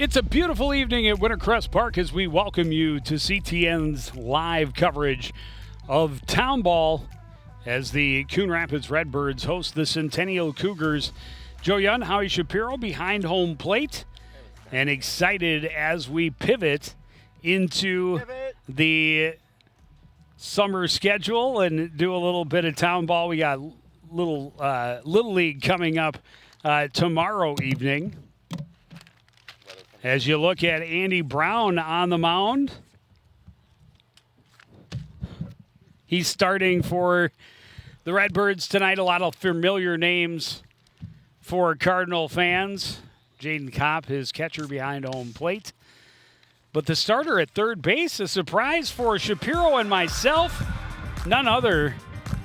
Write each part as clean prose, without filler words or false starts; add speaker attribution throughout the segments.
Speaker 1: It's a beautiful evening at Wintercrest Park as we welcome you to CTN's live coverage of Town Ball as the Coon Rapids Redbirds host the Centennial Cougars. Joe Young, Howie Shapiro behind home plate, and excited as we pivot into the summer schedule and do a little bit of Town Ball. We got Little League coming up tomorrow evening. As you look at Andy Brown on the mound, he's starting for the Redbirds tonight. A lot of familiar names for Cardinal fans. Jaden Kopp, his catcher behind home plate. But the starter at third base, a surprise for Shapiro and myself, none other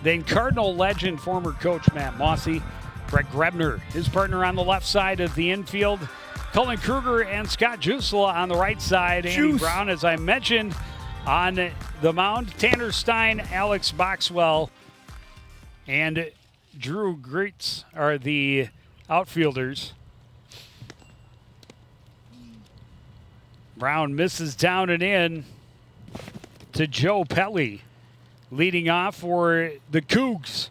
Speaker 1: than Cardinal legend, former coach Matt Mossy. Brett Grebner, his partner on the left side of the infield. Cullen Kruger and Scott Jusela on the right side. Andy Brown, as I mentioned, on the mound. Tanner Stein, Alex Boxwell, and Drew Greitz are the outfielders. Brown misses down and in to Joe Pelly, leading off for the Cougs.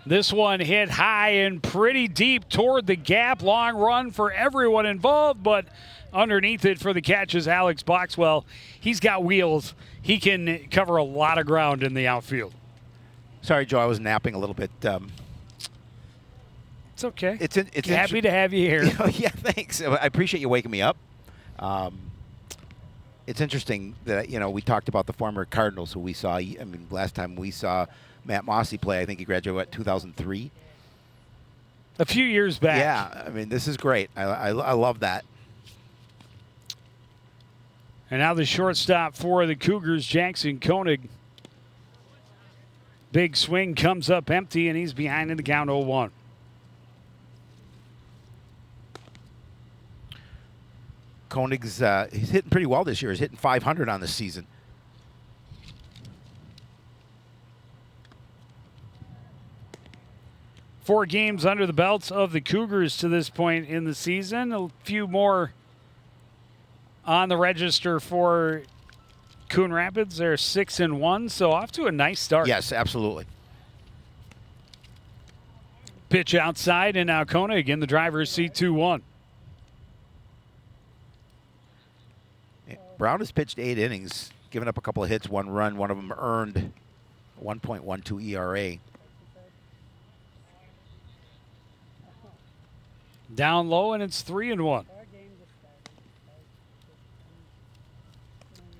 Speaker 1: This one hit high and pretty deep toward the gap. Long run for everyone involved, but underneath it for the catch is Alex Boxwell. He's got wheels. He can cover a lot of ground in the outfield.
Speaker 2: Sorry, Joe, I was napping a little bit.
Speaker 1: It's okay.
Speaker 2: It's
Speaker 1: happy to have you here.
Speaker 2: Yeah, thanks. I appreciate you waking me up. It's interesting that, we talked about the former Cardinals who we saw. Last time we saw Matt Mossy play, I think he graduated 2003.
Speaker 1: A few years back.
Speaker 2: Yeah, this is great. I love that.
Speaker 1: And now the shortstop for the Cougars, Jackson Koenig. Big swing comes up empty, and he's behind in the count 0-1.
Speaker 2: Koenig's he's hitting pretty well this year. He's hitting .500 on the season.
Speaker 1: Four games under the belts of the Cougars to this point in the season. A few more on the register for Coon Rapids. They're 6-1, so off to a nice start.
Speaker 2: Yes, absolutely.
Speaker 1: Pitch outside, and now Koenig in the driver's seat 2-1.
Speaker 2: Brown has pitched 8 innings, given up a couple of hits, 1 run. One of them earned 1.12 ERA.
Speaker 1: Down low, and it's 3-1.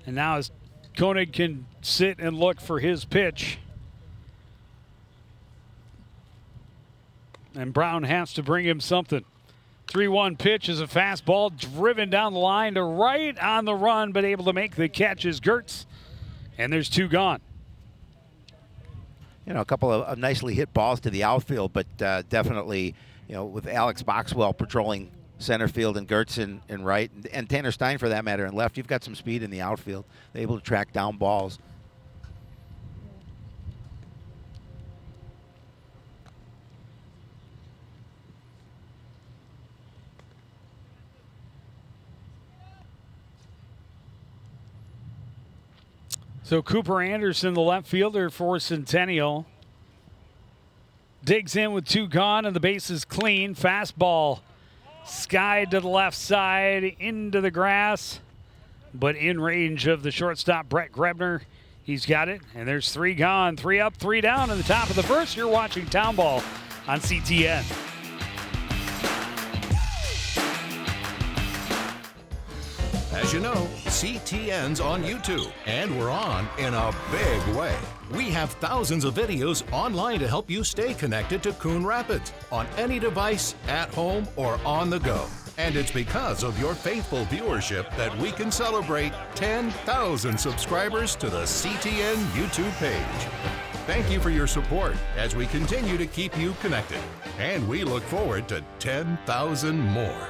Speaker 1: And now as Koenig can sit and look for his pitch. And Brown has to bring him something. 3-1 pitch is a fastball driven down the line to right on the run, but able to make the catch is Gertz. And there's 2 gone.
Speaker 2: A couple of nicely hit balls to the outfield, but definitely, with Alex Boxwell patrolling center field and Gertz in right, and Tanner Stein for that matter in left, you've got some speed in the outfield. They're able to track down balls.
Speaker 1: So Cooper Anderson, the left fielder for Centennial, digs in with 2 gone and the base is clean. Fastball skied to the left side into the grass, but in range of the shortstop, Brett Grebner. He's got it, and there's 3 gone, 3 up, 3 down in the top of the first. You're watching Town Ball on CTN.
Speaker 3: As you know, CTN's on YouTube, and we're on in a big way. We have thousands of videos online to help you stay connected to Coon Rapids on any device, at home, or on the go. And it's because of your faithful viewership that we can celebrate 10,000 subscribers to the CTN YouTube page. Thank you for your support as we continue to keep you connected. And we look forward to 10,000 more.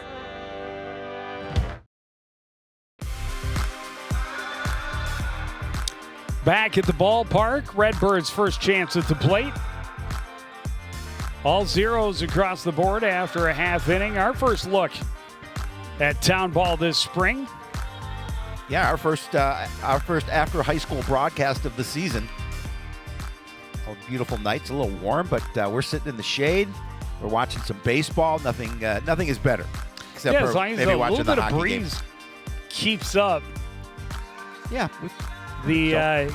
Speaker 1: Back at the ballpark, Redbirds' first chance at the plate. All zeros across the board after a half inning. Our first look at town ball this spring.
Speaker 2: Yeah, our first after high school broadcast of the season. Oh, beautiful night. It's a little warm, but we're sitting in the shade. We're watching some baseball. Nothing is better, except
Speaker 1: as
Speaker 2: for
Speaker 1: long as
Speaker 2: maybe
Speaker 1: a
Speaker 2: watching
Speaker 1: little
Speaker 2: the
Speaker 1: bit of
Speaker 2: hockey
Speaker 1: breeze
Speaker 2: game.
Speaker 1: keeps up,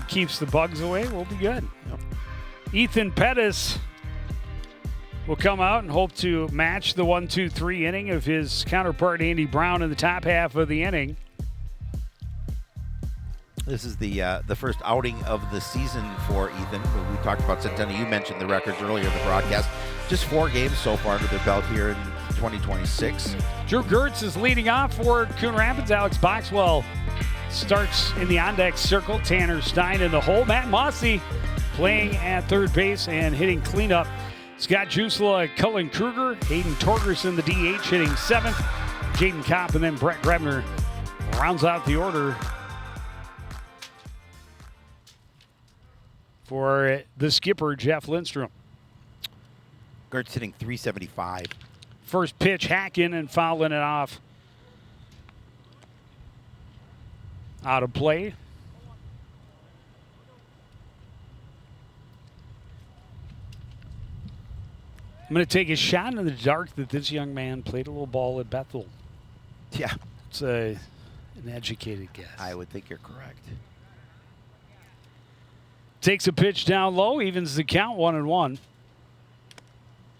Speaker 1: keeps the bugs away, we'll be good.
Speaker 2: Yep.
Speaker 1: Ethan Pettis will come out and hope to match the 1-2-3 inning of his counterpart Andy Brown in the top half of the inning.
Speaker 2: This is the first outing of the season for Ethan. We talked about Centennial. You mentioned the records earlier in the broadcast. Just 4 games so far under their belt here in 2026.
Speaker 1: Drew Gertz is leading off for Coon Rapids. Alex Boxwell starts in the on-deck circle. Tanner Stein in the hole. Matt Mossy playing at third base and hitting cleanup. Scott Jusela, Cullen Kruger, Hayden Torgerson, the DH, hitting 7th. Jaden Kopp, and then Brett Grebner rounds out the order for the skipper, Jeff Lindstrom.
Speaker 2: Gertz hitting .375.
Speaker 1: First pitch, hacking and fouling it off. Out of play. I'm going to take a shot in the dark that this young man played a little ball at Bethel.
Speaker 2: Yeah,
Speaker 1: It's an educated guess.
Speaker 2: I would think you're correct.
Speaker 1: Takes a pitch down low, evens the count, 1-1.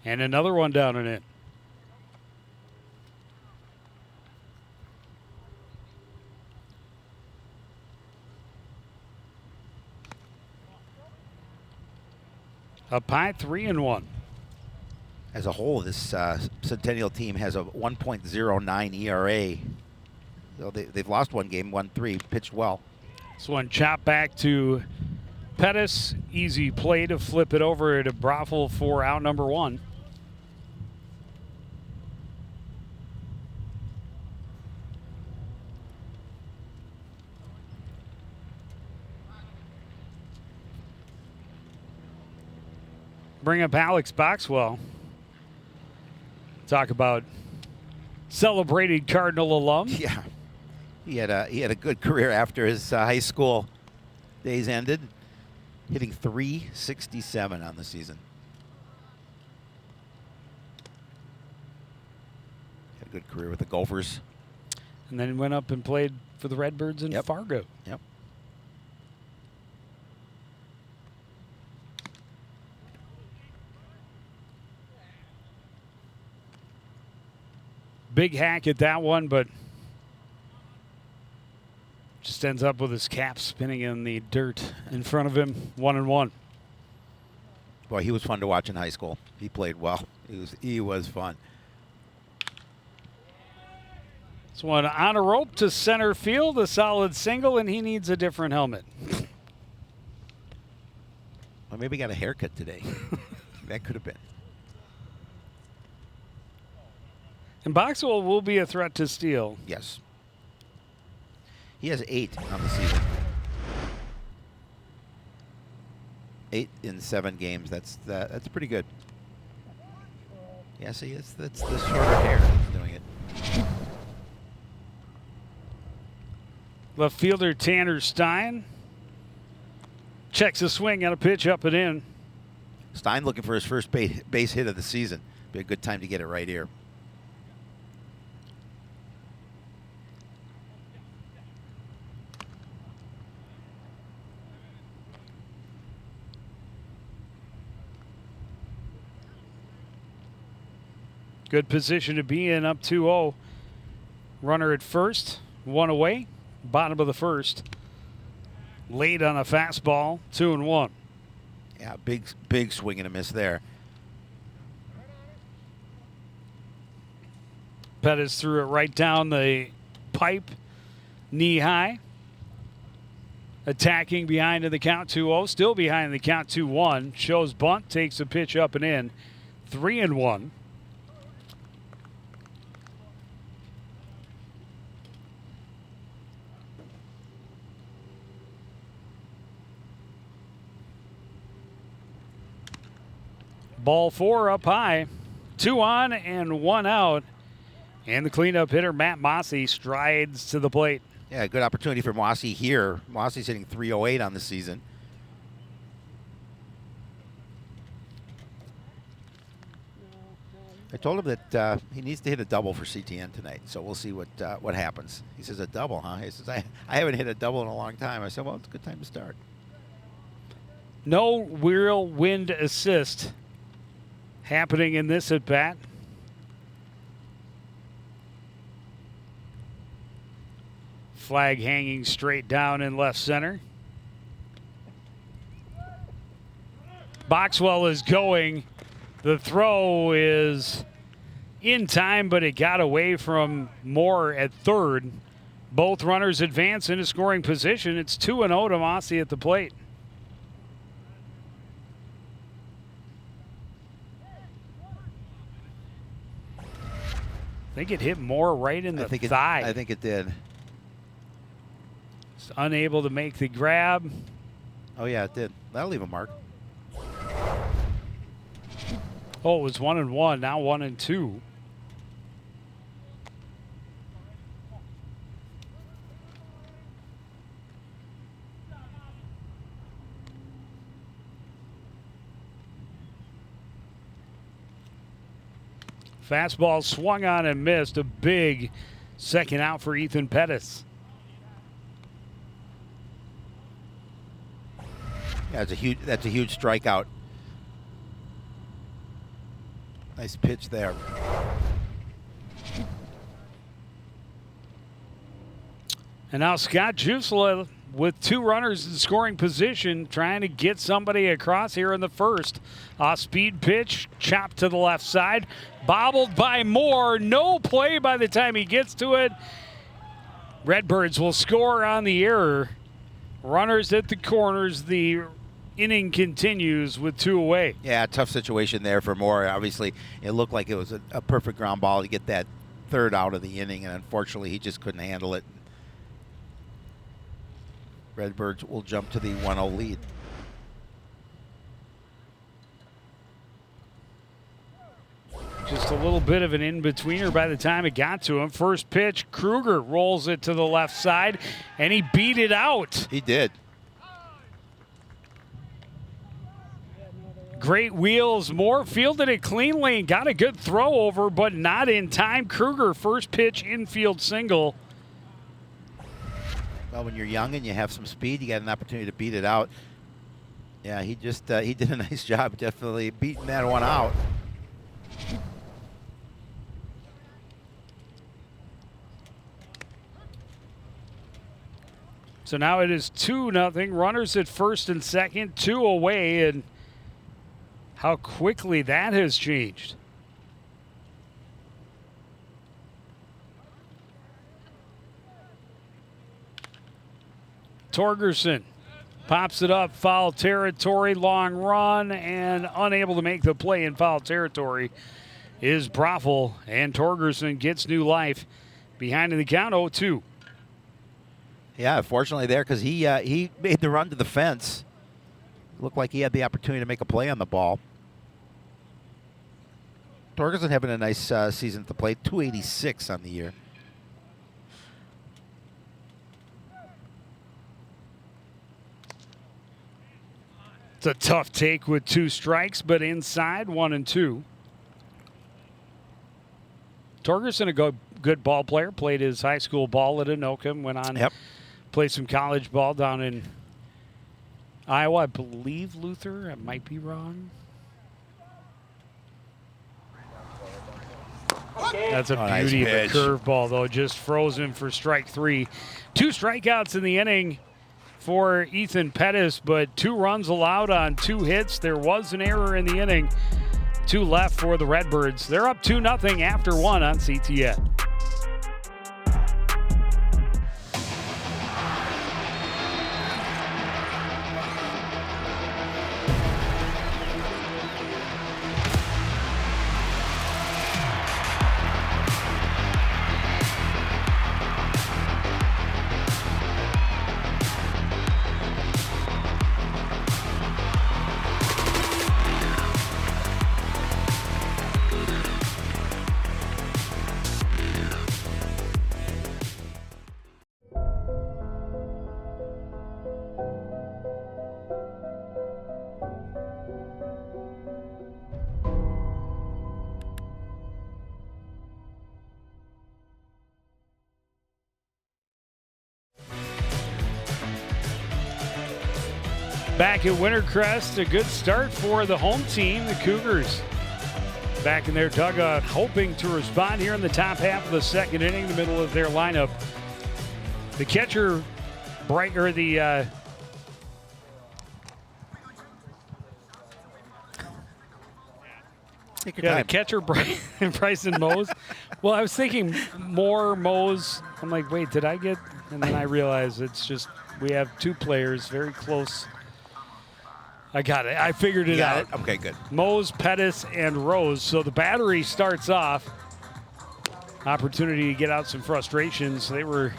Speaker 1: And another one down and in. Up high, 3-1.
Speaker 2: As a whole, this Centennial team has a 1.09 ERA. So they've lost one game, won 3, pitched well.
Speaker 1: This one chopped back to Pettis. Easy play to flip it over to Broffel for out number 1. Bring up Alex Boxwell. Talk about celebrated Cardinal alum.
Speaker 2: Yeah, he had a good career after his high school days ended, hitting .367 on the season. Had a good career with the Gophers.
Speaker 1: And then went up and played for the Redbirds in
Speaker 2: Yep.
Speaker 1: Fargo.
Speaker 2: Yep.
Speaker 1: Big hack at that one, but just ends up with his cap spinning in the dirt in front of him. 1-1.
Speaker 2: Boy, he was fun to watch in high school. He played well. He was fun.
Speaker 1: This one on a rope to center field, a solid single, and he needs a different helmet.
Speaker 2: Well, maybe he got a haircut today. That could have been.
Speaker 1: And Boxwell will be a threat to steal.
Speaker 2: Yes. He has 8 on the season. 8 in 7 games. That's pretty good. Yeah, see, that's the shorter hair that's doing it.
Speaker 1: Left fielder Tanner Stein checks a swing on a pitch up and in.
Speaker 2: Stein looking for his first base hit of the season. Be a good time to get it right here.
Speaker 1: Good position to be in, up 2-0. Runner at first, 1 away, bottom of the first. Late on a fastball, 2-1.
Speaker 2: Yeah, big swing and a miss there.
Speaker 1: Pettis threw it right down the pipe, knee high. Attacking behind in the count, 2-0. Still behind in the count, 2-1. Shows bunt, takes a pitch up and in, 3-1. Ball 4 up high. 2 on and 1 out. And the cleanup hitter, Matt Mossy, strides to the plate.
Speaker 2: Yeah, good opportunity for Mossy here. Mossy's hitting .308 on the season. I told him that he needs to hit a double for CTN tonight, so we'll see what happens. He says, a double, huh? He says, I haven't hit a double in a long time. I said, well, it's a good time to start.
Speaker 1: No whirlwind assist happening in this at-bat. Flag hanging straight down in left center. Boxwell is going. The throw is in time, but it got away from Moore at third. Both runners advance into scoring position. It's 2-0 to Mossy at the plate. I think it hit Moore right in the thigh.
Speaker 2: I think it did.
Speaker 1: Just unable to make the grab.
Speaker 2: Oh, yeah, it did. That'll leave a mark.
Speaker 1: Oh, it was 1-1, now 1-2. Fastball swung on and missed. A big second out for Ethan Pettis.
Speaker 2: Yeah, that's a huge strikeout. Nice pitch there.
Speaker 1: And now Scott Jusela with 2 runners in scoring position, trying to get somebody across here in the first. Off-speed pitch, chopped to the left side, bobbled by Moore. No play by the time he gets to it. Redbirds will score on the error. Runners at the corners. The inning continues with 2 away.
Speaker 2: Yeah, tough situation there for Moore. Obviously, it looked like it was a perfect ground ball to get that third out of the inning, and unfortunately, he just couldn't handle it. Redbirds will jump to the 1-0 lead.
Speaker 1: Just a little bit of an in-betweener by the time it got to him. First pitch, Kruger rolls it to the left side, and he beat it out.
Speaker 2: He did.
Speaker 1: Great wheels. Moore fielded it cleanly and got a good throw over, but not in time. Kruger, first pitch, infield single.
Speaker 2: Well, when you're young and you have some speed, you got an opportunity to beat it out. Yeah, he did a nice job, definitely beating that one out.
Speaker 1: So now it is 2-0. Runners at first and second, 2 away, and how quickly that has changed. Torgerson pops it up, foul territory, long run, and unable to make the play in foul territory is Broffel, and Torgerson gets new life behind in the count, 0-2.
Speaker 2: Yeah, fortunately there, because he made the run to the fence. Looked like he had the opportunity to make a play on the ball. Torgerson having a nice season at the plate, 286 on the year.
Speaker 1: It's a tough take with 2 strikes, but inside 1-2. Torgerson, a good ball player, played his high school ball at Anoka, went on played some college ball down in Iowa, I believe Luther. I might be wrong. That's a beauty of a curveball, though. Just frozen for strike 3. 2 strikeouts in the inning for Ethan Pettis, but 2 runs allowed on 2 hits. There was an error in the inning. 2 left for the Redbirds. They're up 2-0 after 1 on CTN. back at Wintercrest. A good start for the home team, the Cougars. Back in their dugout, hoping to respond here in the top half of the second inning, the middle of their lineup. The catcher, the catcher, Bryson Mose. Well, I was thinking more Mose. I'm like, wait, did I get? And then I realized it's just we have two players very close. I got it. I figured it out.
Speaker 2: Okay, good.
Speaker 1: Mose, Pettis, and Rose. So the battery starts off. Opportunity to get out some frustrations. They were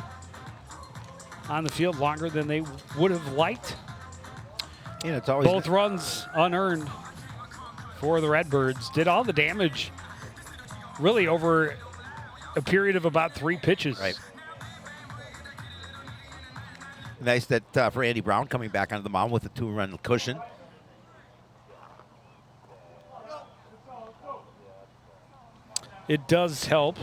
Speaker 1: on the field longer than they would have liked.
Speaker 2: Yeah, it's always
Speaker 1: both runs unearned for the Redbirds. Did all the damage really over a period of about 3 pitches.
Speaker 2: Right. Nice that for Andy Brown coming back onto the mound with a 2-run cushion.
Speaker 1: It does help.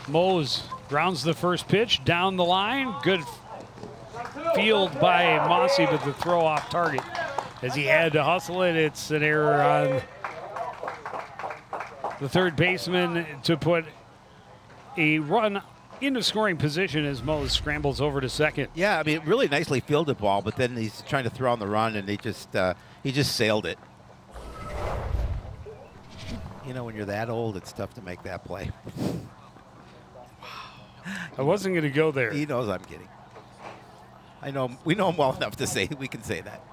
Speaker 1: Mose grounds the first pitch down the line. Good field by Mossy, but the throw off target. As he had to hustle it, it's an error on the third baseman to put a run into scoring position as Mose scrambles over to second.
Speaker 2: Yeah, I mean, really nicely fielded ball, but then he's trying to throw on the run, and he just sailed it. You know, when you're that old, it's tough to make that play.
Speaker 1: I wasn't going to go there.
Speaker 2: He knows I'm kidding. I know we know him well enough to say we can say that.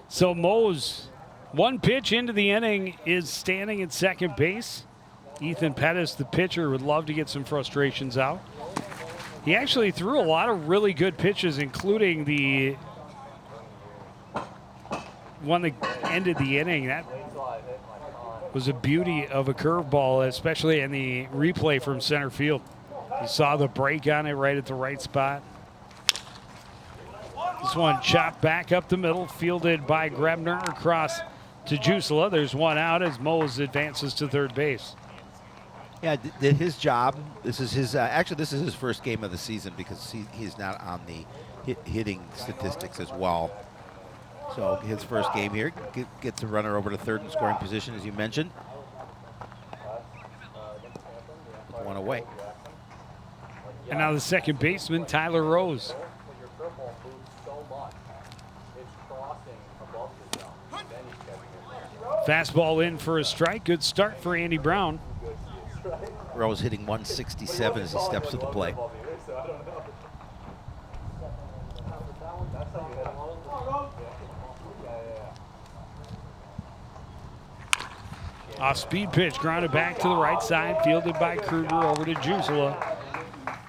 Speaker 1: So Mose, one pitch into the inning, is standing at second base. Ethan Pettis, the pitcher, would love to get some frustrations out. He actually threw a lot of really good pitches, including the one that ended the inning. That was a beauty of a curveball, especially in the replay from center field. You saw the break on it right at the right spot. This one chopped back up the middle, fielded by Grebner across to Jusela. There's one out as Mose advances to third base.
Speaker 2: Yeah, did his job. This is his. Actually, this is his first game of the season because he's not on the hitting statistics as well. So his first game here gets a runner over to third in scoring position, as you mentioned. With one away.
Speaker 1: And now the second baseman, Tyler Rose. Fastball in for a strike. Good start for Andy Brown.
Speaker 2: Rose hitting 167 as he steps to the plate.
Speaker 1: Off-speed pitch, grounded back to the right side, fielded by Kruger over to Jusela.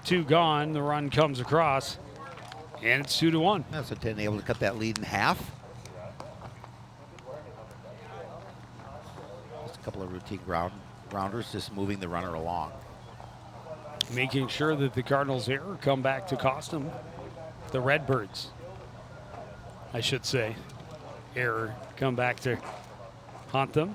Speaker 1: 2 gone, the run comes across, and it's 2-1.
Speaker 2: So Centennial able to cut that lead in half. Just a couple of routine grounders, just moving the runner along.
Speaker 1: Making sure that the Cardinals' error come back to cost them. The Redbirds, I should say, error come back to haunt them.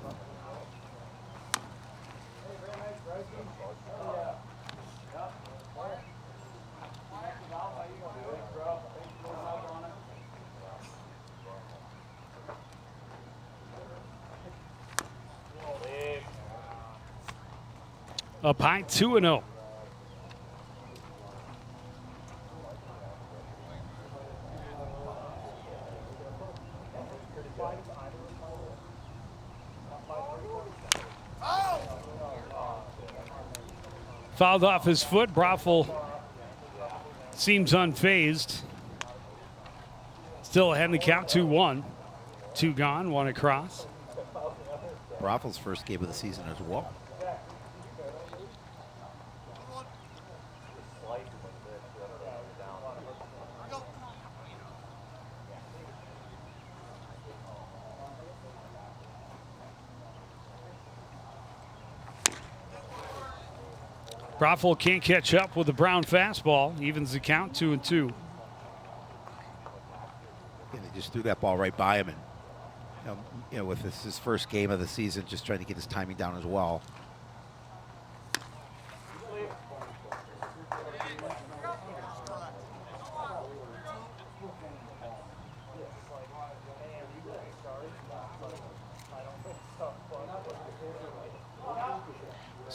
Speaker 1: Up high, 2-0. Fouled off his foot. Broffel seems unfazed. Still ahead in the count, 2-1. 2 gone, 1 across.
Speaker 2: Broffel's first game of the season as well.
Speaker 1: Broffel can't catch up with the Brown fastball. Evens the count, 2-2.
Speaker 2: And they just threw that ball right by him. And with his first game of the season, just trying to get his timing down as well.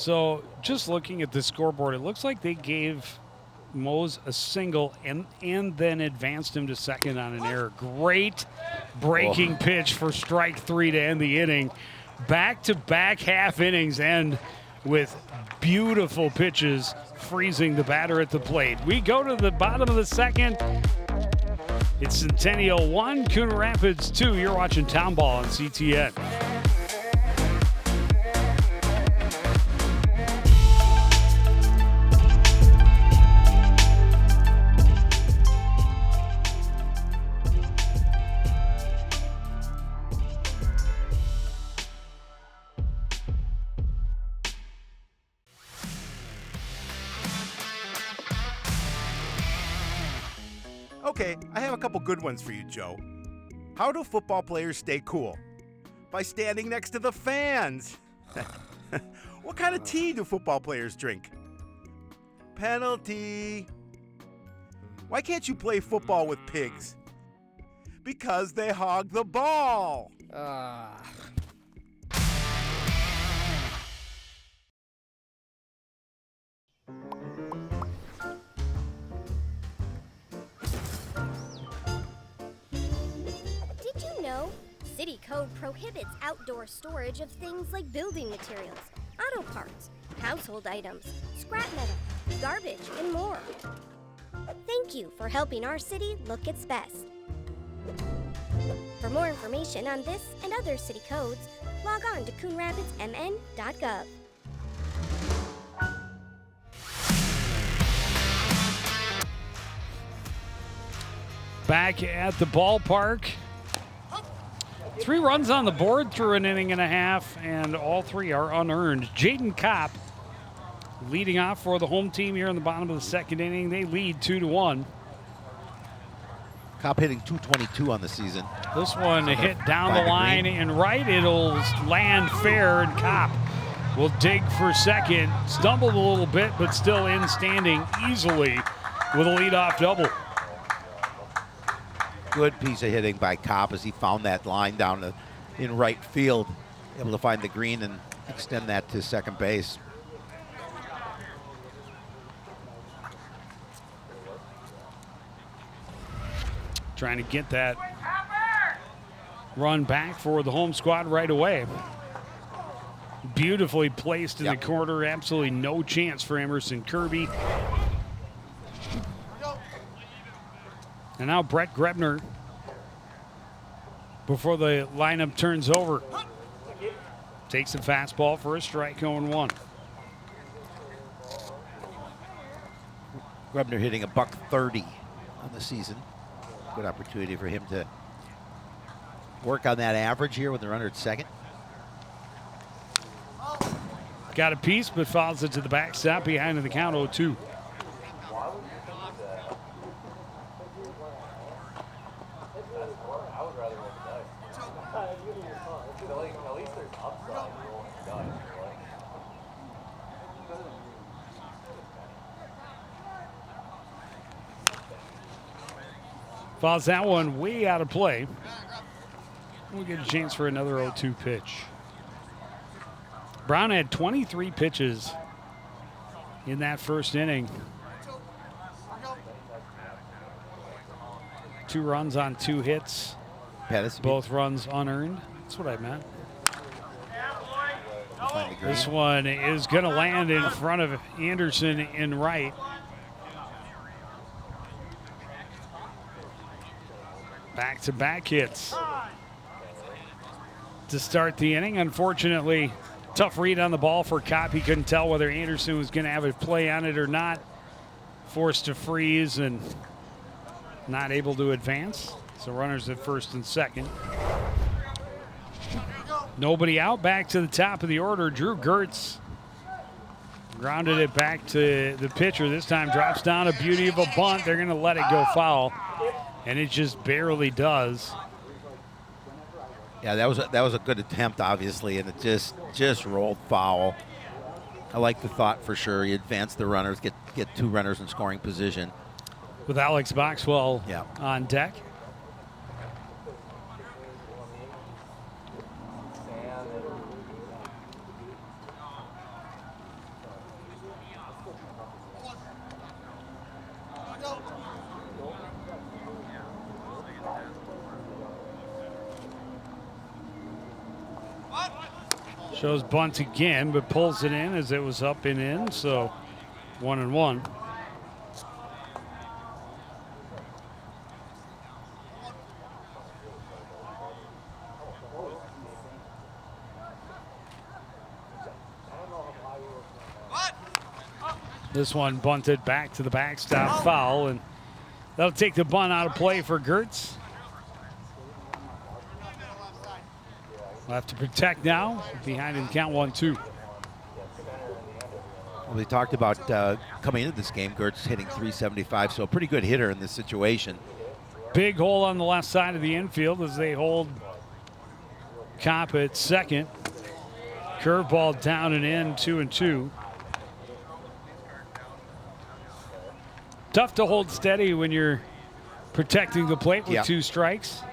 Speaker 1: So just looking at the scoreboard, it looks like they gave Mose a single and then advanced him to second on an error. Great breaking pitch for strike 3 to end the inning. Back-to-back half innings end with beautiful pitches freezing the batter at the plate. We go to the bottom of the second. It's Centennial 1, Coon Rapids 2. You're watching Town Ball on CTN.
Speaker 4: Okay, I have a couple good ones for you, Joe. How do football players stay cool? By standing next to the fans. What kind of tea do football players drink? Penalty. Why can't you play football with pigs? Because they hog the ball.
Speaker 5: Did you know? City code prohibits outdoor storage of things like building materials, auto parts, household items, scrap metal, garbage, and more. Thank you for helping our city look its best. For more information on this and other city codes, log on to coonrapidsmn.gov.
Speaker 1: Back at the ballpark. 3 runs on the board through an inning and a half, and all 3 are unearned. Jaden Kopp leading off for the home team here in the bottom of the second inning. They lead 2-1.
Speaker 2: Kopp hitting .222 on the season.
Speaker 1: This one hit down the line and right. It'll land fair, and Kopp will dig for second. Stumbled a little bit, but still in standing easily with a leadoff double.
Speaker 2: Good piece of hitting by Kopp as he found that line down in right field, able to find the green and extend that to second base.
Speaker 1: Trying to get that run back for the home squad right away. Beautifully placed in the corner. Absolutely no chance for Emerson Kirby. And now Brett Grebner, before the lineup turns over, takes a fastball for a strike, 0-1.
Speaker 2: Grebner hitting $130 on the season. Good opportunity for him to work on that average here with the runner at second.
Speaker 1: Got a piece, but fouls it to the backstop behind in the count, 0-2. Fouls that one way out of play. We'll get a chance for another 0-2 pitch. Brown had 23 pitches in that first inning. 2 runs on 2 hits. Both runs unearned. That's what I meant. This one is going to land in front of Anderson in right. Back-to-back hits to start the inning. Unfortunately, tough read on the ball for Kopp. He couldn't tell whether Anderson was going to have a play on it or not. Forced to freeze and not able to advance. So runners at first and second. Nobody out. Back to the top of the order. Drew Gertz grounded it back to the pitcher. This time drops down a beauty of a bunt. They're going to let it go foul. And it just barely does.
Speaker 2: Yeah, that was a good attempt, obviously, and it just rolled foul. I like the thought for sure. You advance the runners, get 2 runners in scoring position.
Speaker 1: With Alex Boxwell on deck. Shows bunt again, but pulls it in as it was up and in, so 1-1. This one bunted back to the backstop, foul, and that'll take the bunt out of play for Gertz. We'll have to protect now. Behind in count 1-2.
Speaker 2: Well, we talked about coming into this game, Gertz hitting .375, so a pretty good hitter in this situation.
Speaker 1: Big hole on the left side of the infield as they hold Kopp at second. Curveball down and in, 2-2. Tough to hold steady when you're protecting the plate with 2 strikes.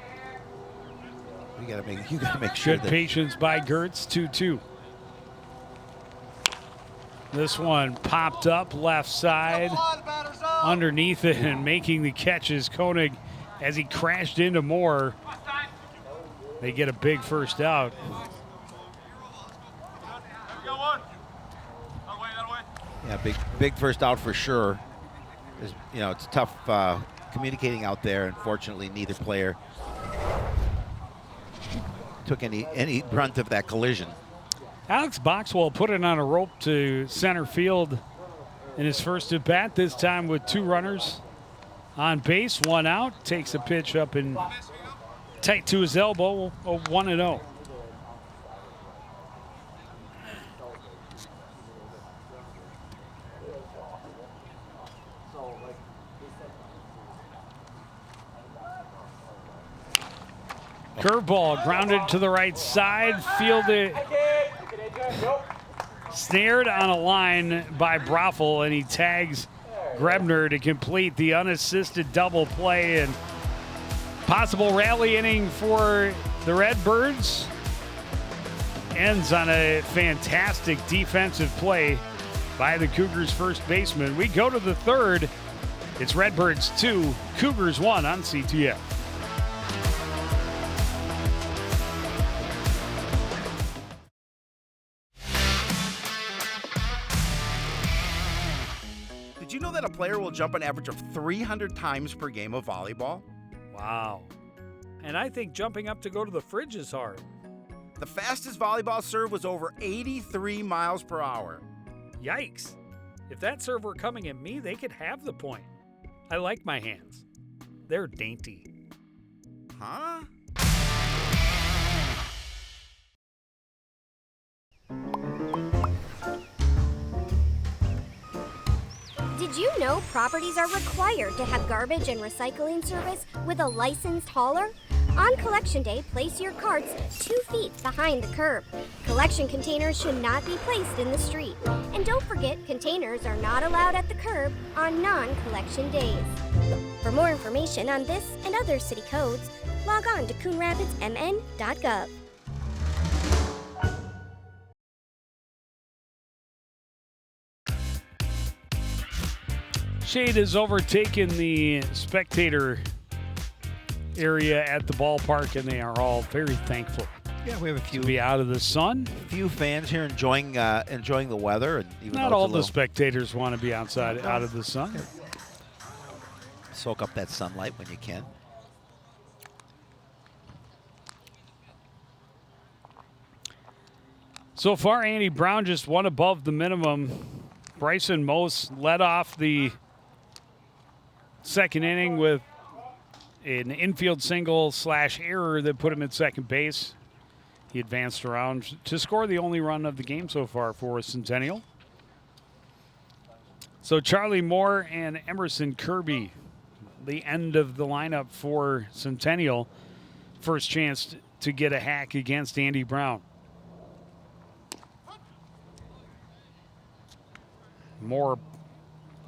Speaker 2: You gotta make sure.
Speaker 1: Good patience by Gertz, 2-2. This one popped up left side underneath it and making the catches. Koenig, as he crashed into Moore, they get a big first out.
Speaker 2: Yeah, big first out for sure. It's tough communicating out there. Unfortunately, neither player took any brunt of that collision.
Speaker 1: Alex Boxwell put it on a rope to center field in his first at bat, this time with 2 runners on base, 1 out. Takes a pitch up and tight to his elbow, 1-0. Curveball grounded to the right side, fielded, snared on a line by Broffel, and he tags Grebner to complete the unassisted double play. And possible rally inning for the Redbirds ends on a fantastic defensive play by the Cougars' first baseman. We go to the third. It's Redbirds 2, Cougars 1 on CTF.
Speaker 4: Did you know that a player will jump an average of 300 times per game of volleyball?
Speaker 1: Wow. And I think jumping up to go to the fridge is hard.
Speaker 4: The fastest volleyball serve was over 83 miles per hour.
Speaker 1: Yikes. If that serve were coming at me, they could have the point. I like my hands. They're dainty.
Speaker 4: Huh?
Speaker 5: Did you know properties are required to have garbage and recycling service with a licensed hauler? On Collection Day, place your carts 2 feet behind the curb. Collection containers should not be placed in the street. And don't forget, containers are not allowed at the curb on non-collection days. For more information on this and other city codes, log on to coonrapidsmn.gov.
Speaker 1: Shade has overtaken the spectator area at the ballpark, and they are all very thankful.
Speaker 2: Yeah, we have a few
Speaker 1: to be out of the sun.
Speaker 2: Few fans here enjoying the weather, and even
Speaker 1: Not all the spectators want to be outside out of the sun.
Speaker 2: Soak up that sunlight when you can.
Speaker 1: So far, Andy Brown just 1 above the minimum. Bryson Mose led off the second inning with an infield single / error that put him at second base. He advanced around to score the only run of the game so far for Centennial. So Charlie Moore and Emerson Kirby, the end of the lineup for Centennial. First chance to get a hack against Andy Brown. Moore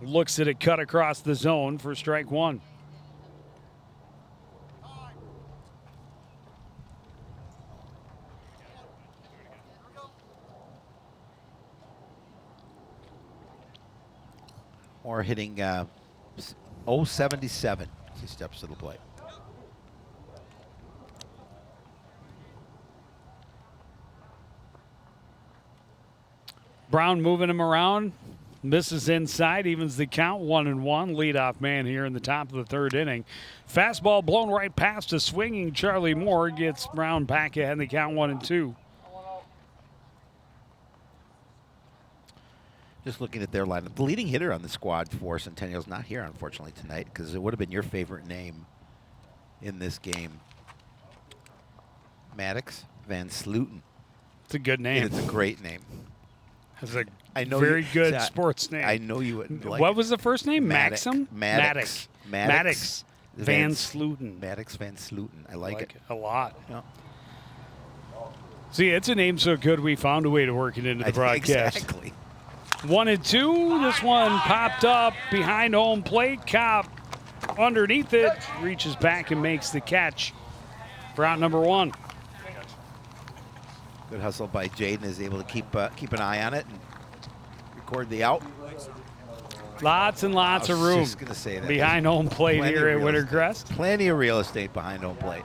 Speaker 1: looks at it cut across the zone for strike 1.
Speaker 2: or hitting 077 as he steps to the plate.
Speaker 1: Brown moving him around. Misses inside, evens the count, 1-1. Leadoff man here in the top of the third inning. Fastball blown right past a swinging Charlie Moore. Gets Brown back ahead in the count, 1-2.
Speaker 2: Just looking at their lineup. The leading hitter on the squad for Centennial's not here, unfortunately, tonight, because it would have been your favorite name in this game. Maddox Van Slooten.
Speaker 1: It's a good name.
Speaker 2: It's a great name.
Speaker 1: It's a
Speaker 2: I know
Speaker 1: very good sports name.
Speaker 2: I know you wouldn't like
Speaker 1: What
Speaker 2: it.
Speaker 1: was the first name? Maxim?
Speaker 2: Maddox.
Speaker 1: Maddox Van Slooten.
Speaker 2: Maddox Van Slooten. I like it.
Speaker 1: A lot.
Speaker 2: Yeah.
Speaker 1: See, it's a name so good we found a way to work it into the broadcast.
Speaker 2: Exactly.
Speaker 1: 1-2. This one popped up behind home plate. Cobb underneath it. Reaches back and makes the catch for out number 1.
Speaker 2: Good hustle by Jaden, is able to keep an eye on it and record the out.
Speaker 1: Lots and lots of
Speaker 2: I was
Speaker 1: room
Speaker 2: just gonna say that.
Speaker 1: behind home plate
Speaker 2: Plenty
Speaker 1: here
Speaker 2: of
Speaker 1: at
Speaker 2: real
Speaker 1: Wintercrest.
Speaker 2: estate. Plenty of real estate behind home plate.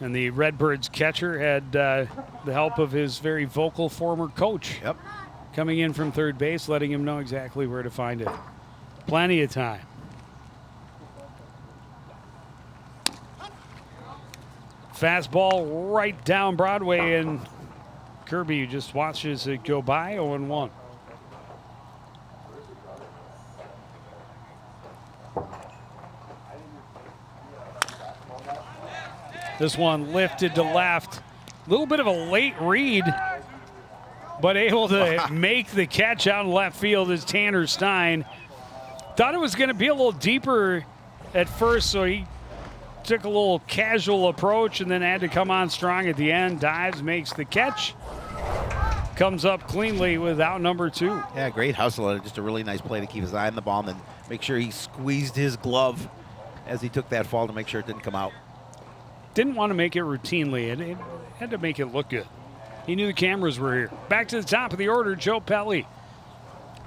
Speaker 1: And the Redbirds catcher had the help of his very vocal former coach.
Speaker 2: Yep.
Speaker 1: Coming in from third base, letting him know exactly where to find it. Plenty of time. Fastball right down Broadway, and Kirby just watches it go by, 0-1. This one lifted to left. A little bit of a late read, but able to make the catch out in left field is Tanner Stein. Thought it was going to be a little deeper at first, so he took a little casual approach and then had to come on strong at the end. Dives, makes the catch. Comes up cleanly with out number 2.
Speaker 2: Yeah, great hustle. Just a really nice play to keep his eye on the ball and then make sure he squeezed his glove as he took that fall to make sure it didn't come out.
Speaker 1: Didn't want to make it routinely. It had to make it look good. He knew the cameras were here. Back to the top of the order, Joe Pelly.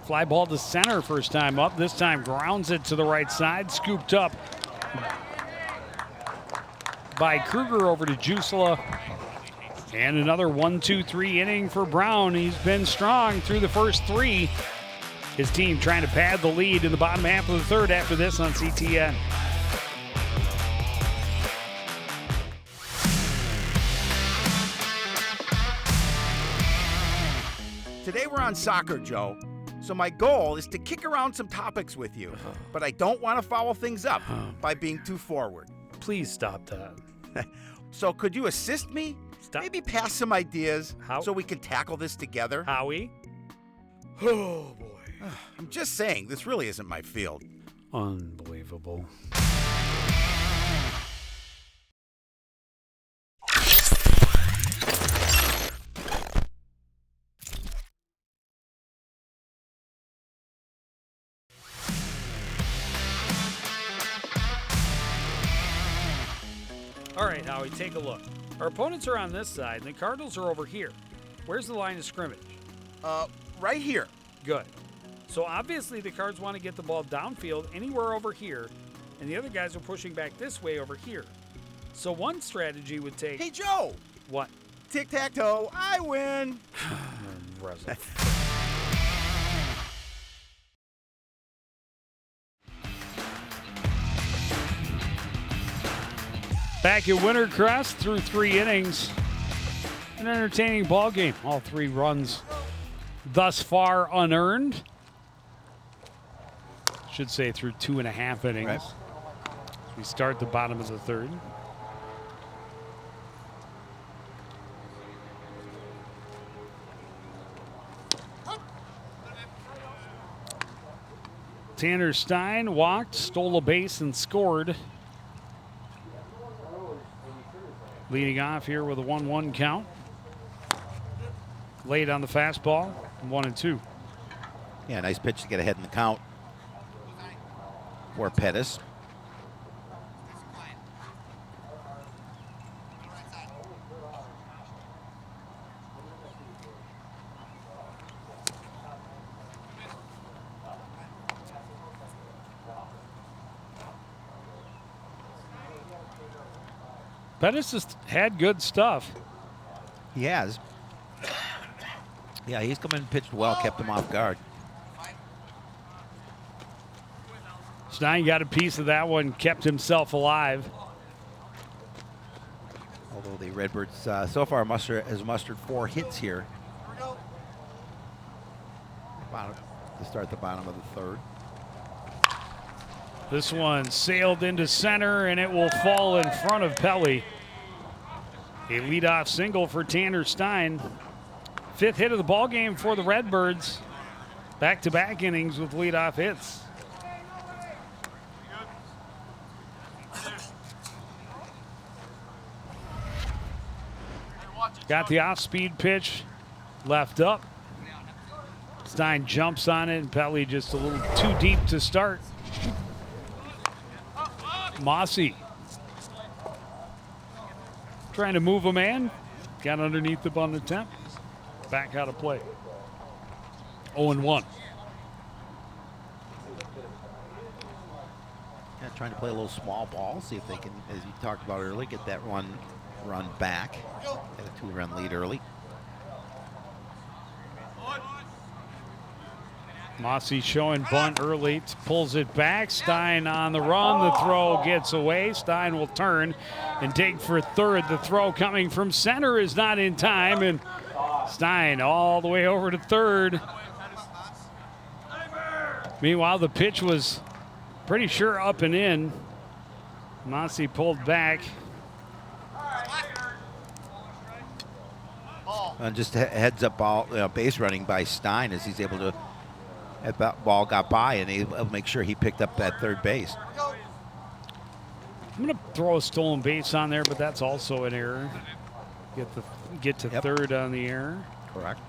Speaker 1: Fly ball to center first time up. This time grounds it to the right side. Scooped up by Kruger over to Jusela. And another 1-2-3 inning for Brown. He's been strong through the first 3. His team trying to pad the lead in the bottom half of the third after this on CTN.
Speaker 4: Today we're on soccer, Joe. So my goal is to kick around some topics with you, but I don't want to foul things up by being too forward.
Speaker 1: Please stop that.
Speaker 4: So could you assist me?
Speaker 1: Stop.
Speaker 4: Maybe pass some ideas
Speaker 1: How?
Speaker 4: so we can tackle this together?
Speaker 1: Howie? Oh, boy.
Speaker 4: I'm just saying, this really isn't my field.
Speaker 1: Unbelievable. All right, Howie, take a look. Our opponents are on this side, and the Cardinals are over here. Where's the line of scrimmage?
Speaker 4: Right here.
Speaker 1: Good. So obviously the Cards want to get the ball downfield anywhere over here, and the other guys are pushing back this way over here. So one strategy would take...
Speaker 4: Hey, Joe!
Speaker 1: What?
Speaker 4: Tic-tac-toe, I win!
Speaker 1: Back at Wintercrest through 3 innings. An entertaining ball game. All 3 runs thus far unearned. Should say through 2.5 innings.
Speaker 2: Right.
Speaker 1: We start the bottom of the third. Tanner Stein walked, stole a base, and scored. Leading off here with a 1-1 count. Late on the fastball, 1-2.
Speaker 2: Yeah, nice pitch to get ahead in the count for Pettis.
Speaker 1: Pettis has had good stuff.
Speaker 2: He has. Yeah, he's come in and pitched well, kept him off guard.
Speaker 1: Stein got a piece of that one, kept himself alive.
Speaker 2: Although the Redbirds so far has mustered 4 hits here. To start the bottom of the 3rd.
Speaker 1: This one sailed into center, and it will fall in front of Pelly. A leadoff single for Tanner Stein. 5th hit of the ball game for the Redbirds. Back-to-back innings with leadoff hits. Got the off-speed pitch left up. Stein jumps on it, and Pelly just a little too deep to start. Mossy trying to move a man. Got underneath the bunt attempt. Back out of play. 0-1.
Speaker 2: Yeah, trying to play a little small ball, see if they can, as you talked about earlier, get that run back. Get a 2-run lead early.
Speaker 1: Mossy showing bunt early, pulls it back. Stein on the run. The throw gets away. Stein will turn and take for 3rd. The throw coming from center is not in time, and Stein all the way over to 3rd. Meanwhile, the pitch was pretty sure up and in. Mossy pulled back.
Speaker 2: And just heads up ball, base running by Stein as he's able to. That ball got by, and he'll make sure he picked up that 3rd base.
Speaker 1: I'm going to throw a stolen base on there, but that's also an error. Get to 3rd on the error.
Speaker 2: Correct.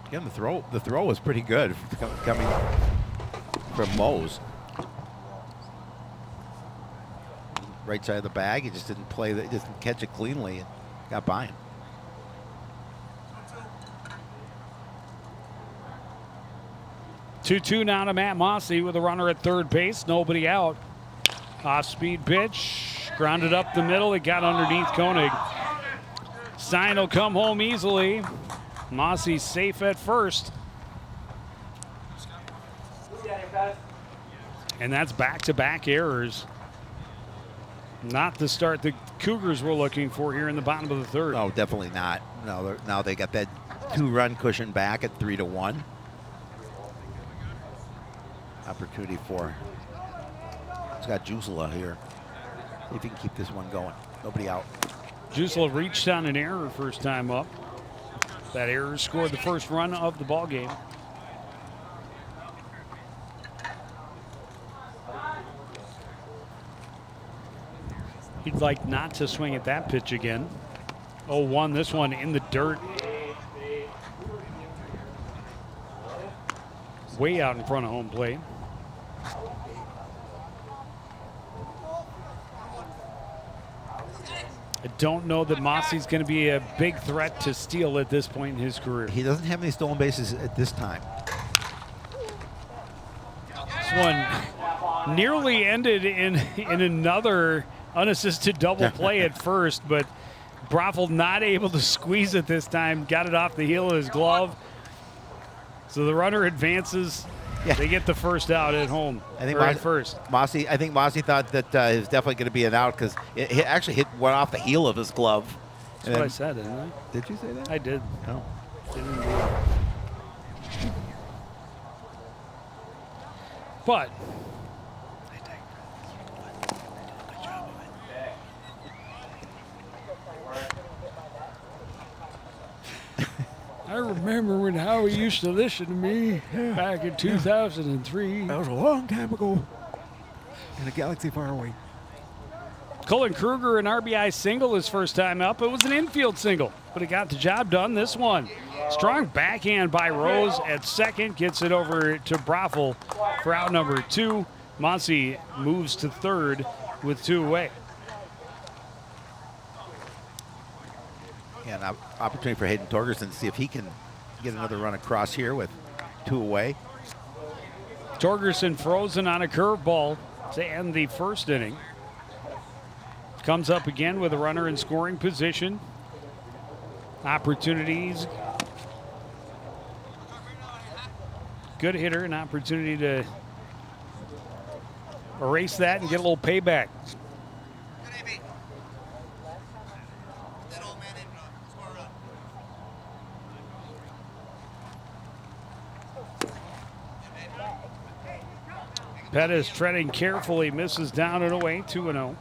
Speaker 2: Again, the throw was pretty good coming from Mose. Right side of the bag, he just didn't didn't catch it cleanly and got by him.
Speaker 1: Two now to Matt Mossy with a runner at 3rd base. Nobody out. Off-speed pitch. Grounded up the middle. It got underneath Koenig. Stein will come home easily. Mossy safe at 1st. And that's back-to-back errors. Not the start the Cougars were looking for here in the bottom of the 3rd.
Speaker 2: No, definitely not. No, now they got that 2-run cushion back at 3-1. Opportunity for Scott Jusela here. See if he can keep this one going. Nobody out.
Speaker 1: Jusela reached on an error first time up. That error scored the 1st run of the ball game. He'd like not to swing at that pitch again. 0-1, this one in the dirt. Way out in front of home plate. I don't know that Mossy's going to be a big threat to steal at this point in his career.
Speaker 2: He doesn't have any stolen bases at this time.
Speaker 1: This one nearly ended in another unassisted double play at first, but Broffel not able to squeeze it this time. Got it off the heel of his glove. So the runner advances.
Speaker 2: Yeah.
Speaker 1: They get the 1st out at home.
Speaker 2: I think
Speaker 1: at first.
Speaker 2: I think Mossy thought that it was definitely going to be an out because it actually hit one off the heel of his glove.
Speaker 1: That's what I said, didn't I?
Speaker 2: Did you say that?
Speaker 1: I did.
Speaker 2: No.
Speaker 1: But I remember when Howie used to listen to me back in 2003.
Speaker 6: That was a long time ago in a galaxy far away.
Speaker 1: Cullen Kruger, an RBI single his first time up. It was an infield single, but it got the job done. This one, strong backhand by Rose at 2nd, gets it over to Broffel for out number 2. Mossy moves to 3rd with 2 away.
Speaker 2: Yeah, an opportunity for Hayden Torgerson to see if he can get another run across here with 2 away.
Speaker 1: Torgerson frozen on a curveball to end the first inning. Comes up again with a runner in scoring position. Opportunities. Good hitter, an opportunity to erase that and get a little payback. Pettis treading carefully, misses down and away, 2-0.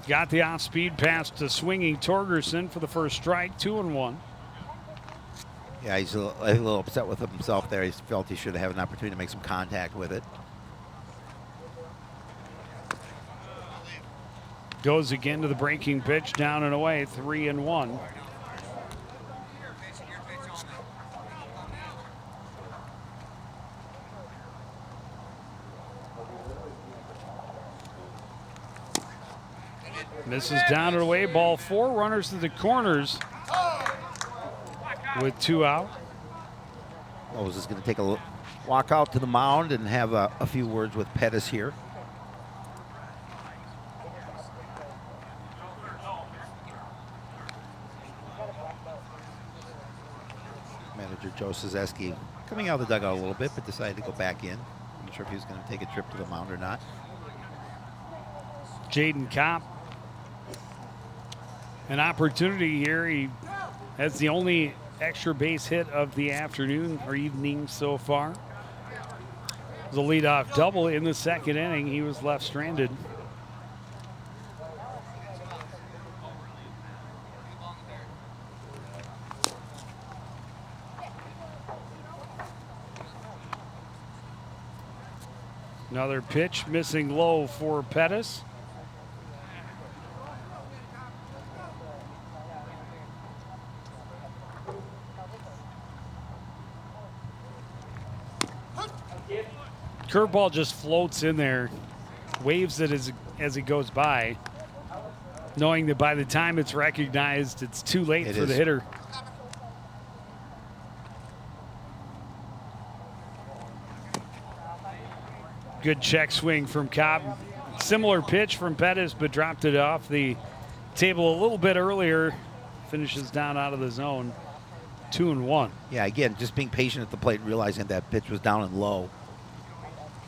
Speaker 1: Got the off-speed pass to swinging Torgerson for the first strike, 2-1.
Speaker 2: Yeah, he's a little upset with himself there. He felt he should have an opportunity to make some contact with it.
Speaker 1: Goes again to the breaking pitch, down and away, 3-1. Misses down and away, ball 4. Runners to the corners with 2 out.
Speaker 2: Lowe's is going to take a walk out to the mound and have a few words with Pettis here. Manager Joe Szewski coming out of the dugout a little bit, but decided to go back in. I'm not sure if he was going to take a trip to the mound or not.
Speaker 1: Jaden Kopp. An opportunity here. He has the only extra base hit of the afternoon or evening so far. It was a leadoff double in the second inning. He was left stranded. Another pitch missing low for Pettis. Curveball just floats in there, waves it as it goes by, knowing that by the time it's recognized, it's too late for the hitter. Good check swing from Cobb. Similar pitch from Pettis, but dropped it off the table a little bit earlier. Finishes down out of the zone, 2-1.
Speaker 2: Yeah, again, just being patient at the plate, realizing that pitch was down and low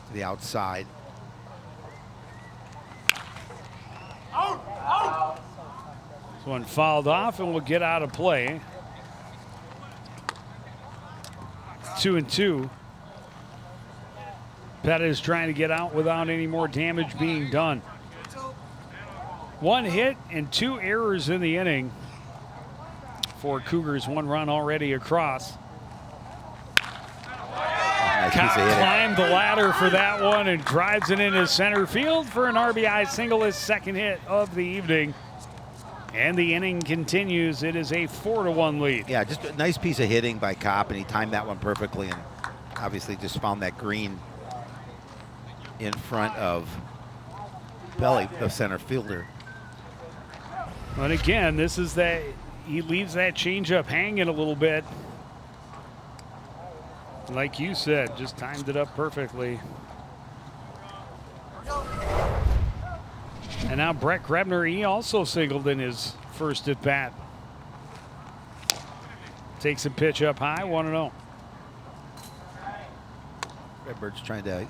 Speaker 2: to the outside.
Speaker 1: This one fouled off and will get out of play. 2-2. Pettis trying to get out without any more damage being done. 1 hit and 2 errors in the inning for Cougars. 1 run already across.
Speaker 2: Nice
Speaker 1: climbed the ladder for that one and drives it into center field for an RBI single, his second hit of the evening. And the inning continues. It is a 4-1 lead.
Speaker 2: Yeah, just a nice piece of hitting by Kopp, and he timed that one perfectly, and obviously just found that green in front of Belly, the center fielder.
Speaker 1: And again, this is that he leaves that changeup hanging a little bit. Like you said, just timed it up perfectly. And now Brett Grebner, he also singled in his first at bat. Takes a pitch up high, 1-0.
Speaker 2: Redbird's trying to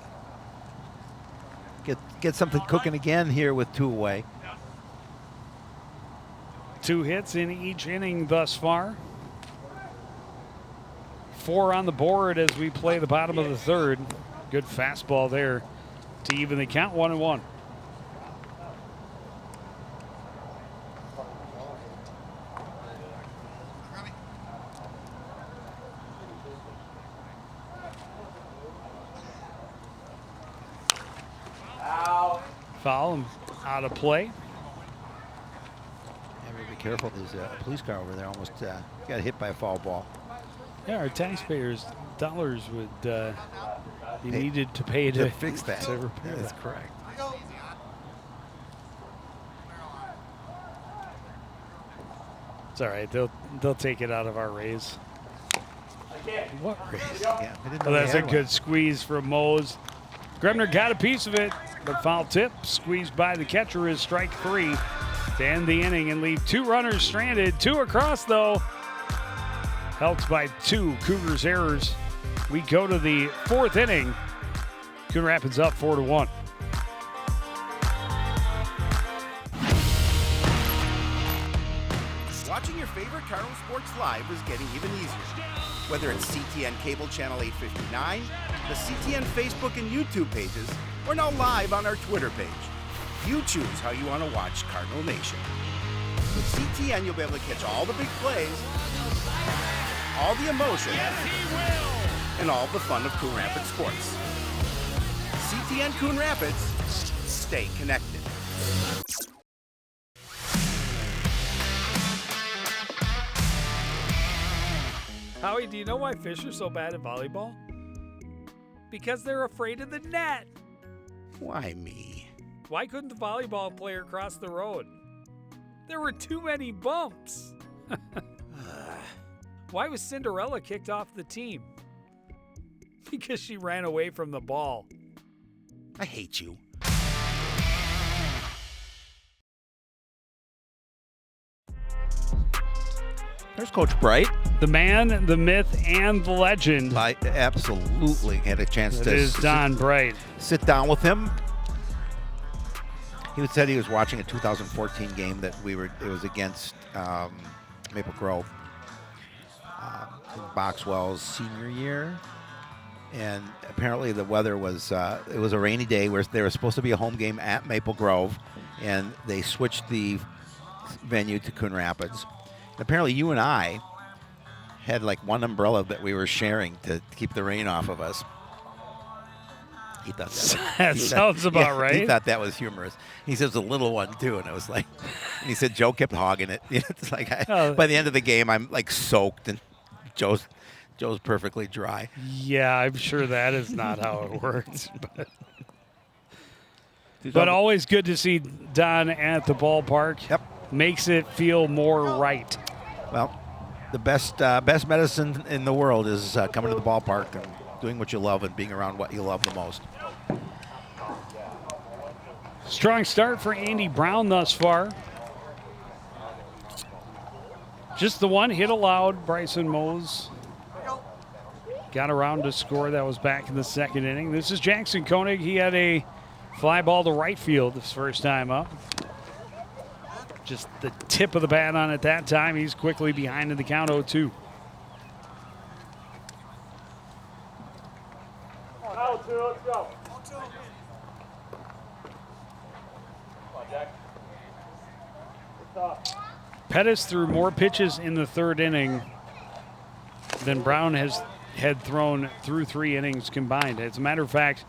Speaker 2: get something cooking again here with 2 away.
Speaker 1: 2 hits in each inning thus far. 4 on the board as we play the bottom of the third. Good fastball there to even the count, 1-1. Foul and out of play.
Speaker 2: Yeah, be careful. There's a police car over there. Almost got hit by a foul ball.
Speaker 1: Yeah, our taxpayers' dollars would You needed to pay to
Speaker 2: fix that.
Speaker 1: To repair
Speaker 2: That's
Speaker 1: that.
Speaker 2: correct.
Speaker 1: It's all right. They'll take it out of our raise. What raise?
Speaker 2: Yeah, I didn't know
Speaker 1: Well,
Speaker 2: they
Speaker 1: that's a
Speaker 2: had one.
Speaker 1: good squeeze from Mose. Grebner got a piece of it, but foul tip squeezed by the catcher is strike 3 to end the inning and leave 2 runners stranded. 2 across, though. Helped by 2 Cougars errors. We go to the 4th inning. Coon Rapids up 4-1.
Speaker 4: Watching your favorite Cardinal sports live is getting even easier. Whether it's CTN Cable Channel 859, the CTN Facebook and YouTube pages, or now live on our Twitter page. You choose how you want to watch Cardinal Nation. With CTN, you'll be able to catch all the big plays, all the emotion, and all the fun of Coon Rapids sports. CTN Coon Rapids, stay connected.
Speaker 1: Howie, do you know why fish are so bad at volleyball? Because they're afraid of the net.
Speaker 4: Why me?
Speaker 1: Why couldn't the volleyball player cross the road? There were too many bumps. Why was Cinderella kicked off the team? Because she ran away from the ball.
Speaker 4: I hate you.
Speaker 2: There's Coach Bright.
Speaker 1: The man, the myth, and the legend.
Speaker 2: I absolutely had a chance
Speaker 1: It
Speaker 2: to
Speaker 1: is Don Bright.
Speaker 2: sit down with him. He said he was watching a 2014 game that it was against Maple Grove, in Boxwell's senior year, and apparently the weather was it was a rainy day where there was supposed to be a home game at Maple Grove, and they switched the venue to Coon Rapids. And apparently you and I had like one umbrella that we were sharing to keep the rain off of us. He thought
Speaker 1: That sounds about right.
Speaker 2: He thought that was humorous. He says a little one too, and it was like, and he said Joe kept hogging it. It's like by the end of the game, I'm like soaked, and Joe's perfectly dry.
Speaker 1: Yeah, I'm sure that is not how it works. But always good to see Don at the ballpark.
Speaker 2: Yep.
Speaker 1: Makes it feel more right.
Speaker 2: Well, the best medicine in the world is coming to the ballpark and doing what you love and being around what you love the most.
Speaker 1: Strong start for Andy Brown thus far. Just the one hit allowed. Bryson Mose got around to score. That was back in the 2nd inning. This is Jackson Koenig. He had a fly ball to right field his first time up. Just the tip of the bat on it that time. He's quickly behind in the count 0-2.
Speaker 7: Let's go.
Speaker 1: Pettis threw more pitches in the 3rd inning than Brown had thrown through 3 innings combined. As a matter of fact,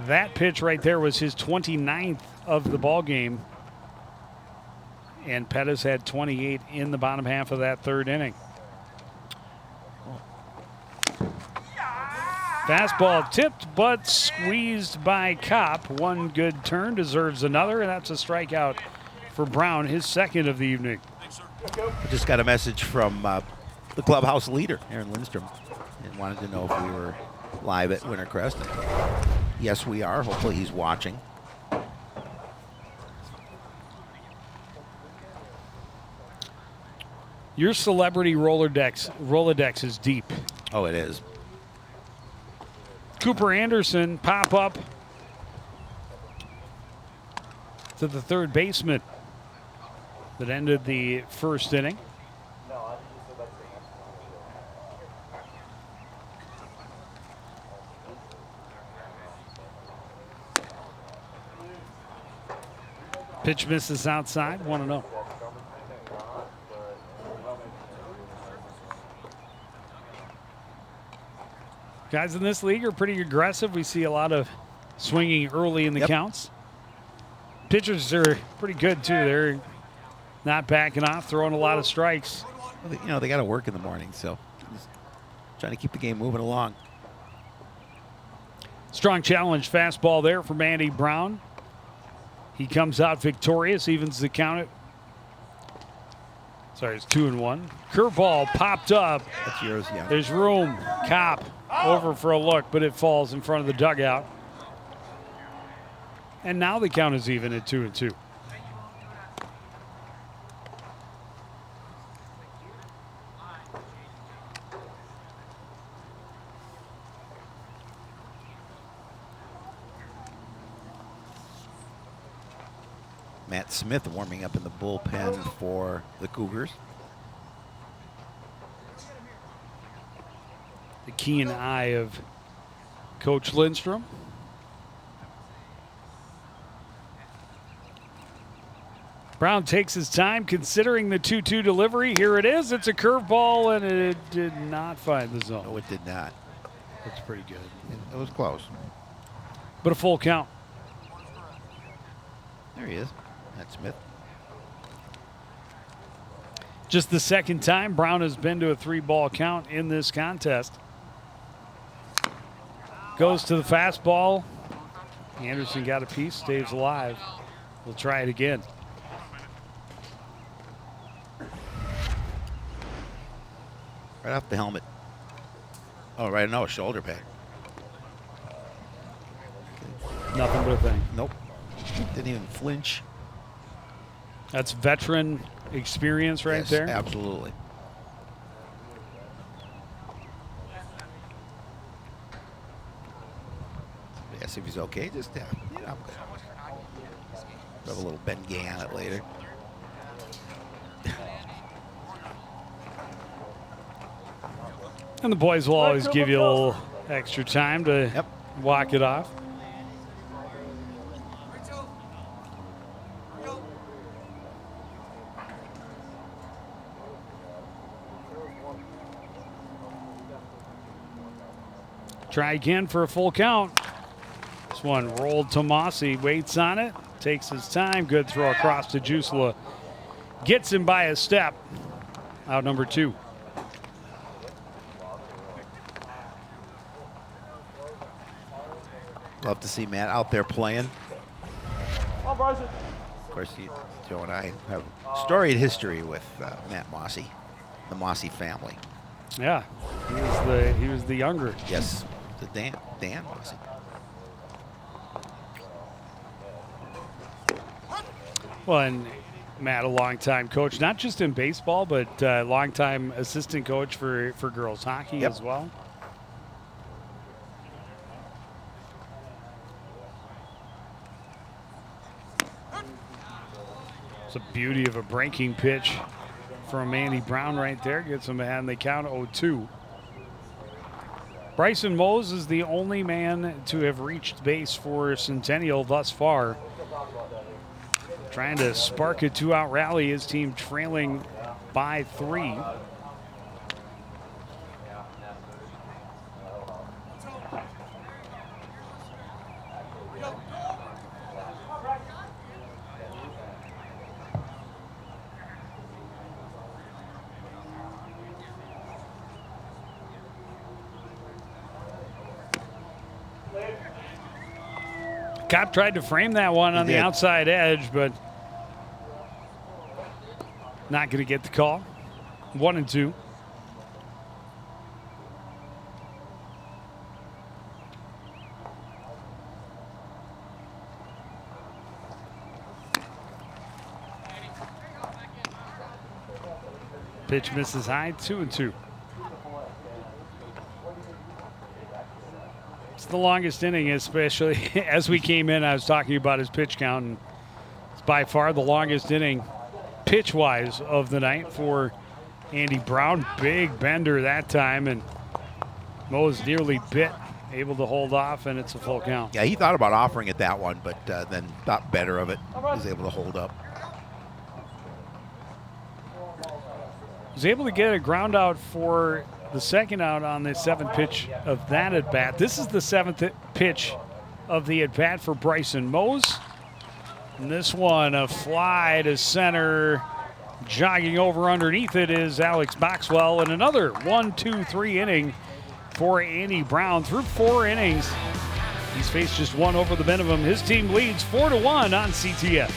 Speaker 1: that pitch right there was his 29th of the ball game, and Pettis had 28 in the bottom half of that 3rd inning. Fastball tipped, but squeezed by Kopp. One good turn deserves another, and that's a strikeout for Brown, his 2nd of the evening.
Speaker 2: I just got a message from the clubhouse leader, Aaron Lindstrom, and wanted to know if we were live at Wintercrest. Yes, we are. Hopefully he's watching.
Speaker 1: Your celebrity Rolodex is deep.
Speaker 2: Oh, it is.
Speaker 1: Cooper Anderson pop up to the 3rd baseman that ended the 1st inning. Pitch misses outside, 1-0. Guys in this league are pretty aggressive. We see a lot of swinging early in the counts. Pitchers are pretty good, too. They're not backing off, throwing a lot of strikes.
Speaker 2: Well, they got to work in the morning, so just trying to keep the game moving along.
Speaker 1: Strong challenge fastball there from Andy Brown. He comes out victorious, evens the count. Sorry, it's 2-1. Curveball popped up.
Speaker 2: That's yours, yeah.
Speaker 1: There's room. Kopp over for a look, but it falls in front of the dugout. And now the count is even at 2-2.
Speaker 2: Matt Smith warming up in the bullpen for the Cougars.
Speaker 1: The keen eye of Coach Lindstrom. Brown takes his time considering the 2-2 delivery. Here it is. It's a curveball, and it did not find the zone.
Speaker 2: No, it did not.
Speaker 1: That's pretty good.
Speaker 2: It was close.
Speaker 1: But a full count.
Speaker 2: There he is. Matt Smith.
Speaker 1: Just the second time Brown has been to a 3-ball count in this contest. Goes to the fastball. Anderson got a piece, stays alive. We'll try it again.
Speaker 2: Right off the helmet. Oh, right, no, shoulder pad.
Speaker 1: Nothing but a thing.
Speaker 2: Nope. Didn't even flinch.
Speaker 1: That's veteran experience right
Speaker 2: Yes,
Speaker 1: there.
Speaker 2: Absolutely. Yes, if he's okay, just you know, have a little Ben Gay on it later.
Speaker 1: And the boys will always give you a little extra time to walk it off. Try again for a full count. This one rolled to Mossy, waits on it, takes his time. Good throw across to Jusela. Gets him by a step. Out number 2.
Speaker 2: Love to see Matt out there playing.
Speaker 7: On, Bryson.
Speaker 2: Of course, Joe and I have storied history with Matt Mossy, the Mossy family.
Speaker 1: Yeah, he was the younger.
Speaker 2: Yes, the Dan Mossy.
Speaker 1: Well, and Matt, a longtime coach, not just in baseball, but longtime assistant coach for girls hockey as well. It's a beauty of a breaking pitch from Andy Brown right there. Gets him behind the count 0-2. Bryson Mose is the only man to have reached base for Centennial thus far. Trying to spark a 2-out rally, his team trailing by 3. Kopp tried to frame that one on the outside edge, but not going to get the call. 1-2. Pitch misses high, 2-2. It's the longest inning, especially as we came in. I was talking about his pitch count, and it's by far the longest inning pitch-wise of the night for Andy Brown. Big bender that time, and Mo's nearly bit, able to hold off, and it's a full count.
Speaker 2: Yeah, he thought about offering it that one, but then thought better of it. Was able to hold up.
Speaker 1: Was able to get a ground out for the second out on the 7th pitch of that at-bat. This is the 7th pitch of the at-bat for Bryson Mose. And this one, a fly to center. Jogging over underneath it is Alex Boxwell. And another 1-2-3 inning for Andy Brown. Through 4 innings, He's faced just one over the minimum. His team leads 4-1 on CTN.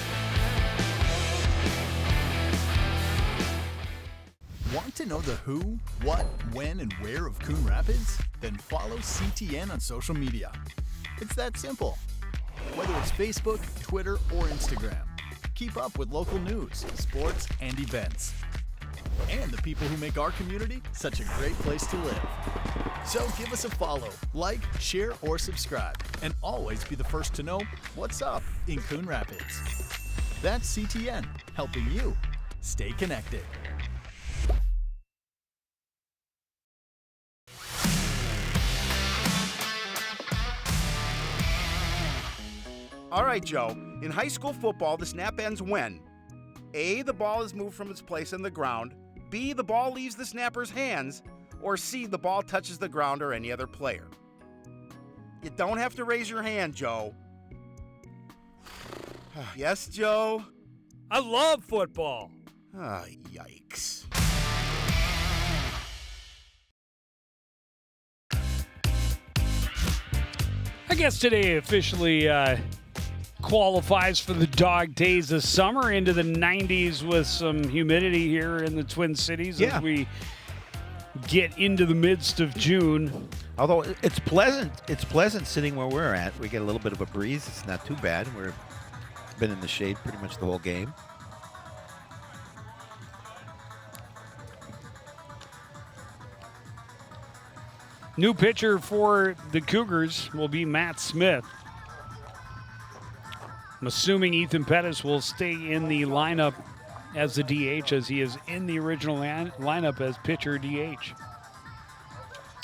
Speaker 8: Want to know the who, what, when, and where of Coon Rapids? Then follow CTN on social media. It's that simple. Whether it's Facebook, Twitter, or Instagram, keep up with local news, sports, and events. And the people who make our community such a great place to live. So give us a follow, like, share, or subscribe, and always be the first to know what's up in Coon Rapids. That's CTN, helping you stay connected.
Speaker 4: All right, Joe. In high school football, the snap ends when A, the ball is moved from its place on the ground, B, the ball leaves the snapper's hands, or C, the ball touches the ground or any other player. You don't have to raise your hand, Joe. Yes, Joe?
Speaker 1: I love football.
Speaker 4: Ah, yikes.
Speaker 1: I guess today officially qualifies for the dog days of summer, into the 90s with some humidity here in the Twin Cities as we get into the midst of June.
Speaker 2: Although it's pleasant sitting where we're at. We get a little bit of a breeze. It's not too bad. We've been in the shade pretty much the whole game.
Speaker 1: New pitcher for the Cougars will be Matt Smith. I'm assuming Ethan Pettis will stay in the lineup as the DH, as he is in the original lineup as pitcher DH.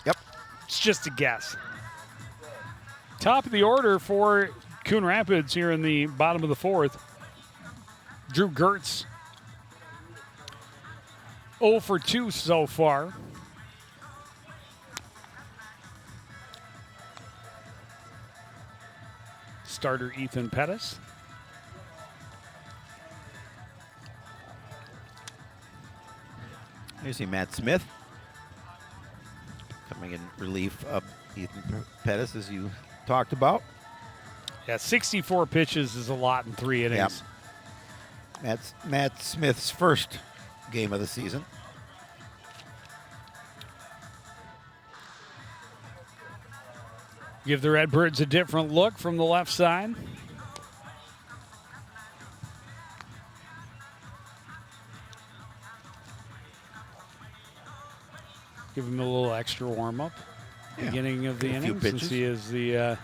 Speaker 2: Yep.
Speaker 1: It's just a guess. Top of the order for Coon Rapids here in the bottom of the fourth. Drew Gertz, 0 for 2 so far. Starter Ethan Pettis.
Speaker 2: You see Matt Smith coming in relief of Ethan Pettis, as you talked about.
Speaker 1: Yeah, 64 pitches is a lot in 3 innings.
Speaker 2: Yep. Matt Smith's first game of the season.
Speaker 1: Give the Redbirds a different look from the left side. Give him a little extra warm-up.
Speaker 2: Yeah.
Speaker 1: Beginning of the
Speaker 2: A few
Speaker 1: inning, since
Speaker 2: pitches.
Speaker 1: he is the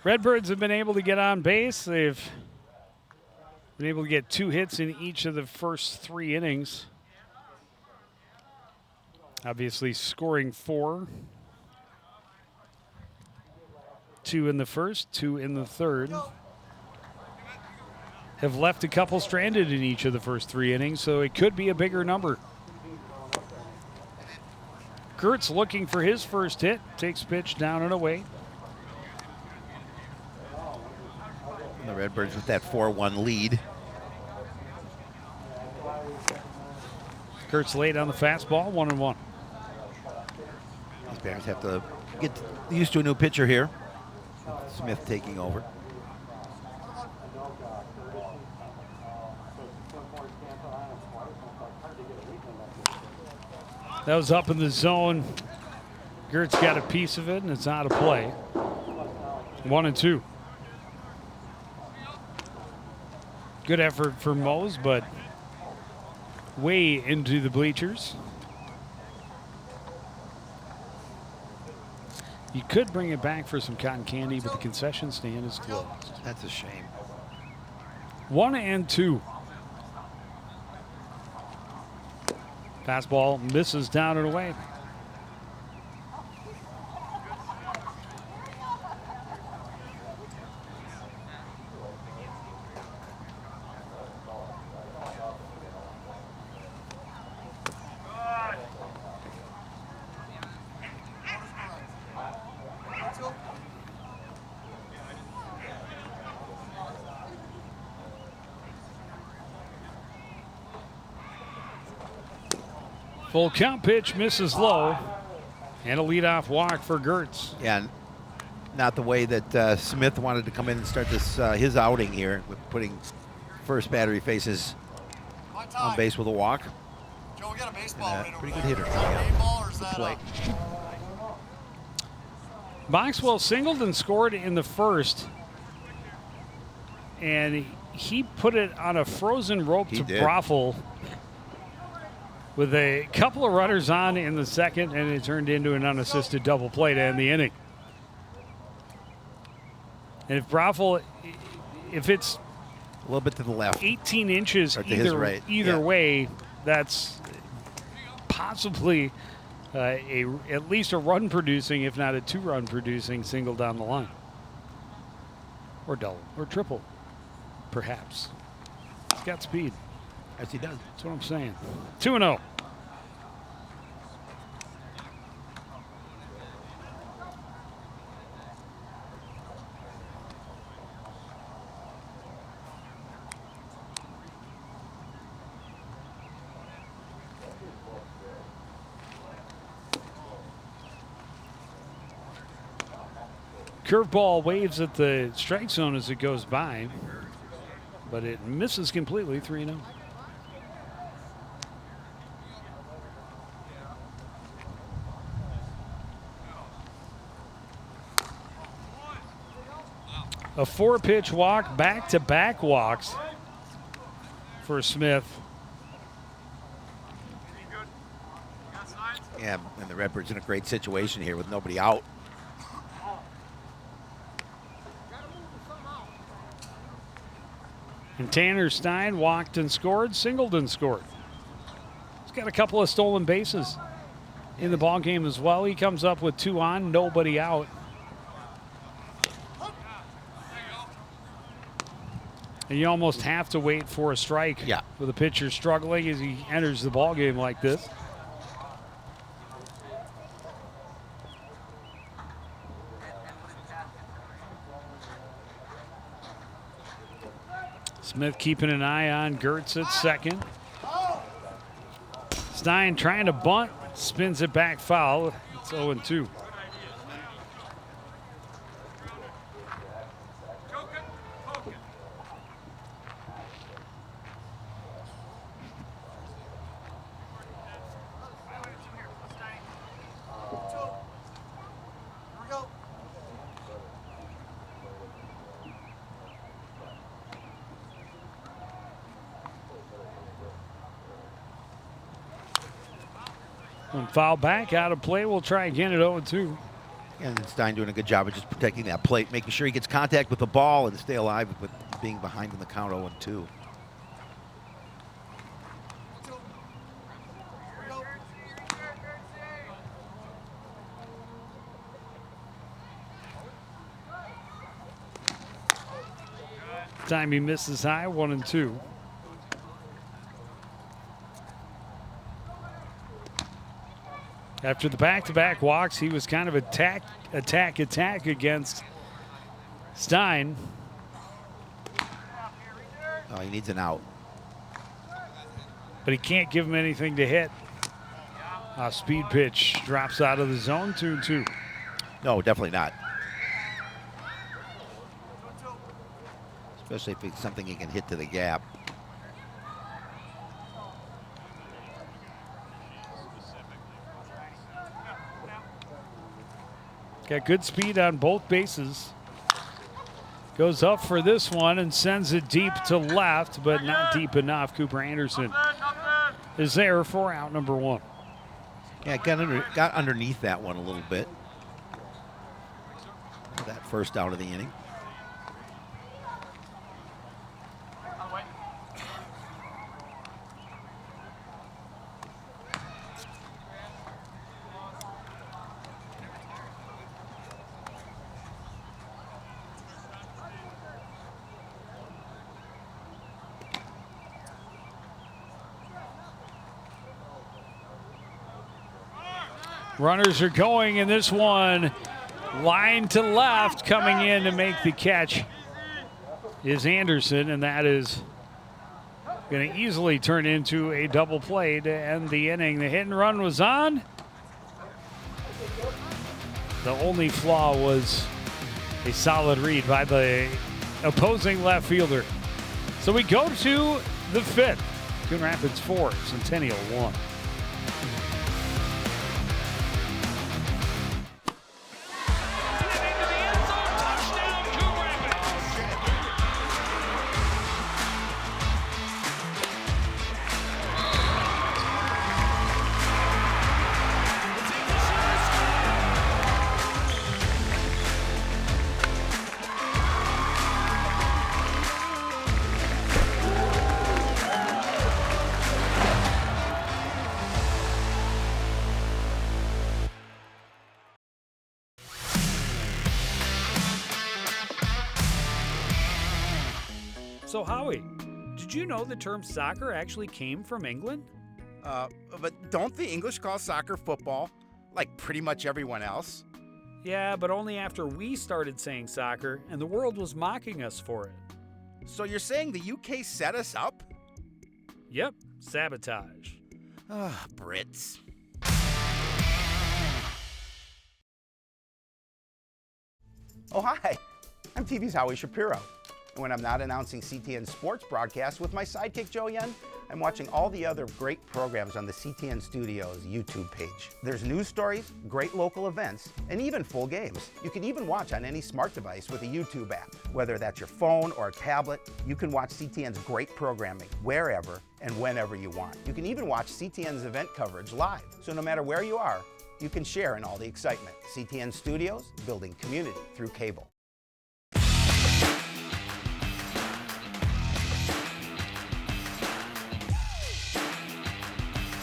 Speaker 1: Redbirds have been able to get on base. They've been able to get 2 hits in each of the first 3 innings. Obviously scoring 4. 2 in the first, 2 in the third. Have left a couple stranded in each of the first 3 innings, so it could be a bigger number. Gertz looking for his first hit. Takes pitch down and away.
Speaker 2: The Redbirds with that 4-1 lead.
Speaker 1: Gertz late on the fastball, 1-1.
Speaker 2: These Bears have to get used to a new pitcher here. Smith taking over.
Speaker 1: That was up in the zone. Gertz got a piece of it, and it's out of play. 1-2. Good effort for Mose, but way into the bleachers. You could bring it back for some cotton candy, but the concession stand is closed.
Speaker 2: That's a shame.
Speaker 1: 1-2. Fastball misses down and away. Full count pitch misses low. And a leadoff walk for Gertz.
Speaker 2: Yeah, not the way that Smith wanted to come in and start this his outing here with putting first batter he faces on base with a walk.
Speaker 9: Joe, we got a baseball right
Speaker 2: Pretty
Speaker 9: over
Speaker 2: good hitter.
Speaker 9: there. Is that a game ball or is that
Speaker 2: Plate.
Speaker 1: Boxwell singled and scored in the first. And he put it on a frozen rope
Speaker 2: He
Speaker 1: to
Speaker 2: did.
Speaker 1: Broffel with a couple of runners on in the second, and it turned into an unassisted double play to end the inning. And if Broffel, if it's
Speaker 2: A little bit to the left.
Speaker 1: 18 inches
Speaker 2: Or to his right,
Speaker 1: either
Speaker 2: yeah.
Speaker 1: way, that's possibly at least a run producing, if not a 2-run producing single down the line. Or double, or triple, perhaps. He's got speed.
Speaker 2: Yes, he does.
Speaker 1: That's what I'm saying. 2-0. Curveball waves at the strike zone as it goes by, but it misses completely. 3-0. A 4-pitch walk, back-to-back walks for Smith.
Speaker 2: Yeah, and the Redbirds in a great situation here with nobody out.
Speaker 1: And Tanner Stein walked and scored, singled and scored. He's got a couple of stolen bases in the ballgame as well. He comes up with 2 on, nobody out. And you almost have to wait for a strike with a pitcher struggling as he enters the ballgame like this. Smith keeping an eye on Gertz at second. Stein trying to bunt, spins it back foul. It's 0-2. One foul back, out of play. We'll try again at 0-2.
Speaker 2: And Stein doing a good job of just protecting that plate, making sure he gets contact with the ball and stay alive with being behind in the count 0-2.
Speaker 1: Time he misses high, 1-2. After the back-to-back walks, he was kind of attack against Stein.
Speaker 2: Oh, he needs an out.
Speaker 1: But he can't give him anything to hit. A speed pitch drops out of the zone, 2-2.
Speaker 2: No, definitely not. Especially if it's something he can hit to the gap.
Speaker 1: Got good speed on both bases. Goes up for this one and sends it deep to left, but not deep enough. Cooper Anderson is there for out number 1.
Speaker 2: Yeah, got underneath that one a little bit. That first out of the inning.
Speaker 1: Runners are going, and this one line to left, coming in to make the catch is Anderson, and that is Going to easily turn into a double play to end the inning. The hit and run was on. The only flaw was a solid read by the opposing left fielder. So we go to the fifth. Coon Rapids 4, Centennial 1. So Howie, did you know the term soccer actually came from England?
Speaker 4: But don't the English call soccer football like pretty much everyone else?
Speaker 1: Yeah, but only after we started saying soccer and the world was mocking us for it.
Speaker 4: So you're saying the UK set us up?
Speaker 1: Yep, sabotage.
Speaker 4: Brits. Oh, hi. I'm TV's Howie Shapiro. And when I'm not announcing CTN sports broadcasts with my sidekick Joe Yen, I'm watching all the other great programs on the CTN Studios YouTube page. There's news stories, great local events, and even full games. You can even watch on any smart device with a YouTube app. Whether that's your phone or a tablet, you can watch CTN's great programming wherever and whenever you want. You can even watch CTN's event coverage live. So no matter where you are, you can share in all the excitement. CTN Studios, building community through cable.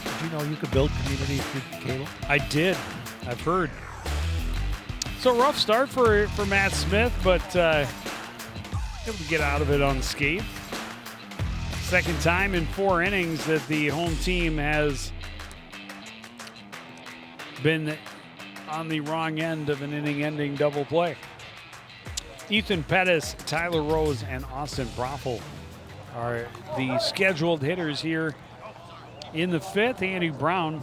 Speaker 2: Did you know you could build community through cable?
Speaker 1: I did. I've heard. So rough start for Matt Smith, but able to get out of it unscathed. Second time in 4 innings that the home team has been on the wrong end of an inning-ending double play. Ethan Pettis, Tyler Rose, and Austin Broffel are the scheduled hitters here in the fifth. Andy Brown,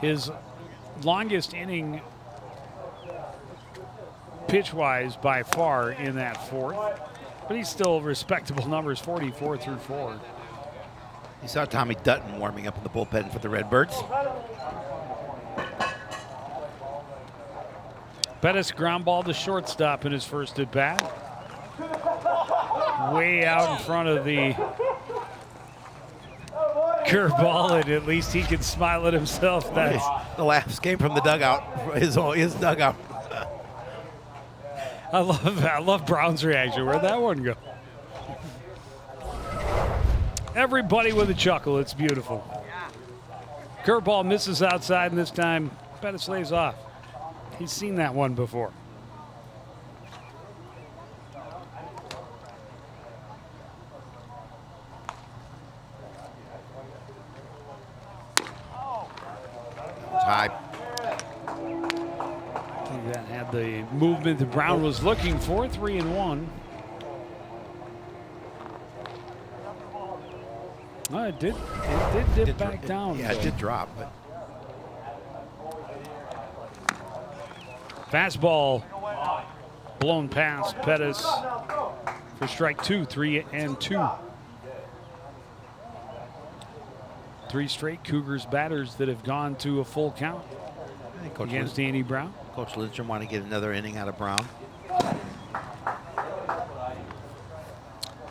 Speaker 1: his longest inning pitch-wise by far in that fourth, but he's still respectable numbers, 44 through 4.
Speaker 2: You saw Tommy Dutton warming up in the bullpen for the Redbirds.
Speaker 1: Pettis ground ball to shortstop in his first at bat. Way out in front of the curveball, and at least he can smile at himself. That's
Speaker 2: The laughs came from the dugout, his dugout.
Speaker 1: I love Brown's reaction. Where'd that one go? Everybody with a chuckle. It's beautiful. Curveball misses outside, and this time Pettis lays off. He's seen that one before.
Speaker 2: High.
Speaker 1: I think that had the movement that Brown was looking for. 3-1. Oh, it did dip back down.
Speaker 2: Yeah, it did drop. But
Speaker 1: fastball blown past Pettis for strike 2, 3-2. 3 straight Cougars batters that have gone to a full count against Andy Brown.
Speaker 2: Coach Lindstrom want to get another inning out of Brown.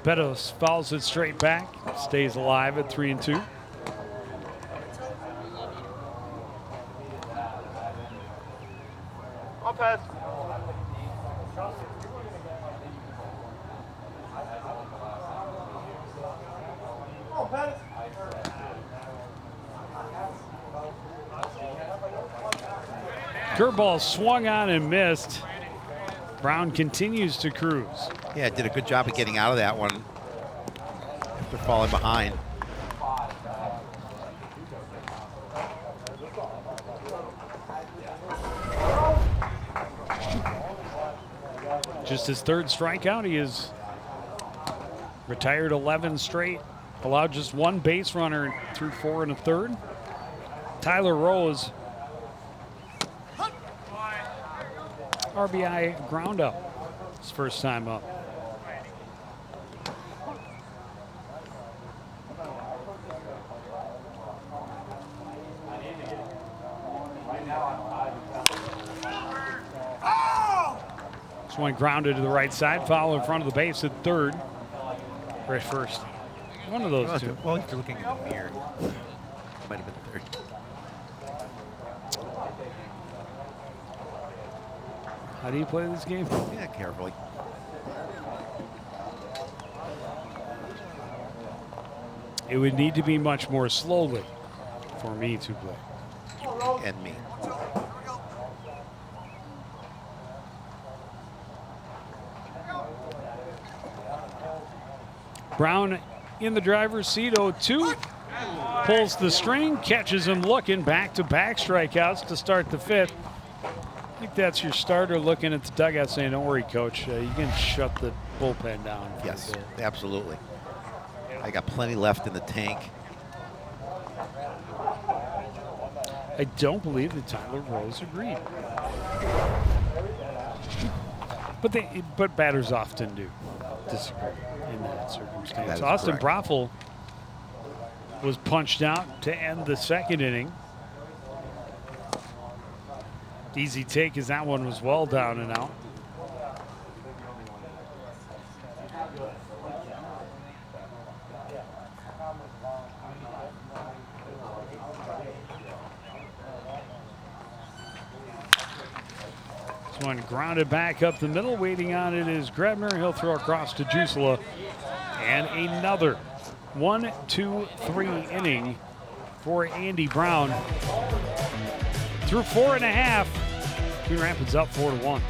Speaker 1: Pettis fouls it straight back, stays alive at 3-2.
Speaker 7: I'll pass. Oh, pass.
Speaker 1: Curveball swung on and missed. Brown continues to cruise.
Speaker 2: Yeah, did a good job of getting out of that one after falling behind.
Speaker 1: Just his third strikeout. He is Retired 11 straight. Allowed just one base runner through 4 1/3. Tyler Rose, RBI ground up. His first time up. This one grounded to the right side, foul in front of the base at third. Or at first. One of those two.
Speaker 2: Well, if you're looking in the mirror, might have been third.
Speaker 1: How do you play this game?
Speaker 2: Yeah, carefully.
Speaker 1: It would need to be much more slowly for me to play.
Speaker 2: And me.
Speaker 1: Brown in the driver's seat, 0-2. Pulls the string, catches him looking, back-to-back strikeouts to start the fifth. I think that's your starter looking at the dugout saying, don't worry, Coach, you can shut the bullpen down.
Speaker 2: Yes, absolutely. I got plenty left in the tank.
Speaker 1: I don't believe that Tyler Rose agreed. But batters often do disagree in that circumstance.
Speaker 2: That is
Speaker 1: Austin
Speaker 2: correct.
Speaker 1: Broffel was punched out to end the second inning. Easy take as that one was well down and out. This one grounded back up the middle. Waiting on it is Grebner. He'll throw across to Jusela. And another 1-2-3 inning for Andy Brown. Through 4.5, Coon Rapids up 4-1.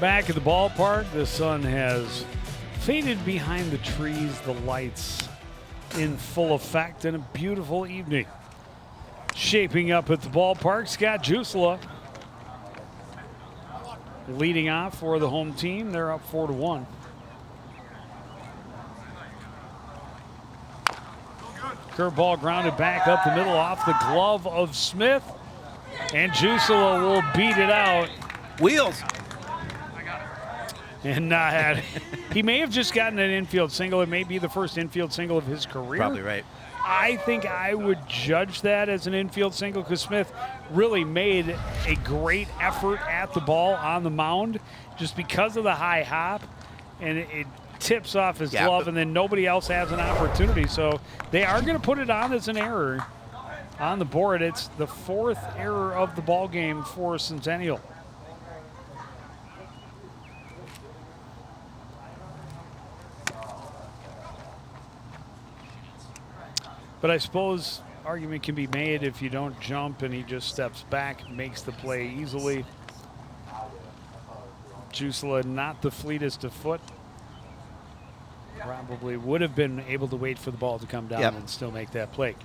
Speaker 1: Back at the ballpark, the sun has faded behind the trees, the lights in full effect, and a beautiful evening. Shaping up at the ballpark, Scott Jusela leading off for the home team. They're up 4-1. Curveball grounded back up the middle off the glove of Smith, and Jusela will beat it out.
Speaker 2: Wheels.
Speaker 1: And he may have just gotten an infield single. It may be the first infield single of his career.
Speaker 2: Probably right.
Speaker 1: I think I would judge that as an infield single because Smith really made a great effort at the ball on the mound just because of the high hop, and it tips off his glove, and then nobody else has an opportunity. So they are going to put it on as an error on the board. It's the fourth error of the ball game for Centennial. But I suppose argument can be made if you don't jump and he just steps back, makes the play easily. Jusela not the fleetest of foot. Probably would have been able to wait for the ball to come down and still make that play.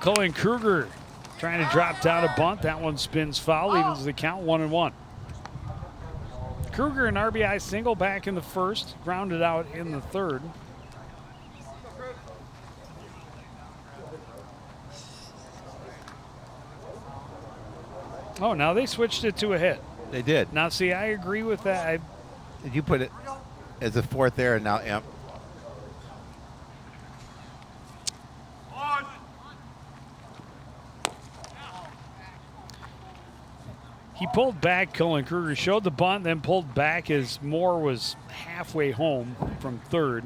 Speaker 1: Cullen Kruger trying to drop down a bunt. That one spins foul, evens the count 1-1. Kruger, an RBI single back in the first, grounded out in the third. Oh, now they switched it to a hit.
Speaker 2: They did.
Speaker 1: Now, see, I agree with that.
Speaker 2: Did you put it as a fourth there and now, yeah.
Speaker 1: He pulled back, Cullen Kruger showed the bunt, then pulled back as Moore was halfway home from third.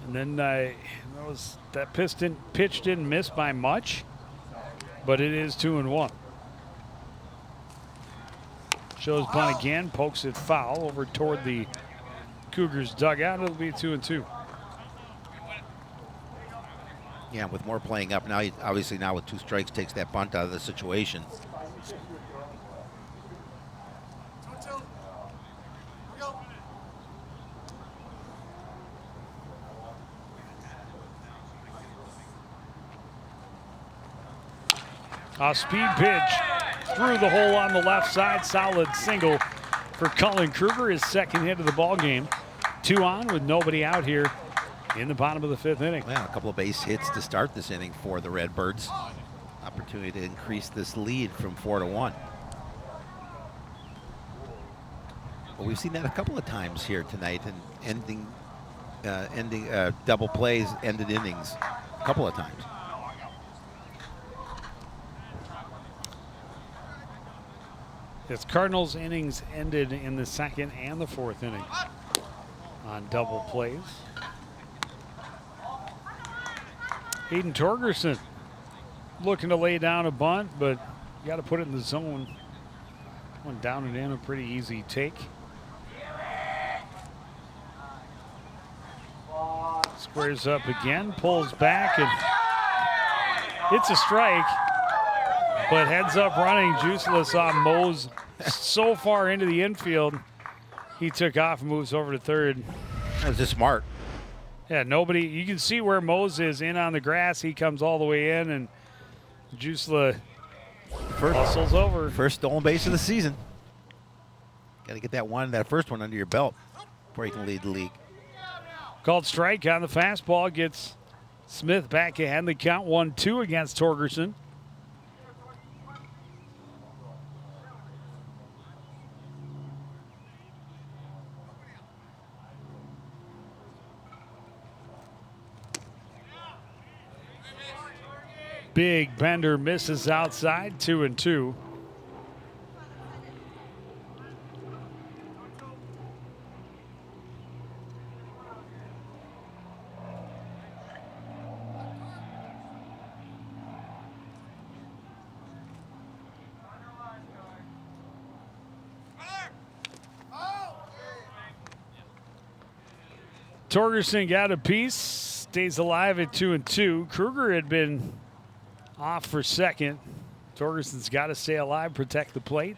Speaker 1: And then that pitch didn't miss by much, but it is 2-1. Shows bunt again, pokes it foul over toward the Cougars dugout. It'll be 2-2.
Speaker 2: Yeah, with Moore playing up now, he obviously now with 2 strikes takes that bunt out of the situation.
Speaker 1: A speed pitch through the hole on the left side. Solid single for Cullen Kruger, his second hit of the ball game. 2 on with nobody out here in the bottom of the 5th inning.
Speaker 2: Well, a couple of base hits to start this inning for the Redbirds. Opportunity to increase this lead from 4-1. Well, we've seen that a couple of times here tonight, and ending double plays, ended innings a couple of times.
Speaker 1: Yes, Cardinals innings ended in the 2nd and the 4th inning on double plays. Hayden Torgerson looking to lay down a bunt, but you got to put it in the zone. Went down and in, a pretty easy take. Squares up again, pulls back, and it's a strike. But heads up running, Jusela saw Mose so far into the infield. He took off and moves over to third.
Speaker 2: That was just smart.
Speaker 1: Yeah, nobody, you can see where Mose is in on the grass. He comes all the way in, and Jusela hustles over.
Speaker 2: First stolen base of the season. Got to get that first one under your belt before you can lead the league.
Speaker 1: Called strike on the fastball, gets Smith back ahead. The count 1-2 against Torgerson. Big bender misses outside, 2-2. Torgerson got a piece, stays alive at 2-2. Kruger had been off for second. Torgerson's got to stay alive, protect the plate.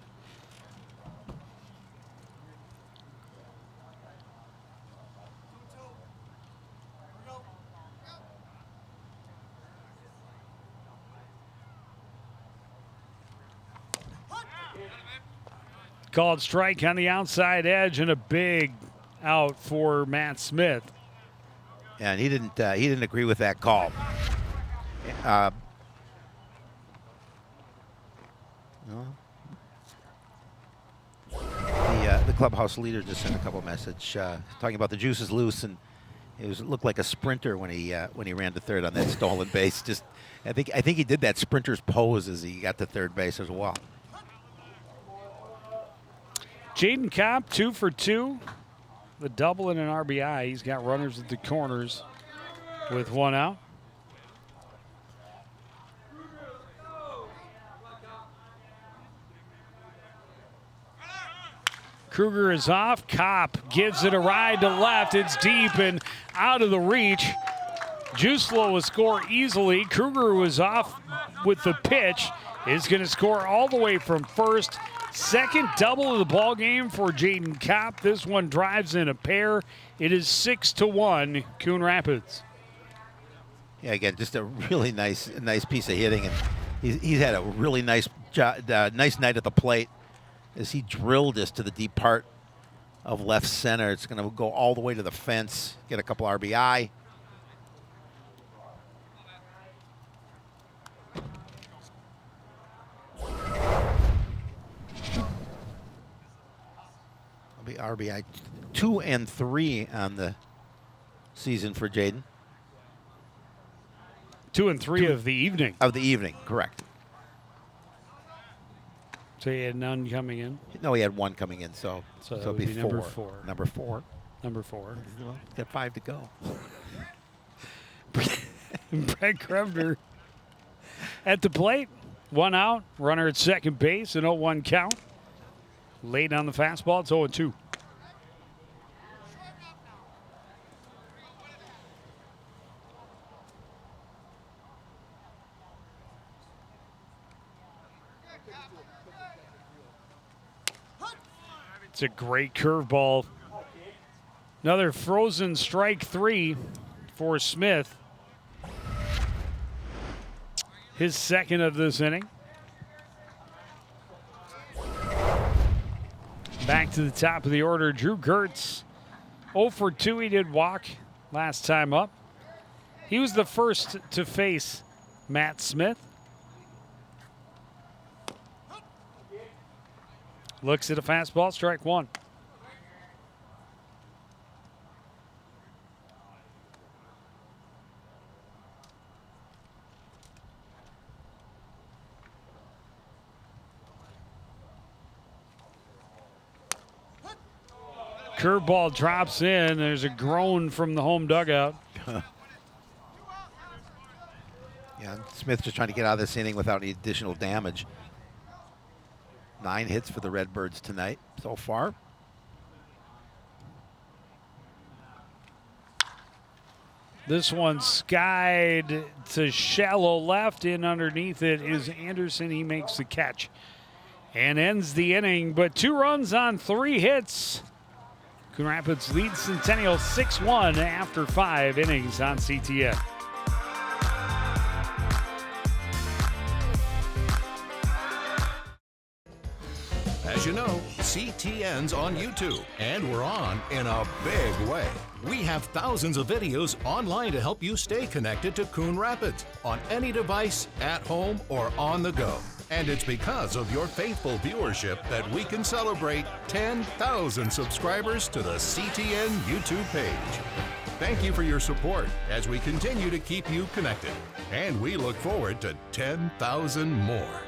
Speaker 1: Called strike on the outside edge and a big out for Matt Smith.
Speaker 2: And he didn't agree with that call. The clubhouse leader just sent a couple message talking about the juice is loose, and it looked like a sprinter when he ran to third on that stolen base. I think he did that sprinter's pose as he got to third base as well.
Speaker 1: Jaden Kopp, 2 for 2. The double and an RBI. He's got runners at the corners with 1 out. Kruger is off. Kopp gives it a ride to left. It's deep and out of the reach. Juslo will score easily. Kruger was off with the pitch. Is going to score all the way from first. Second double of the ball game for Jaden Kopp. This one drives in a pair. It is 6-1 Coon Rapids.
Speaker 2: Yeah, again, just a really nice piece of hitting, and he's had a really nice nice night at the plate as he drilled this to the deep part of left center. It's going to go all the way to the fence, get a couple RBI. Be RBI 2 and 3 on the season for Jaden.
Speaker 1: 2 and 3 of the evening.
Speaker 2: Of the evening, correct.
Speaker 1: So he had none coming in?
Speaker 2: No, he had one coming in, so
Speaker 1: that
Speaker 2: it'll
Speaker 1: would
Speaker 2: be
Speaker 1: be
Speaker 2: four.
Speaker 1: number 4.
Speaker 2: Number 4.
Speaker 1: Number 4.
Speaker 2: Well, got 5 to go.
Speaker 1: Brett Krebner at the plate. 1 out. Runner at second base. An 0-1 count. Late on the fastball. It's 0-2. It's a great curveball. Another frozen strike 3 for Smith. His second of this inning. Back to the top of the order, Drew Gertz. 0 for 2, he did walk last time up. He was the first to face Matt Smith. Looks at a fastball, strike 1. Curveball drops in. There's a groan from the home dugout.
Speaker 2: Yeah, Smith just trying to get out of this inning without any additional damage. 9 hits for the Redbirds tonight so far.
Speaker 1: This one skied to shallow left. In underneath it is Anderson. He makes the catch and ends the inning. But 2 runs on 3 hits. Coon Rapids leads Centennial 6-1 after 5 innings on CTN.
Speaker 3: As you know, CTN's on YouTube, and we're on in a big way. We have thousands of videos online to help you stay connected to Coon Rapids on any device, at home, or on the go. And it's because of your faithful viewership that we can celebrate 10,000 subscribers to the CTN YouTube page. Thank you for your support as we continue to keep you connected. And we look forward to 10,000 more.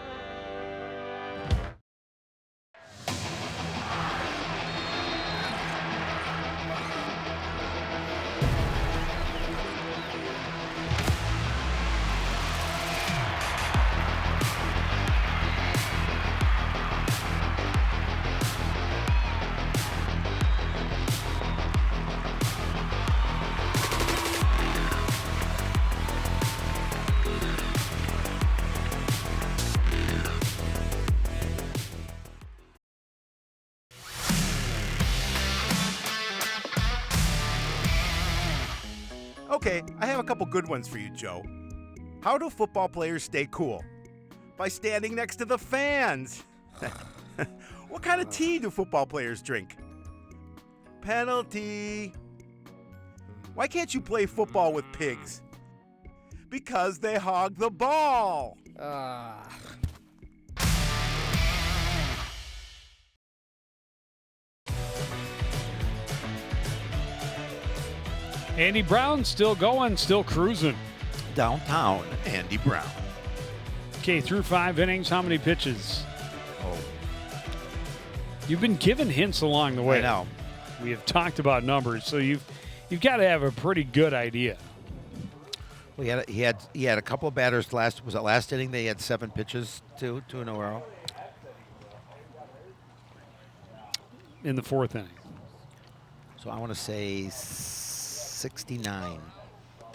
Speaker 4: Okay, I have a couple good ones for you, Joe. How do football players stay cool? By standing next to the fans. What kind of tea do football players drink? Penalty. Why can't you play football with pigs? Because they hog the ball.
Speaker 1: Andy Brown still going, still cruising.
Speaker 2: Downtown, Andy Brown.
Speaker 1: Okay, through 5 innings, how many pitches?
Speaker 2: Oh,
Speaker 1: You've been given hints along the way.
Speaker 2: I know.
Speaker 1: We have talked about numbers, so you've got to have a pretty good idea.
Speaker 2: Well, he had a couple of batters last inning? They had 7 pitches, two in a row.
Speaker 1: in the fourth inning.
Speaker 2: So I want to say 69.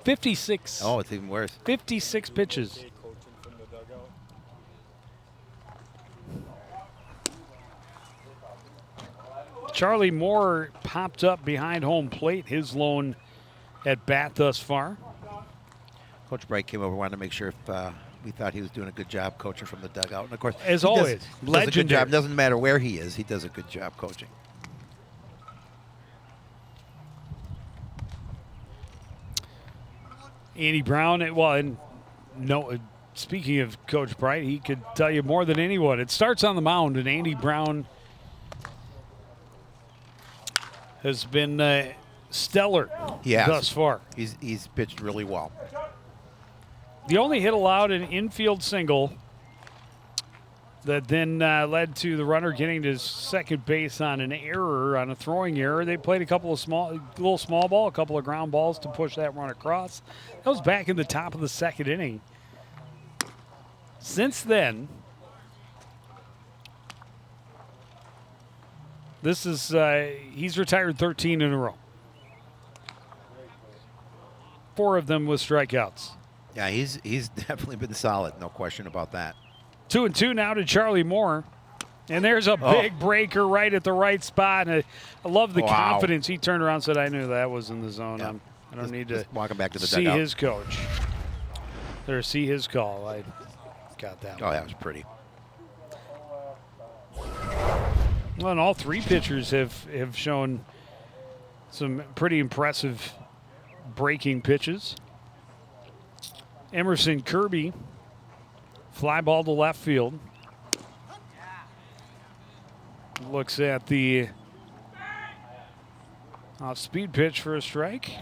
Speaker 1: 56.
Speaker 2: Oh, it's even worse.
Speaker 1: 56 pitches. Charlie Moore popped up behind home plate, his lone at bat thus far.
Speaker 2: Coach Bright came over, wanted to make sure if we thought he was doing a good job coaching from the dugout. And of course,
Speaker 1: As
Speaker 2: he
Speaker 1: always,
Speaker 2: does a good
Speaker 1: legendary.
Speaker 2: job. Doesn't matter where he is, he does a good job coaching.
Speaker 1: Andy Brown, speaking of Coach Bright, he could tell you more than anyone. It starts on the mound, and Andy Brown has been stellar thus far.
Speaker 2: He's pitched really well.
Speaker 1: The only hit allowed, an infield single that then led to the runner getting to second base on an error, on a throwing error. They played a couple of little small ball, a couple of ground balls to push that run across. That was back in the top of the second inning. Since then, this is he's retired 13 in a row. 4 of them with strikeouts.
Speaker 2: Yeah, he's definitely been solid, no question about that.
Speaker 1: 2-2 now to Charlie Moore. And there's a big breaker right at the right spot. And I love the confidence. He turned around and said, I knew that was in the zone.
Speaker 2: Yeah.
Speaker 1: I don't need to
Speaker 2: walk him back to the
Speaker 1: see
Speaker 2: dugout.
Speaker 1: his coach. See his call. I got that one.
Speaker 2: Oh, that was pretty.
Speaker 1: Well, and all 3 pitchers have shown some pretty impressive breaking pitches. Emerson Kirby, fly ball to left field. Looks at the off-speed pitch for a strike.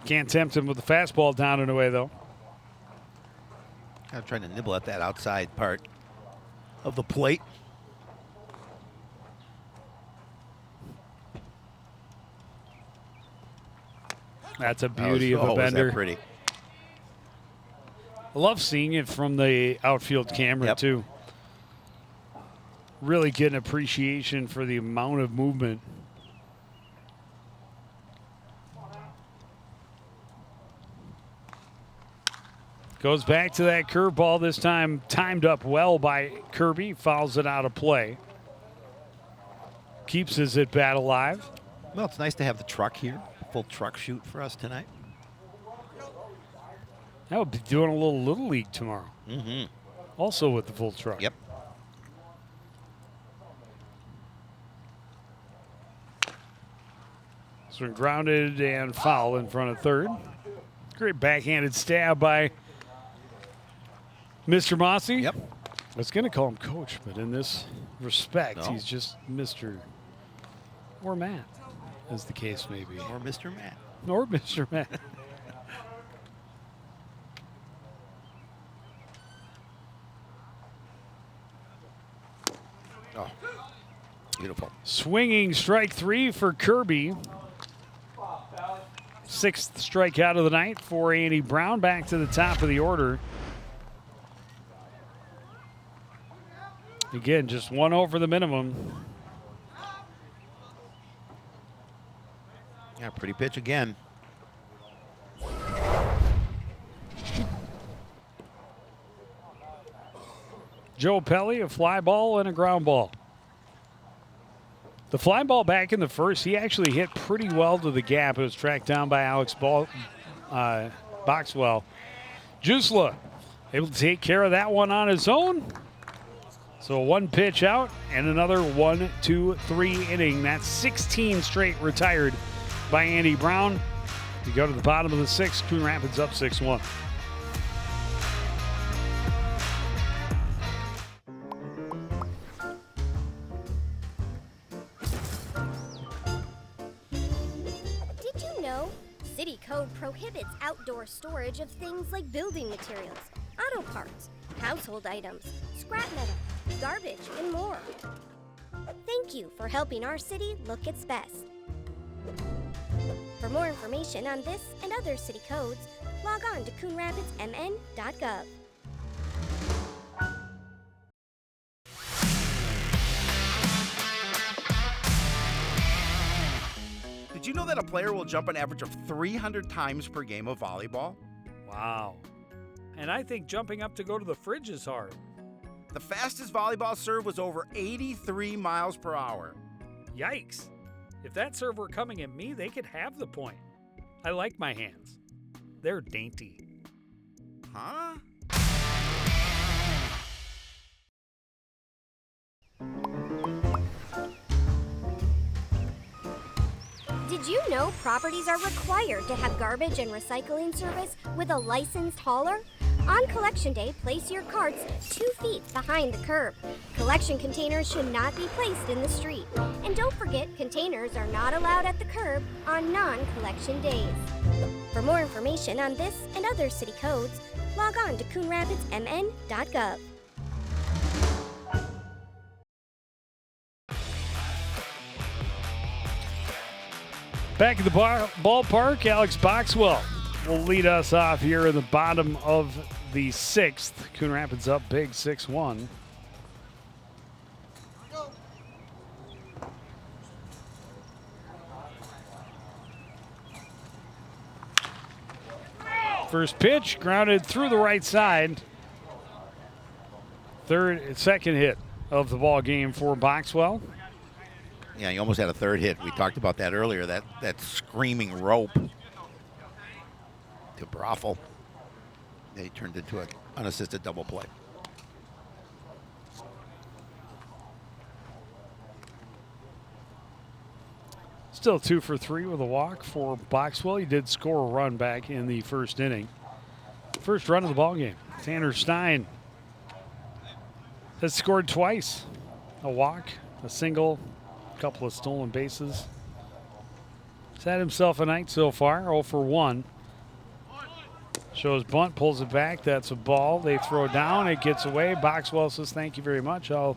Speaker 1: Can't tempt him with the fastball down and away, though.
Speaker 2: I'm trying to nibble at that outside part of the plate.
Speaker 1: That's a beauty of a bender.
Speaker 2: Was that pretty?
Speaker 1: I love seeing it from the outfield camera, too. Really get an appreciation for the amount of movement. Goes back to that curveball, this time timed up well by Kirby. Fouls it out of play. Keeps his at-bat alive.
Speaker 2: Well, it's nice to have the truck here. Full truck shoot for us tonight.
Speaker 1: I'll be doing a little league tomorrow.
Speaker 2: Mm-hmm.
Speaker 1: Also with the full truck.
Speaker 2: Yep.
Speaker 1: So grounded and foul in front of third. Great backhanded stab by Mr. Mossy.
Speaker 2: Yep.
Speaker 1: I was going to call him Coach, but in this respect, he's just Mr. or Matt, as the case may be.
Speaker 2: Or Mr. Matt.
Speaker 1: Or Mr. Matt.
Speaker 2: Oh, beautiful.
Speaker 1: Swinging strike 3 for Kirby. 6th strikeout of the night for Andy Brown. Back to the top of the order. Again, just 1 over the minimum.
Speaker 2: Yeah, pretty pitch again.
Speaker 1: Joe Pelly, a fly ball and a ground ball. The fly ball back in the first, he actually hit pretty well to the gap. It was tracked down by Alex Boxwell. Jusla able to take care of that one on his own. So 1 pitch out and another 1, 2, 3 inning. That's 16 straight retired by Andy Brown. We go to the bottom of the 6th. Coon Rapids up 6-1.
Speaker 5: Did you know? City code prohibits outdoor storage of things like building materials, auto parts, household items, scrap metal, garbage, and more. Thank you for helping our city look its best. For For more information on this and other city codes, log on to coonrapidsmn.gov.
Speaker 4: Did you know that a player will jump an average of 300 times per game of volleyball?
Speaker 1: Wow. And I think jumping up to go to the fridge is hard.
Speaker 4: The fastest volleyball serve was over 83 miles per hour.
Speaker 1: Yikes. If that serve were coming at me, they could have the point. I like my hands. They're dainty.
Speaker 4: Huh?
Speaker 5: Did you know properties are required to have garbage and recycling service with a licensed hauler? On collection day, place your carts 2 feet behind the curb. Collection containers should not be placed in the street. And don't forget, containers are not allowed at the curb on non-collection days. For more information on this and other city codes, log on to coonrapidsmn.gov.
Speaker 1: Back at the ballpark, Alex Boxwell will lead us off here in the bottom of the 6th. Coon Rapids up big 6-1. First pitch grounded through the right side. Second hit of the ball game for Boxwell.
Speaker 2: Yeah, he almost had a third hit. We talked about that earlier, that screaming rope to Broffel. They turned into an unassisted double play.
Speaker 1: Still 2 for 3 with a walk for Boxwell. He did score a run back in the first inning. First run of the ball game. Tanner Stein has scored twice. A walk, a single, a couple of stolen bases. He's had himself a night so far, 0 for 1. Shows bunt, pulls it back. That's a ball. They throw down. It gets away. Boxwell says, thank you very much. I'll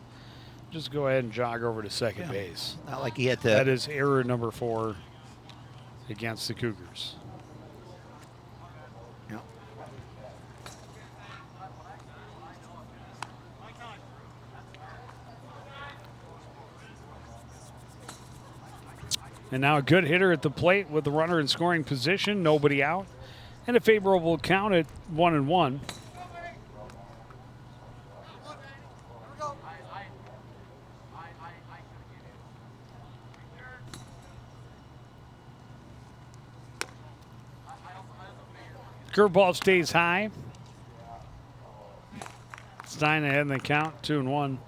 Speaker 1: just go ahead and jog over to second base.
Speaker 2: Not like he had to.
Speaker 1: That is error number 4 against the Cougars.
Speaker 2: Yeah.
Speaker 1: And now a good hitter at the plate with the runner in scoring position. Nobody out. And a favorable count at 1-1. Curveball stays high. Stein ahead in the count, 2-1.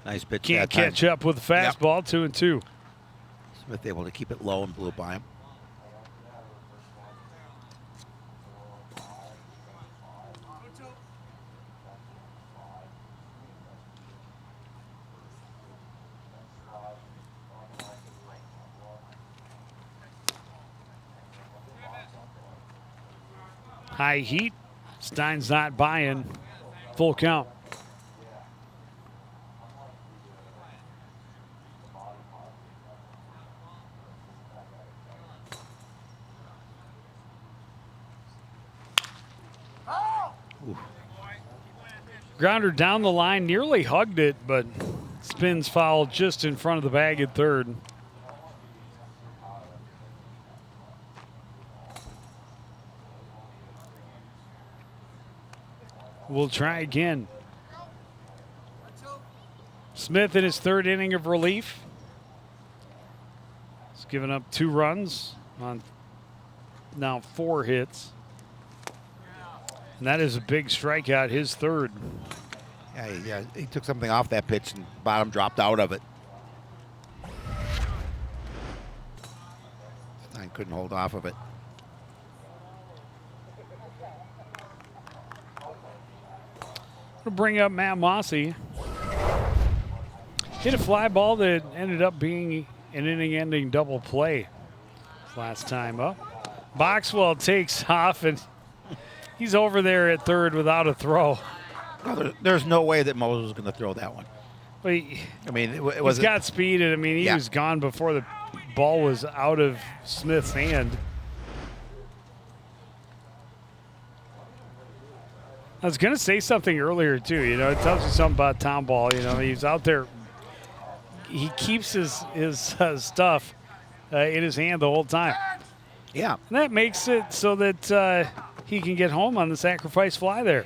Speaker 2: Nice pitch.
Speaker 1: Can't
Speaker 2: that time.
Speaker 1: catch up with the fastball, 2-2.
Speaker 2: Smith able to keep it low and blew by him.
Speaker 1: High heat. Stein's not buying. Full count. Grounder down the line, nearly hugged it, but spins foul just in front of the bag at third. We'll try again. Smith in his third inning of relief. He's given up 2 runs on now 4 hits. And that is a big strikeout, his third.
Speaker 2: Yeah, he took something off that pitch and bottom dropped out of it. I couldn't hold off of it.
Speaker 1: We'll bring up Matt Mossy. Hit a fly ball that ended up being an inning-ending double play last time up. Boxwell takes off, and He's over there at third without a throw.
Speaker 2: Well, there's no way that Moses was going to throw that one.
Speaker 1: But
Speaker 2: I mean,
Speaker 1: he's got speed, and I mean, he was gone before the ball was out of Smith's hand. I was going to say something earlier, too. You know, it tells you something about Tom Ball. You know, he's out there. He keeps his stuff in his hand the whole time.
Speaker 2: Yeah.
Speaker 1: And that makes it so that he can get home on the sacrifice fly there.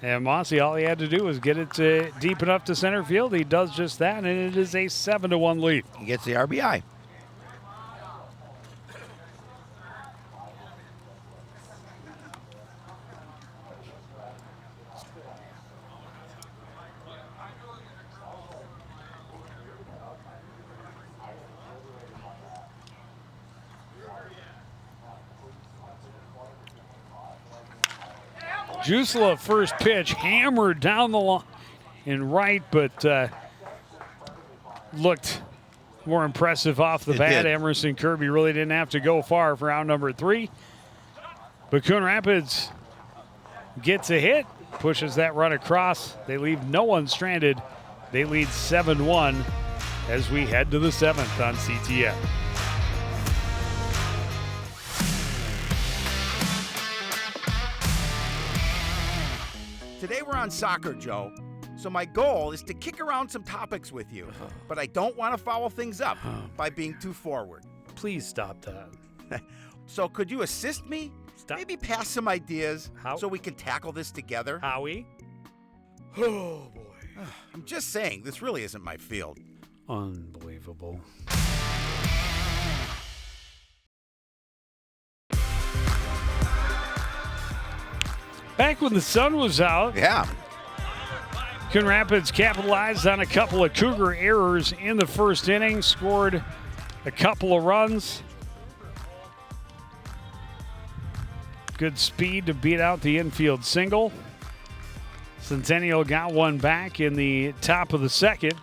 Speaker 1: And Mossy, all he had to do was get it deep enough to center field. He does just that, and it is a 7-1 lead.
Speaker 2: He gets the RBI.
Speaker 1: Jusela first pitch hammered down the line in right, but looked more impressive off the bat.
Speaker 2: Did.
Speaker 1: Emerson Kirby really didn't have to go far for out number 3. But Coon Rapids gets a hit, pushes that run across. They leave no one stranded. They lead 7-1 as we head to the 7th on CTN.
Speaker 4: Today we're on soccer, Joe. So my goal is to kick around some topics with you, but I don't want to foul things up by being too forward.
Speaker 1: Please stop that.
Speaker 4: So could you assist me?
Speaker 1: Stop.
Speaker 4: Maybe pass some ideas
Speaker 1: How?
Speaker 4: so we can tackle this together?
Speaker 1: Howie?
Speaker 4: Oh, boy. I'm just saying, this really isn't my field.
Speaker 1: Unbelievable. Back when the sun was out,
Speaker 2: Yeah.
Speaker 1: Coon Rapids capitalized on a couple of Cougar errors in the first inning, scored a couple of runs. Good speed to beat out the infield single. Centennial got one back in the top of the second.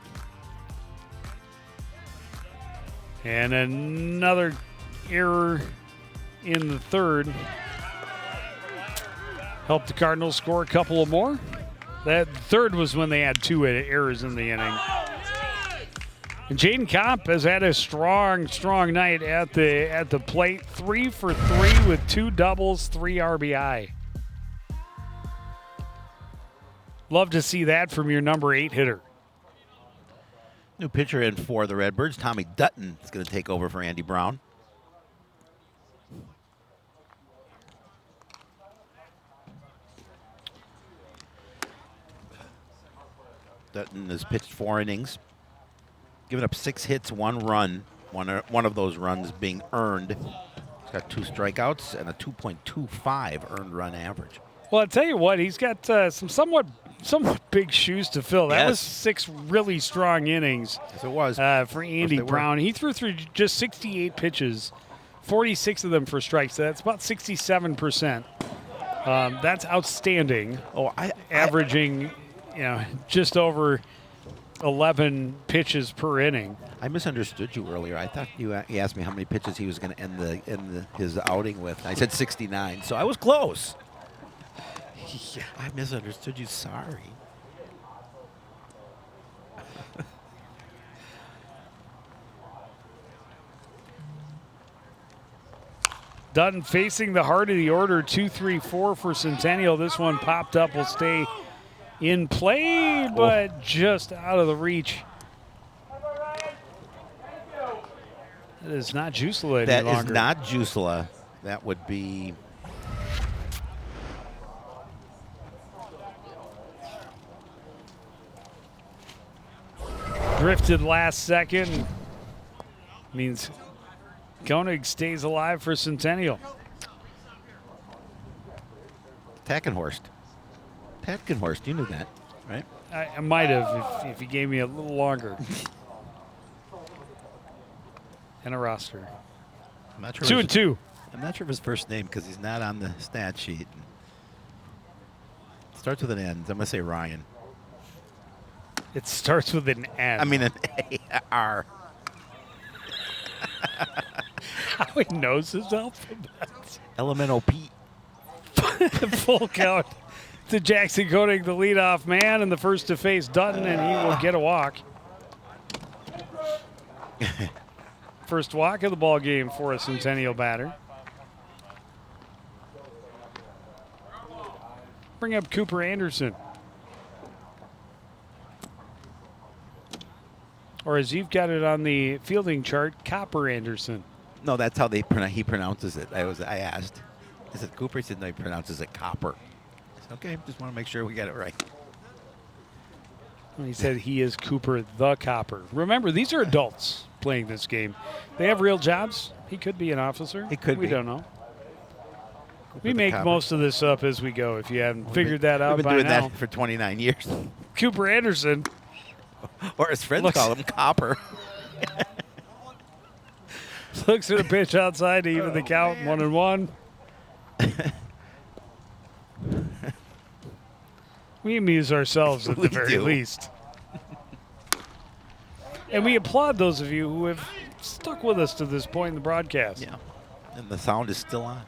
Speaker 1: And another error in the third. Helped the Cardinals score a couple of more. That third was when they had 2 errors in the inning. And Jaden Kopp has had a strong night at the plate. 3 for 3 with 2 doubles, 3 RBI. Love to see that from your number 8 hitter.
Speaker 2: New pitcher in for the Redbirds. Tommy Dutton is going to take over for Andy Brown. Dutton has pitched 4 innings, given up 6 hits, 1 run. One of those runs being earned. He's got 2 strikeouts and a 2.25 earned run average.
Speaker 1: Well, I'll tell you what, he's got some somewhat big shoes to fill. That
Speaker 2: Yes.
Speaker 1: was 6 really strong innings.
Speaker 2: Yes, it was.
Speaker 1: For Andy Brown. He threw through just 68 pitches, 46 of them for strikes. So that's about 67%. That's outstanding. Averaging, just over 11 pitches per inning.
Speaker 2: I misunderstood you earlier. I thought you asked me how many pitches he was going to end his outing with. I said 69, so I was close. Yeah, I misunderstood you. Sorry.
Speaker 1: Dutton facing the heart of the order, 2-3-4 for Centennial. This one popped up, will stay in play, but just out of the reach. That is not Jusela any
Speaker 2: That
Speaker 1: longer.
Speaker 2: is not Jusela. That would be...
Speaker 1: Drifted last second. Means Koenig stays alive for Centennial.
Speaker 2: Tackenhorst. You knew that, right?
Speaker 1: I might have if you gave me a little longer. And a roster.
Speaker 2: I'm not sure
Speaker 1: 2-2.
Speaker 2: I'm not sure of his first name because he's not on the stat sheet. Starts with an N. I'm going to say Ryan.
Speaker 1: It starts with an N.
Speaker 2: I mean an A-R.
Speaker 1: How he knows his alphabet.
Speaker 2: Elemental P.
Speaker 1: Full count to Jackson Koenig, the leadoff man, and the first to face Dutton, and he will get a walk. First walk of the ball game for a Centennial batter. Bring up Cooper Anderson. Or as you've got it on the fielding chart, Copper Anderson.
Speaker 2: No, that's how he pronounces it. I asked. Is it Cooper? He said no, he pronounces it Copper. I said, okay, just want to make sure we got it right.
Speaker 1: He said he is Cooper the Copper. Remember, these are adults playing this game. They have real jobs. He could be an officer.
Speaker 2: He could
Speaker 1: be. We don't know. We make
Speaker 2: Copper.
Speaker 1: most of this up as we go. If you haven't figured that out
Speaker 2: We've
Speaker 1: by
Speaker 2: been doing
Speaker 1: now.
Speaker 2: that for 29 years.
Speaker 1: Cooper Anderson.
Speaker 2: Or his friends call him Copper.
Speaker 1: Looks at a pitch outside to even the count, 1-1. We amuse ourselves at the very least. And we applaud those of you who have stuck with us to this point in the broadcast.
Speaker 2: Yeah. And the sound is still on.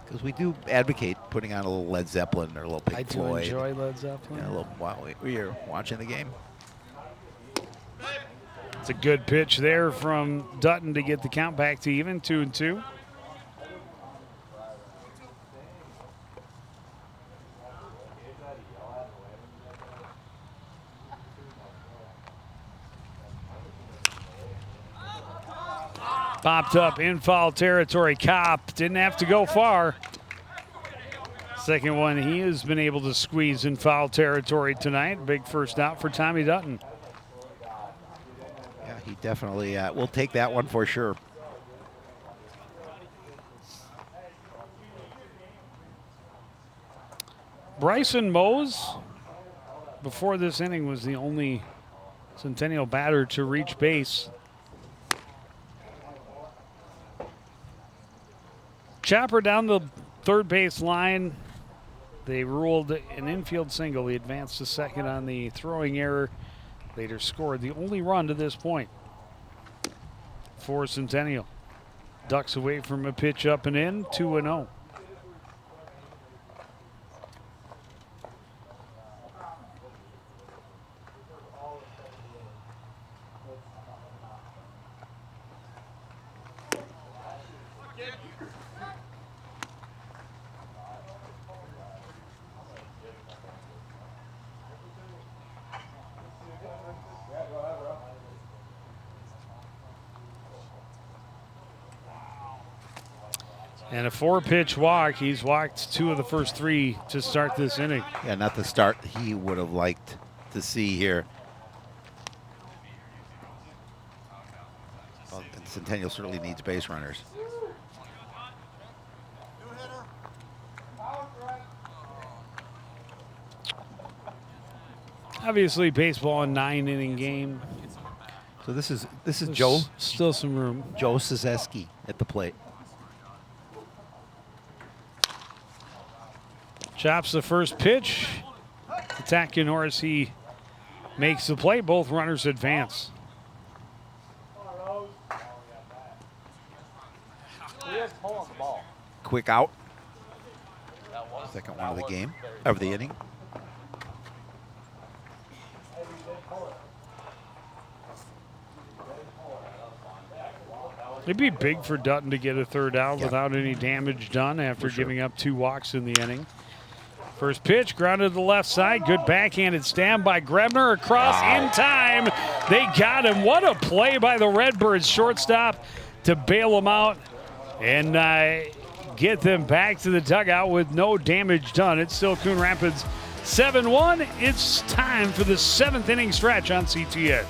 Speaker 2: Because we do advocate putting on a little Led Zeppelin or a little Pink Floyd.
Speaker 1: I do enjoy Led Zeppelin.
Speaker 2: Yeah, a little while we are watching the game.
Speaker 1: It's a good pitch there from Dutton to get the count back to even, 2-2. Popped up in foul territory. Kopp didn't have to go far. Second one he has been able to squeeze in foul territory tonight. Big first out for Tommy Dutton.
Speaker 2: Yeah, he definitely will take that one for sure.
Speaker 1: Bryson Mose, before this inning, was the only Centennial batter to reach base. Chopper down the third base line. They ruled an infield single. He advanced to second on the throwing error. Later scored the only run to this point for Centennial. Ducks away from a pitch up and in, 2-0. And a 4-pitch walk. He's walked 2 of the first 3 to start this inning.
Speaker 2: Yeah, not the start he would have liked to see here. Well, Centennial certainly needs base runners.
Speaker 1: Obviously, baseball, a 9-inning game.
Speaker 2: So this is
Speaker 1: There's
Speaker 2: Joe.
Speaker 1: Still some room.
Speaker 2: Joe Szyzeski at the plate.
Speaker 1: Chops the first pitch. Attacking Norris, he makes the play. Both runners advance.
Speaker 2: Quick out. Second one of the game, of the inning.
Speaker 1: It'd be big for Dutton to get a third out
Speaker 2: Yep.
Speaker 1: without any damage done after giving up 2 walks in the inning. First pitch, grounded to the left side. Good backhanded stab by Grebner across in time. They got him. What a play by the Redbirds shortstop to bail him out and get them back to the dugout with no damage done. It's still Coon Rapids 7-1. It's time for the 7th inning stretch on CTN.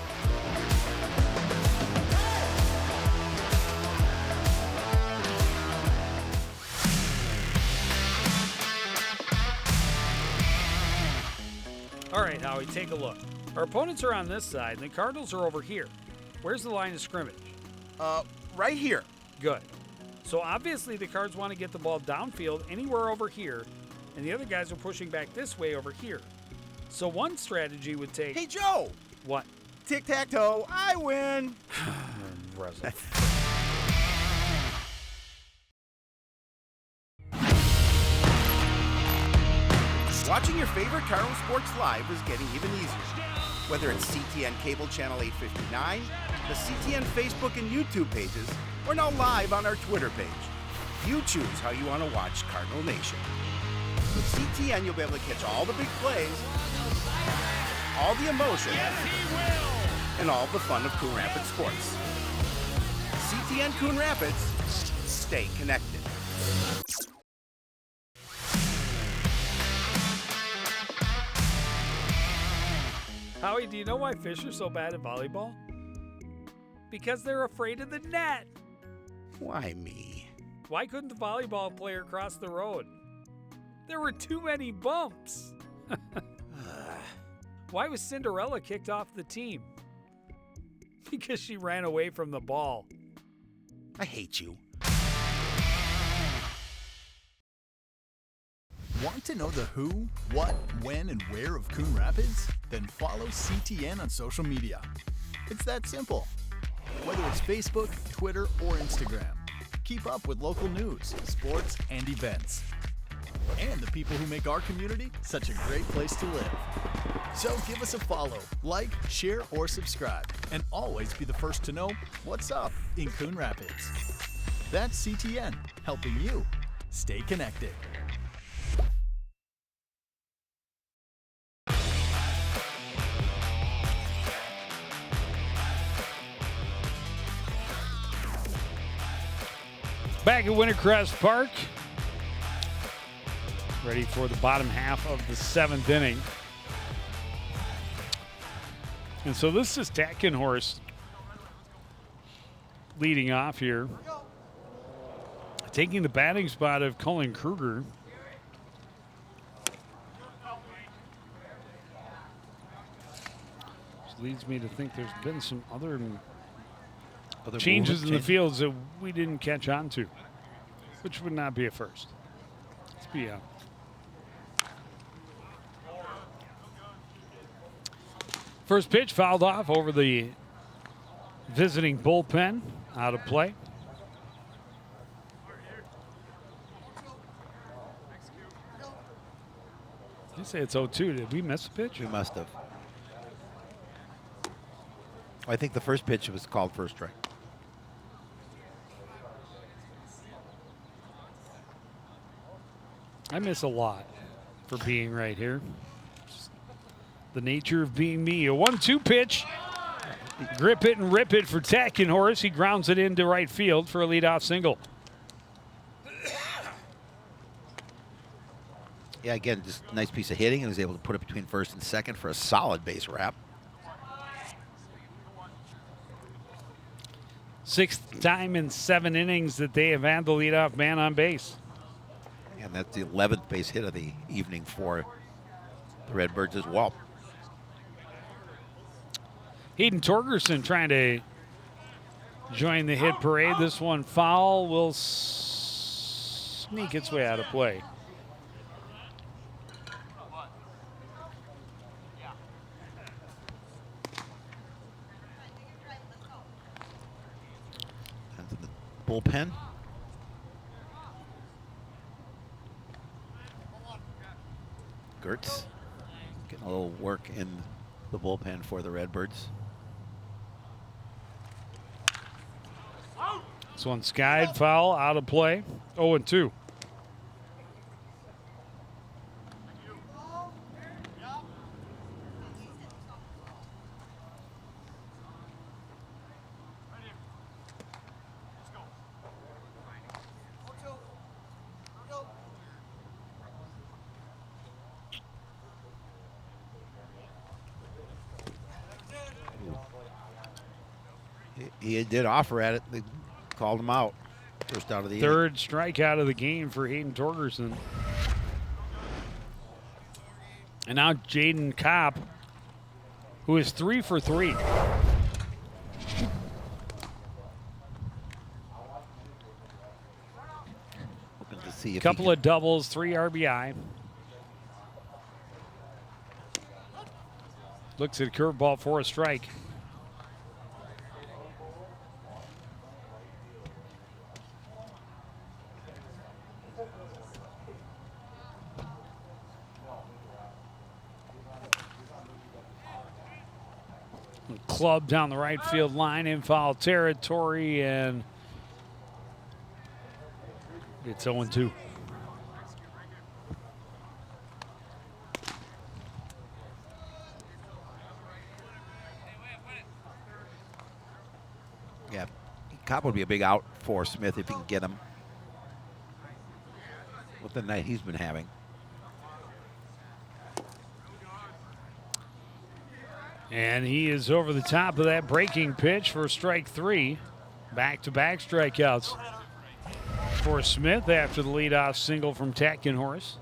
Speaker 1: All right, Howie, take a look. Our opponents are on this side, and the Cardinals are over here. Where's the line of scrimmage?
Speaker 4: Right here.
Speaker 1: Good. So obviously the Cards want to get the ball downfield anywhere over here, and the other guys are pushing back this way over here. So one strategy would take...
Speaker 4: Hey, Joe!
Speaker 1: What?
Speaker 4: Tic-tac-toe, I win.
Speaker 1: Impressive.
Speaker 4: Watching your favorite Cardinal sports live is getting even easier. Whether it's CTN Cable Channel 859, the CTN Facebook and YouTube pages, or now live on our Twitter page. You choose how you want to watch Cardinal Nation. With CTN, you'll be able to catch all the big plays, all the emotion, and all the fun of Coon Rapids sports. CTN Coon Rapids, stay connected.
Speaker 1: Howie, do you know why fish are so bad at volleyball? Because they're afraid of the net.
Speaker 4: Why me?
Speaker 1: Why couldn't the volleyball player cross the road? There were too many bumps. Why was Cinderella kicked off the team? Because she ran away from the ball.
Speaker 4: I hate you.
Speaker 8: Want to know the who, what, when, and where of Coon Rapids? Then follow CTN on social media. It's that simple. Whether it's Facebook, Twitter, or Instagram, keep up with local news, sports, and events. And the people who make our community such a great place to live. So give us a follow, like, share, or subscribe, and always be the first to know what's up in Coon Rapids. That's CTN, helping you stay connected.
Speaker 1: Back at Wintercrest Park, ready for the bottom half of the 7th inning. And so this is Tackenhorst leading off here, taking the batting spot of Cullen Kruger. Which leads me to think there's been some other changes in the fields that we didn't catch on to, which would not be a first. Let's be first pitch fouled off over the visiting bullpen, out of play. You say it's 0-2. Did we miss a pitch?
Speaker 2: We must have. I think the first pitch was called first strike.
Speaker 1: I miss a lot for being right here. Just the nature of being me. A 1-2 pitch. Grip it and rip it for Tackenhorst. He grounds it into right field for a leadoff single.
Speaker 2: Yeah, again, just a nice piece of hitting, and was able to put it between first and second for a solid base wrap.
Speaker 1: 6th time in 7 innings that they have had the leadoff man on base.
Speaker 2: And that's the 11th base hit of the evening for the Redbirds as well.
Speaker 1: Hayden Torgerson trying to join the hit parade. This one foul will sneak its way out of play.
Speaker 2: Into the bullpen. Gertz getting a little work in the bullpen for the Redbirds.
Speaker 1: This one skied, foul, out of play. 0-2.
Speaker 2: He did offer at it. They called him out. First out of the inning.
Speaker 1: Third strikeout of the game for Hayden Torgerson. And now Jaden Kopp, who is 3 for 3.
Speaker 2: Hoping to see if
Speaker 1: Couple of doubles, 3 RBI. Looks at a curveball for a strike. club down the right field line in foul territory, and it's 0-2.
Speaker 2: Yeah, Cobb would be a big out for Smith if he can get him with the night he's been having.
Speaker 1: And he is over the top of that breaking pitch for strike 3. Back-to-back strikeouts for Smith after the leadoff single from Tatkenhorst.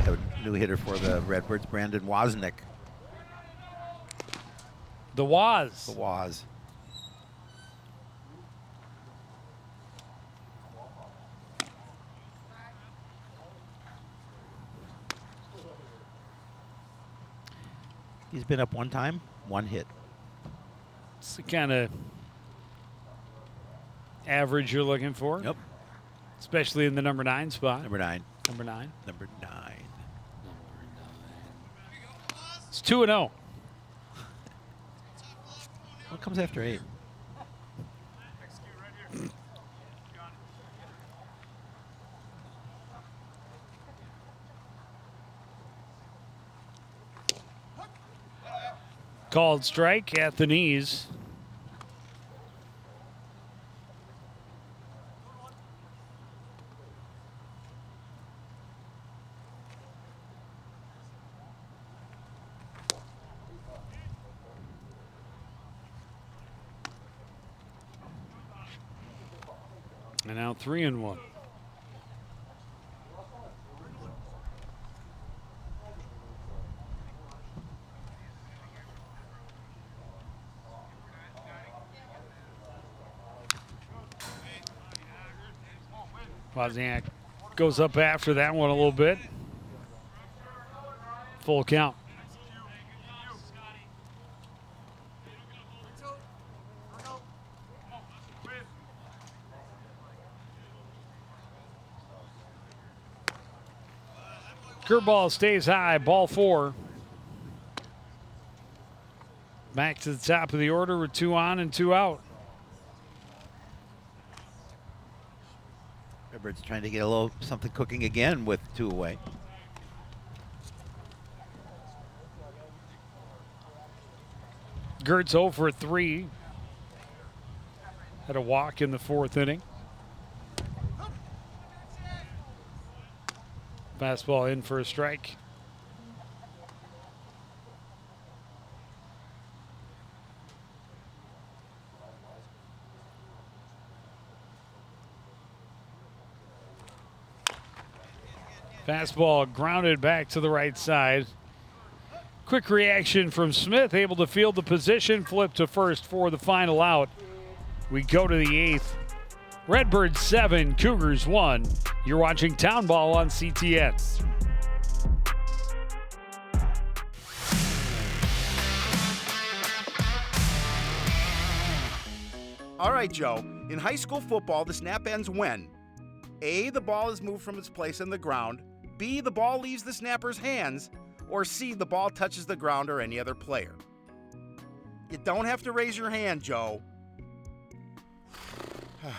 Speaker 2: Have a new hitter for the Redbirds, Brandon Wozniak.
Speaker 1: The Woz.
Speaker 2: The Woz. He's been up one time, one hit.
Speaker 1: It's the kind of average you're looking for.
Speaker 2: Yep.
Speaker 1: Especially in the number 9 spot.
Speaker 2: Number 9.
Speaker 1: Number 9.
Speaker 2: Number 9.
Speaker 1: It's 2-0.
Speaker 2: What comes after 8?
Speaker 1: Called strike at the knees. And now 3-1. Wozniak goes up after that one a little bit. Full count. Curveball stays high, ball 4. Back to the top of the order with 2 on and 2 out.
Speaker 2: Redbirds trying to get a little something cooking again with 2 away.
Speaker 1: Gertz 0 for 3. Had a walk in the 4th inning. Fastball in for a strike. Fastball grounded back to the right side. Quick reaction from Smith, able to field the position, flip to first for the final out. We go to the 8th. Redbirds 7, Cougars 1. You're watching Town Ball on CTN.
Speaker 4: All right, Joe. In high school football, the snap ends when A, the ball is moved from its place on the ground, B, the ball leaves the snapper's hands, or C, the ball touches the ground or any other player. You don't have to raise your hand, Joe.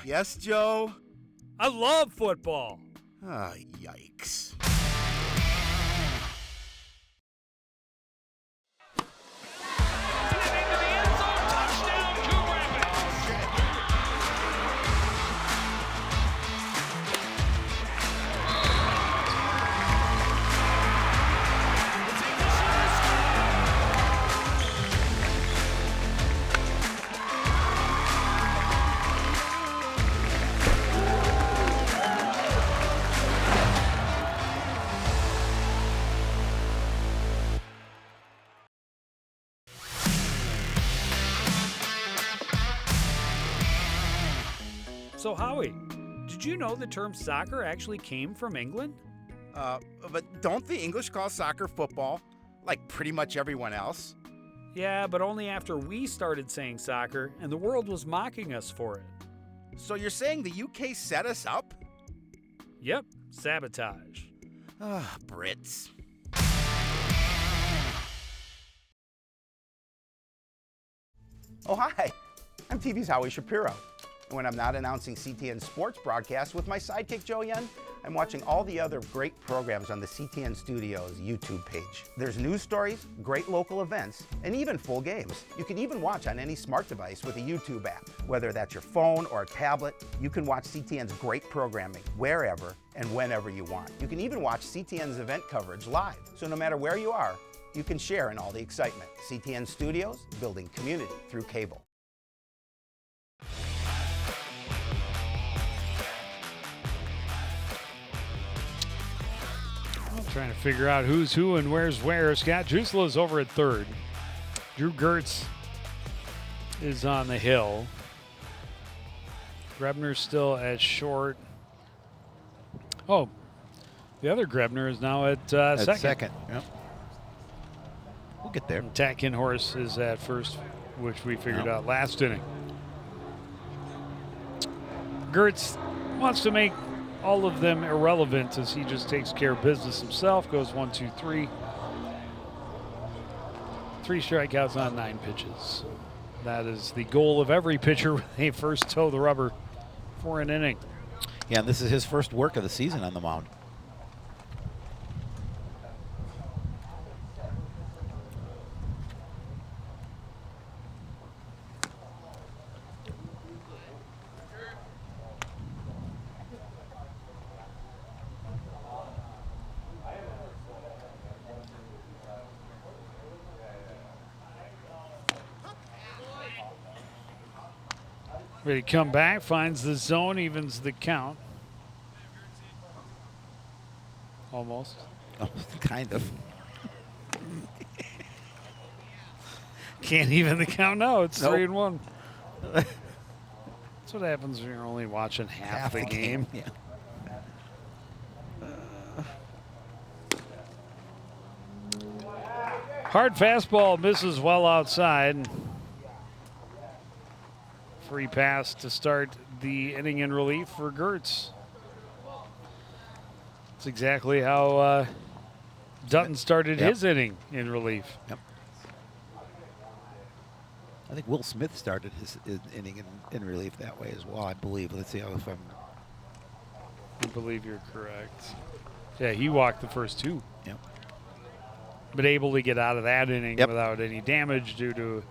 Speaker 4: Yes, Joe?
Speaker 1: I love football.
Speaker 4: Ah, yikes.
Speaker 1: So, Howie, did you know the term soccer actually came from England?
Speaker 4: But don't the English call soccer football, like pretty much everyone else?
Speaker 1: Yeah, but only after we started saying soccer and the world was mocking us for it.
Speaker 4: So you're saying the UK set us up?
Speaker 1: Yep, sabotage.
Speaker 4: Brits. Oh, hi. I'm TV's Howie Shapiro. And when I'm not announcing CTN sports broadcasts with my sidekick, Joe Yen, I'm watching all the other great programs on the CTN Studios YouTube page. There's news stories, great local events, and even full games. You can even watch on any smart device with a YouTube app. Whether that's your phone or a tablet, you can watch CTN's great programming wherever and whenever you want. You can even watch CTN's event coverage live. So no matter where you are, you can share in all the excitement. CTN Studios, building community through cable.
Speaker 1: Trying to figure out who's who and where's where. Scott Drusela's over at third. Drew Gertz is on the hill. Grebner's still at short. Oh, the other Grebner is now at second.
Speaker 2: Yep. We'll get there.
Speaker 1: And Tatkinhorse is at first, which we figured out last inning. Gertz wants to make all of them irrelevant as he just takes care of business himself. Goes 1, 2, 3. 3 strikeouts on 9 pitches. That is the goal of every pitcher when they first toe the rubber for an inning.
Speaker 2: Yeah, and this is his first work of the season on the mound.
Speaker 1: Ready to come back, finds the zone, evens the count. Almost.
Speaker 2: Oh, kind of.
Speaker 1: Can't even the count now. It's
Speaker 2: Nope.
Speaker 1: 3-1. That's what happens when you're only watching half the game.
Speaker 2: Yeah.
Speaker 1: Hard fastball misses well outside. Free pass to start the inning in relief for Gertz. That's exactly how Dutton started his inning in relief.
Speaker 2: Yep. I think Will Smith started his inning in relief that way as well, I believe. Let's see if I'm...
Speaker 1: I believe you're correct. Yeah, he walked the first 2.
Speaker 2: Yep.
Speaker 1: But able to get out of that inning
Speaker 2: Yep.
Speaker 1: without any damage due to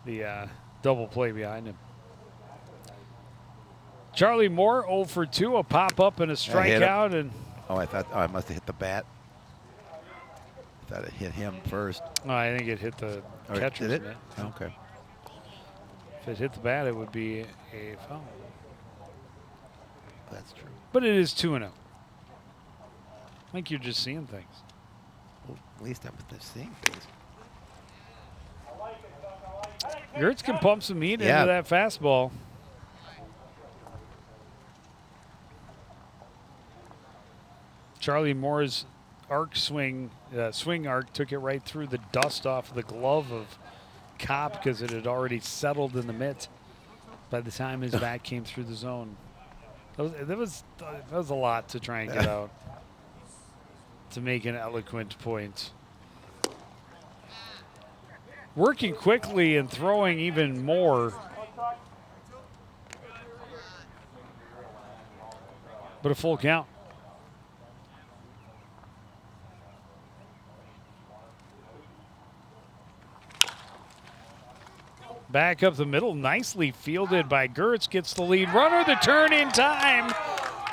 Speaker 1: the double play behind him. Charlie Moore 0 for 2, a pop-up and a strikeout. And
Speaker 2: Oh, I must have hit the bat. I thought it hit him first.
Speaker 1: I think it hit the catcher's
Speaker 2: Did it?
Speaker 1: mitt.
Speaker 2: Okay.
Speaker 1: If it hit the bat, it would be a foul.
Speaker 2: That's true.
Speaker 1: But it is 2-0. I think you're just seeing things.
Speaker 2: Well, at least I'm just seeing things.
Speaker 1: Gertz can pump some heat
Speaker 2: Yeah.
Speaker 1: into that fastball. Charlie Moore's swing arc took it right through the dust off the glove of Kopp because it had already settled in the mitt by the time his bat came through the zone. That was a lot to try and get out to make an eloquent point. Working quickly and throwing even more. But a full count. Back up the middle, nicely fielded by Gertz, gets the lead runner, the turn in time.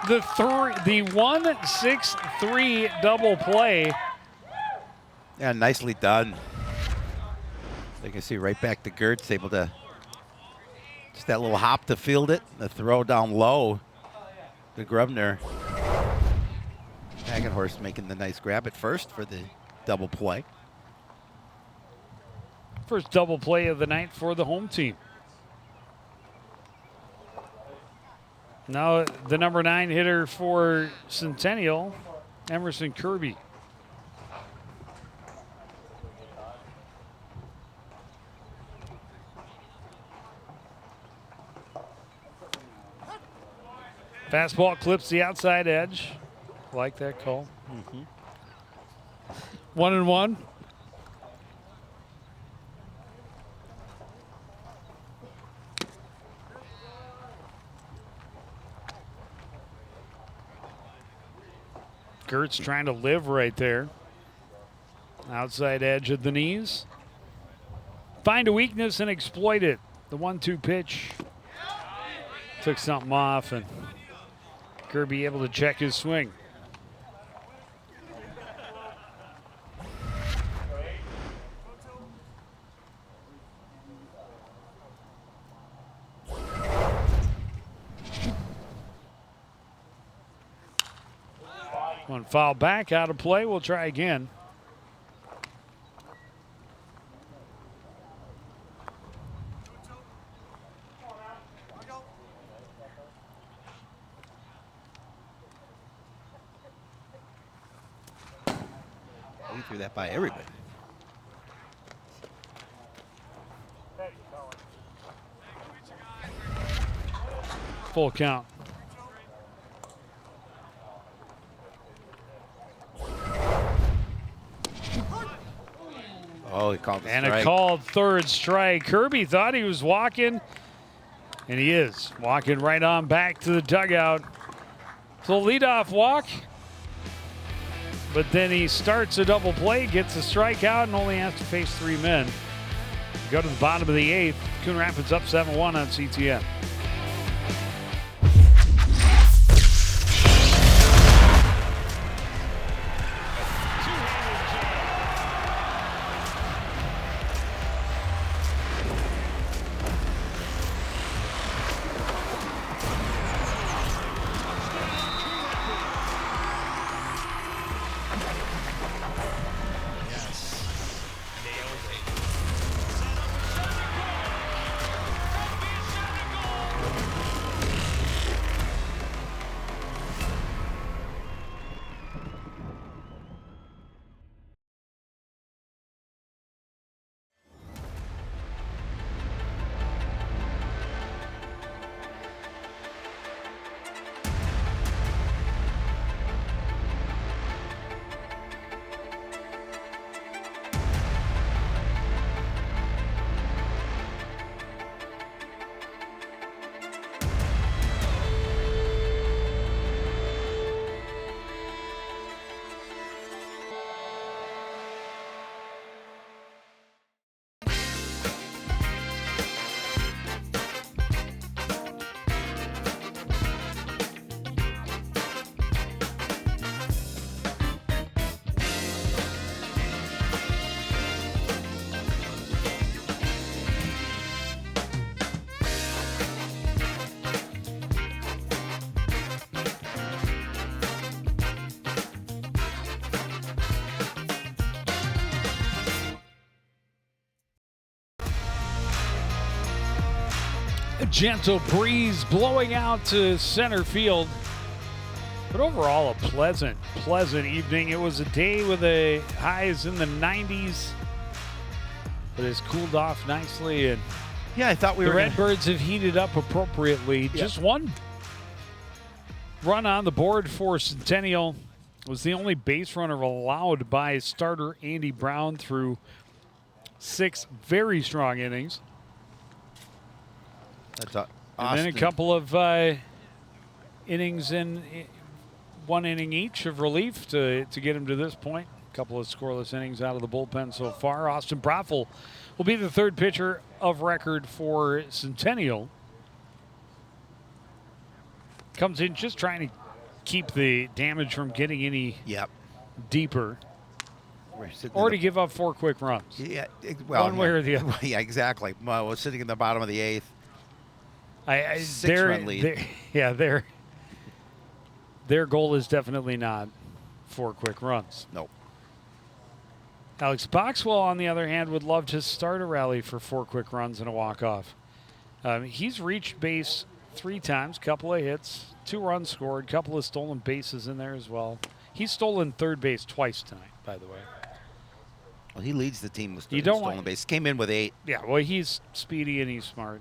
Speaker 1: The 1-6-3 double play.
Speaker 2: Yeah, nicely done. You can see right back to Gertz, able to just that little hop to field it, the throw down low to Grubner. Tatkinhorse making the nice grab at first for the double play.
Speaker 1: First double play of the night for the home team. Now the number 9 hitter for Centennial, Emerson Kirby. Fastball clips the outside edge. Like that call. 1-1. Gertz trying to live right there. Outside edge of the knees. Find a weakness and exploit it. The 1-2 pitch took something off, and Kirby able to check his swing. One foul back, out of play. We'll try again.
Speaker 2: We threw that by everybody.
Speaker 1: Full count.
Speaker 2: Oh, he called the
Speaker 1: And
Speaker 2: strike.
Speaker 1: a called third strike. Kirby thought he was walking, and he is walking right on back to the dugout. So leadoff walk, but then he starts a double play, gets a strikeout, and only has to face 3 men. Go to the bottom of the 8th. Coon Rapids up 7-1 on CTN. A gentle breeze blowing out to center field. But overall, a pleasant evening. It was a day with the highs in the 90s, but it's cooled off nicely. And
Speaker 2: Yeah, I thought we
Speaker 1: the
Speaker 2: were gonna-
Speaker 1: Redbirds have heated up appropriately. Just one run on the board for Centennial. Was the only base runner allowed by starter Andy Brown through 6 very strong innings.
Speaker 2: That's
Speaker 1: And then a couple of innings in 1 inning each of relief to get him to this point. A couple of scoreless innings out of the bullpen so far. Austin Broffel will be the 3rd pitcher of record for Centennial. Comes in just trying to keep the damage from getting any deeper.
Speaker 2: We're sitting
Speaker 1: Or
Speaker 2: in
Speaker 1: to give up 4 quick runs.
Speaker 2: Yeah, well,
Speaker 1: One way or the other.
Speaker 2: Yeah, exactly. Well, we're sitting in the bottom of the 8th.
Speaker 1: 6-run
Speaker 2: lead.
Speaker 1: Their goal is definitely not 4 quick runs.
Speaker 2: Nope.
Speaker 1: Alex Boxwell, on the other hand, would love to start a rally for 4 quick runs and a walk-off. He's reached base 3 times, couple of hits, 2 runs scored, couple of stolen bases in there as well. He's stolen third base twice tonight, by the way.
Speaker 2: Well, he leads the team with
Speaker 1: You don't
Speaker 2: stolen
Speaker 1: want-
Speaker 2: base. Came in with 8.
Speaker 1: Yeah, well, he's speedy and he's smart.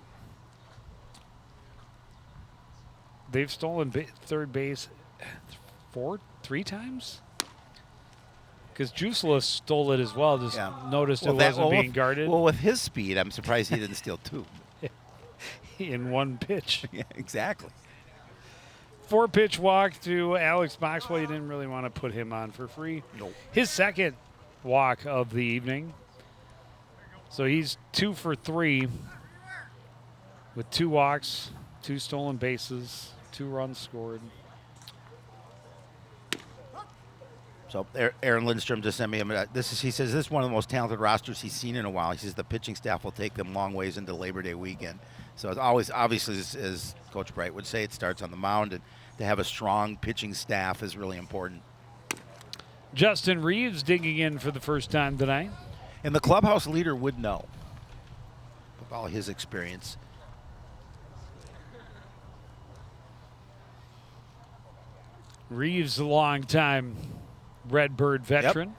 Speaker 1: They've stolen third base 3 times? Because Juicela stole it as well. Just noticed it wasn't being guarded
Speaker 2: Well, with his speed, I'm surprised he didn't steal 2.
Speaker 1: in 1 pitch.
Speaker 2: Yeah, exactly.
Speaker 1: 4-pitch walk to Alex Boxwell. You didn't really want to put him on for free.
Speaker 2: Nope.
Speaker 1: His second walk of the evening. So he's 2 for 3 with 2 walks, 2 stolen bases, 2 runs scored.
Speaker 2: So Aaron Lindstrom just sent me he says this is one of the most talented rosters he's seen in a while. He says the pitching staff will take them long ways into Labor Day weekend. So it's always, obviously, as Coach Bright would say, it starts on the mound, and to have a strong pitching staff is really important.
Speaker 1: Justin Reeves digging in for the first time tonight.
Speaker 2: And the clubhouse leader would know with all his experience.
Speaker 1: Reeves, a long-time Redbird veteran.
Speaker 2: Yep.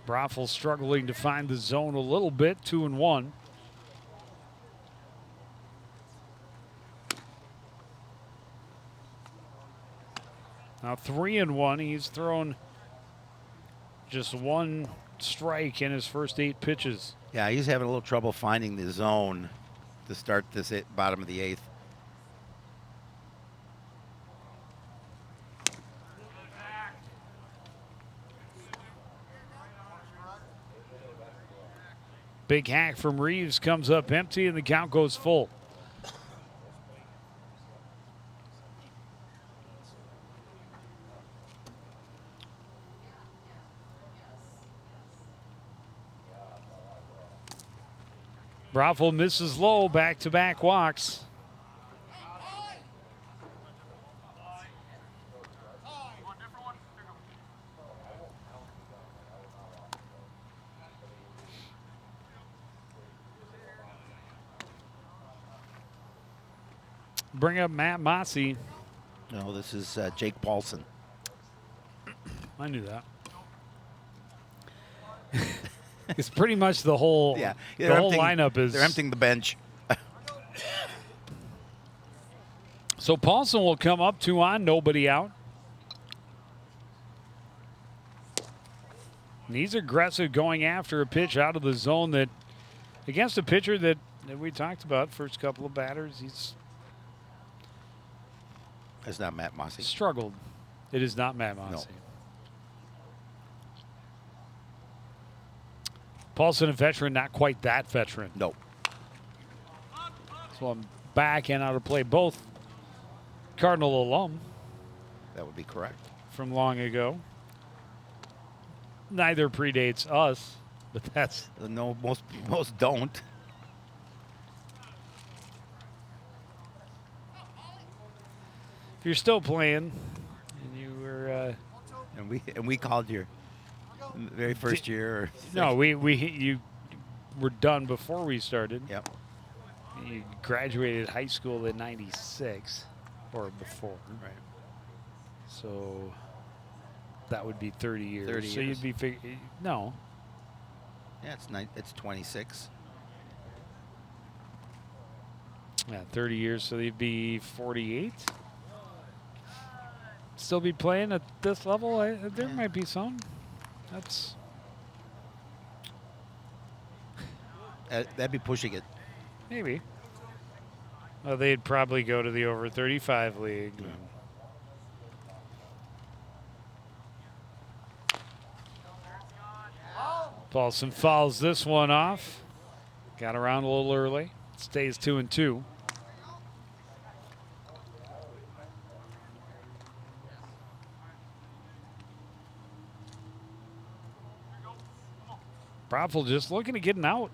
Speaker 1: Broffel struggling to find the zone a little bit, 2-1. Now 3-1. He's thrown just 1 strike in his first 8 pitches.
Speaker 2: Yeah, he's having a little trouble finding the zone to start this bottom of the 8th.
Speaker 1: Big hack from Reeves comes up empty, and the count goes full. Broffel misses low, back-to-back walks. Bring up Matt Mossy.
Speaker 2: No, this is Jake Paulson.
Speaker 1: I knew that. It's pretty much the whole, the whole lineup is.
Speaker 2: They're emptying the bench.
Speaker 1: So Paulson will come up, 2 on, nobody out. And he's aggressive going after a pitch out of the zone that, against a pitcher that we talked about, first couple of batters, he's
Speaker 2: It's not Matt Mossy.
Speaker 1: struggled. It is not Matt Mossy.
Speaker 2: No.
Speaker 1: Paulson, a veteran, not quite that veteran.
Speaker 2: No.
Speaker 1: So I'm back and out of play. Both Cardinal alum
Speaker 2: That would be correct.
Speaker 1: from long ago. Neither predates us, but that's
Speaker 2: No, most don't.
Speaker 1: if you're still playing and you were
Speaker 2: And we called your very first year. Or
Speaker 1: no, you were done before we started.
Speaker 2: Yep.
Speaker 1: You graduated high school in '96 or before.
Speaker 2: Right.
Speaker 1: So that would be 30 years.
Speaker 2: 30
Speaker 1: so
Speaker 2: years.
Speaker 1: you'd be no.
Speaker 2: Yeah, it's 26.
Speaker 1: Yeah, 30 years, so you'd be 48. Still be playing at this level? There might be some. That's
Speaker 2: That'd be pushing it.
Speaker 1: maybe. Well, they'd probably go to the over 35 league. Paulson fouls this one off. Got around a little early. Stays 2-2. Broffel just looking to get an out.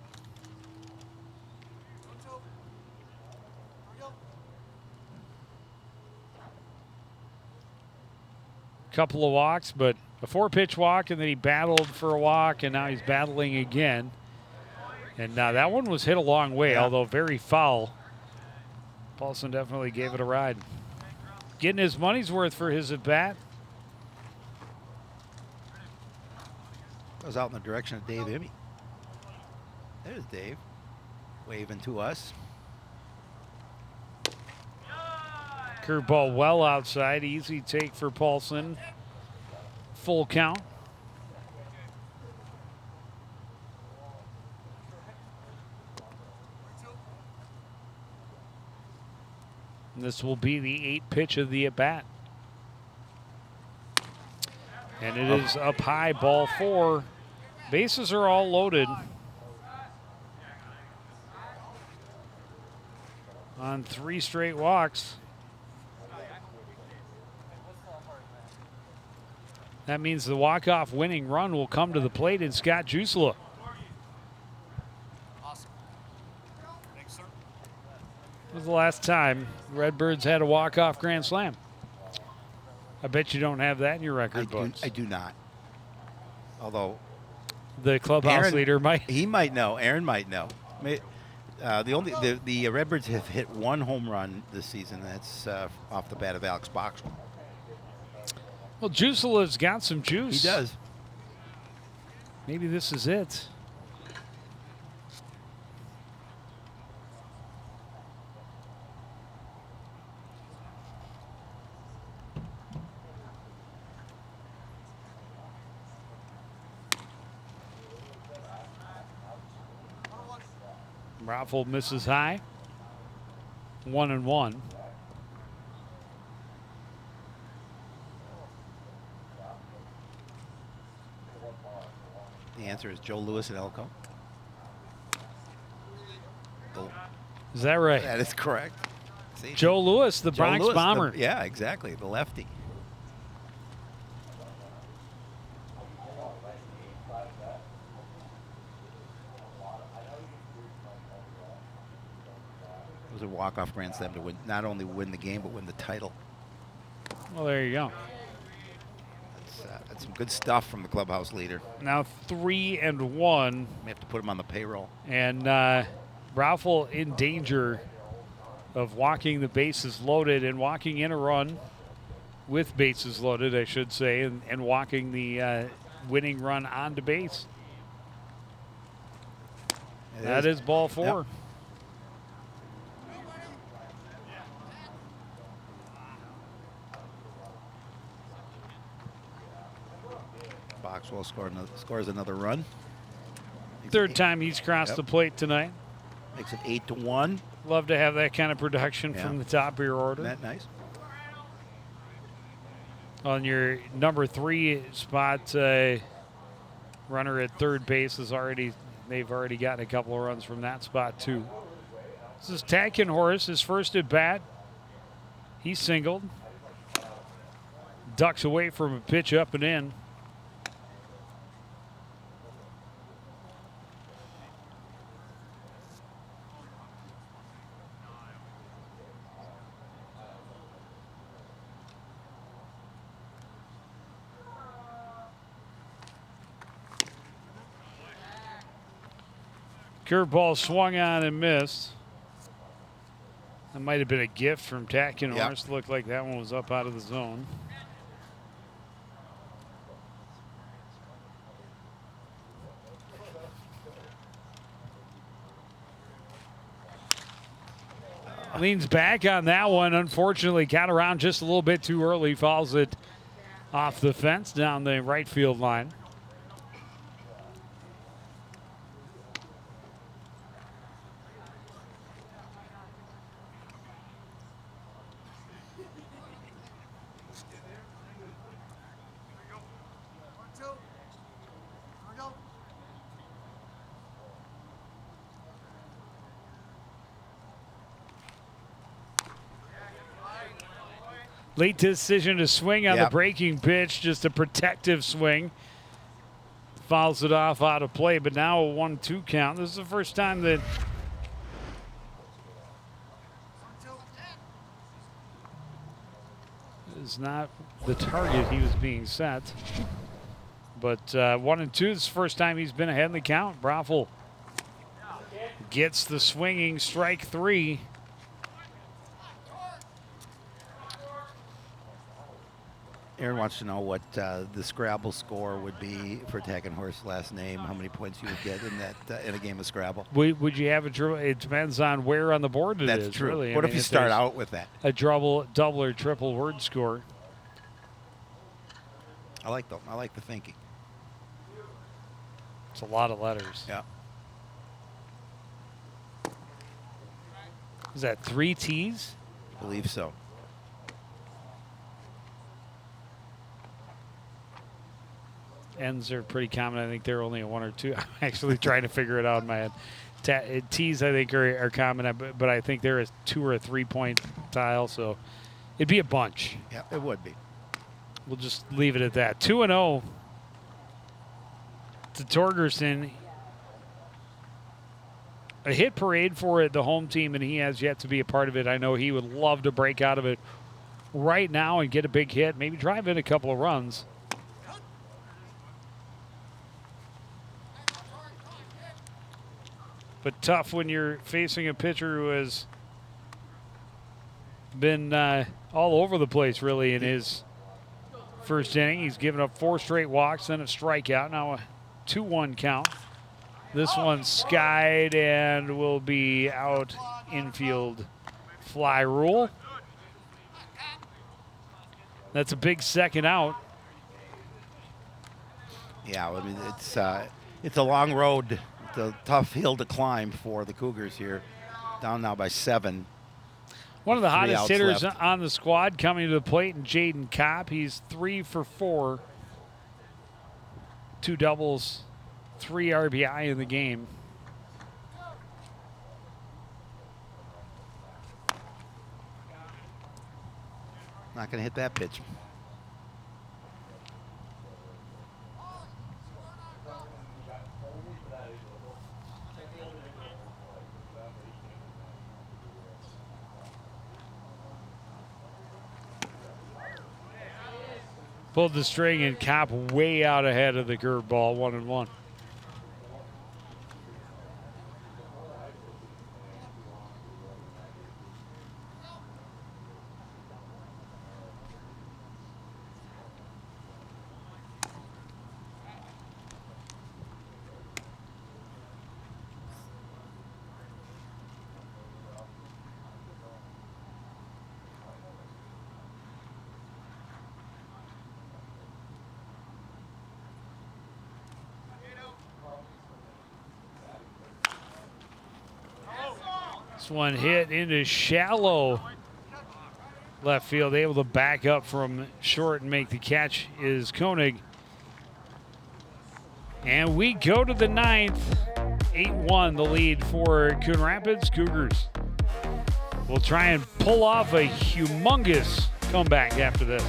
Speaker 1: Couple of walks, but a 4-pitch walk, and then he battled for a walk, and now he's battling again. And now that one was hit a long way, although very foul. Paulson definitely gave it a ride. Getting his money's worth for his at-bat.
Speaker 2: Goes out in the direction of Dave Emmy. There's Dave, waving to us.
Speaker 1: Curveball well outside. Easy take for Paulson. Full count. this will be the 8th pitch of the at-bat. And it is up high, ball 4. Bases are all loaded. On 3 straight walks. That means the walk-off winning run will come to the plate in Scott Jusela.
Speaker 9: Awesome. Thanks, sir.
Speaker 1: This was the last time the Redbirds had a walk-off grand slam. I bet you don't have that in your record books.
Speaker 2: I do not. Although
Speaker 1: the clubhouse leader might.
Speaker 2: He might know. Aaron might know. The Redbirds have hit 1 home run this season. That's off the bat of Alex Boxwell.
Speaker 1: Well, Jusela's got some juice.
Speaker 2: He does.
Speaker 1: Maybe this is it. Raffle misses high. 1-1.
Speaker 2: The answer is Joe Lewis at Elko.
Speaker 1: Is that right?
Speaker 2: That is correct. See?
Speaker 1: Joe Lewis, the Bronx
Speaker 2: Lewis,
Speaker 1: Bomber.
Speaker 2: Yeah, exactly. The lefty. It was a walk-off grand slam to win, not only win the game, but win the title.
Speaker 1: Well, there you go.
Speaker 2: That's some good stuff from the clubhouse leader.
Speaker 1: Now 3-1.
Speaker 2: We have to put him on the payroll.
Speaker 1: And Raffle in danger of walking the bases loaded and walking in a run with bases loaded, I should say, and walking the winning run onto base. That is ball 4.
Speaker 2: Yep. Boxwell scores another run.
Speaker 1: Third time he's crossed the plate tonight.
Speaker 2: Makes it 8-1.
Speaker 1: Love to have that kind of production from the top of your order.
Speaker 2: Isn't that nice?
Speaker 1: On your number 3 spot, runner at third base they've already gotten a couple of runs from that spot too. This is Tackenhorst, his first at bat. He's singled. Ducks away from a pitch up and in. Curveball swung on and missed. That might have been a gift from Tackenhorst. Looked like that one was up out of the zone. Leans back on that one. Unfortunately, got around just a little bit too early. Falls it off the fence down the right field line. Late decision to swing on the breaking pitch, just a protective swing. Fouls it off out of play, but now a 1-2 count. This is the first time that is not the target he was being set. But 1-2 this is the first time he's been ahead in the count. Raffle gets the swinging strike 3.
Speaker 2: Aaron wants to know what the Scrabble score would be for Tackenhorst's last name, how many points you would get in that in a game of Scrabble.
Speaker 1: Would you have a triple? It depends on where on the board it is.
Speaker 2: That's true.
Speaker 1: Really.
Speaker 2: What if you start out with that?
Speaker 1: A double or triple word score.
Speaker 2: I like the thinking.
Speaker 1: It's a lot of letters.
Speaker 2: Yeah.
Speaker 1: Is that 3 T's?
Speaker 2: I believe so.
Speaker 1: Ends are pretty common. I think they're only a 1 or 2. I'm actually trying to figure it out in my head. Tees, I think, are common, but I think they're a 2 or a 3 point tile, so it'd be a bunch.
Speaker 2: Yeah, it would be.
Speaker 1: We'll just leave it at that. 2-0 to Torgerson. A hit parade for the home team, and he has yet to be a part of it. I know he would love to break out of it right now and get a big hit, maybe drive in a couple of runs. But tough when you're facing a pitcher who has been all over the place, really, in his first inning. He's given up 4 straight walks, then a strikeout. Now a 2-1 count. This one's skied and will be out. Infield fly rule. That's a big second out.
Speaker 2: Yeah, I mean, it's a long road. It's a tough hill to climb for the Cougars here. Down now by 7.
Speaker 1: One of the
Speaker 2: 3
Speaker 1: hottest
Speaker 2: outs
Speaker 1: hitters
Speaker 2: left.
Speaker 1: on the squad coming to the plate, and Jaden Kopp. He's 3 for 4. 2 doubles, 3 RBI in the game.
Speaker 2: Not going to hit that pitch.
Speaker 1: Pulled the string, and Kopp way out ahead of the curveball, 1-1. This one hit into shallow left field. Able to back up from short and make the catch is Koenig. And we go to the 9th. 8-1 the lead for Coon Rapids Cougars. We'll try and pull off a humongous comeback after this.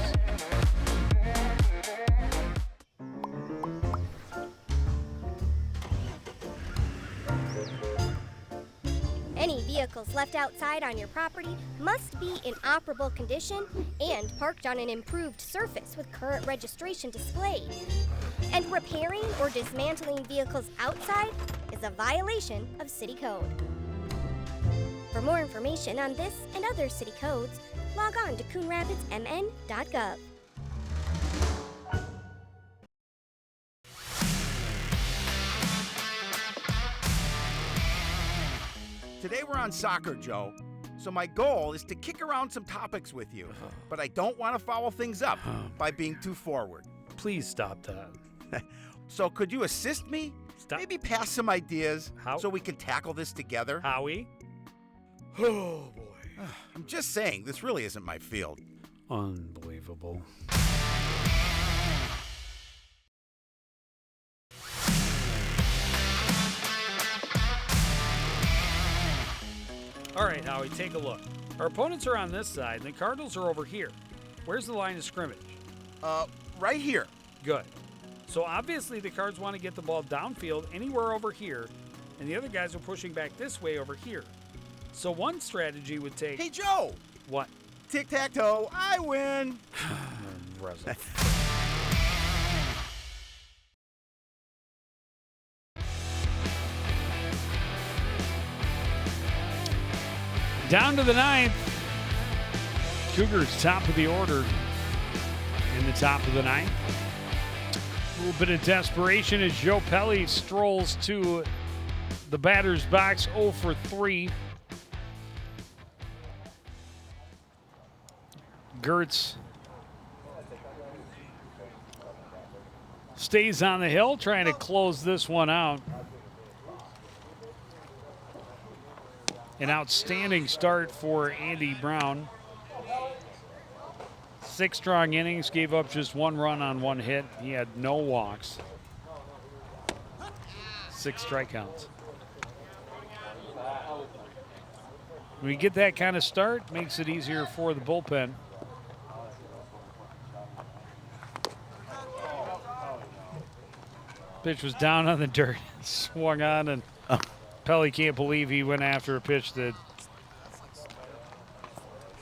Speaker 5: Any vehicles left outside on your property must be in operable condition and parked on an improved surface with current registration displayed. And repairing or dismantling vehicles outside is a violation of city code. For more information on this and other city codes, log on to coonrapidsmn.gov.
Speaker 4: Today we're on soccer, Joe. So my goal is to kick around some topics with you, but I don't want to foul things up by being too forward.
Speaker 1: Please stop that.
Speaker 4: So could you assist me?
Speaker 1: Stop.
Speaker 4: Maybe pass some ideas
Speaker 1: How?
Speaker 4: so we can tackle this together?
Speaker 1: Howie? Oh, boy.
Speaker 4: I'm just saying, this really isn't my field.
Speaker 1: Unbelievable. All right, Howie, take a look. Our opponents are on this side, and the Cardinals are over here. Where's the line of scrimmage?
Speaker 4: Right here.
Speaker 1: Good. So obviously the Cards want to get the ball downfield anywhere over here, and the other guys are pushing back this way over here. So one strategy would take...
Speaker 4: Hey, Joe!
Speaker 1: What?
Speaker 4: Tic-tac-toe, I win!
Speaker 1: Down to the 9th. Cougars top of the order in the top of the 9th. A little bit of desperation as Joe Pelli strolls to the batter's box, 0 for 3. Gertz stays on the hill, trying to close this one out. An outstanding start for Andy Brown. 6 strong innings, gave up just 1 run on 1 hit. He had no walks. 6 strikeouts. When you get that kind of start, makes it easier for the bullpen. Pitch was down on the dirt, swung on, and Pelly can't believe he went after a pitch that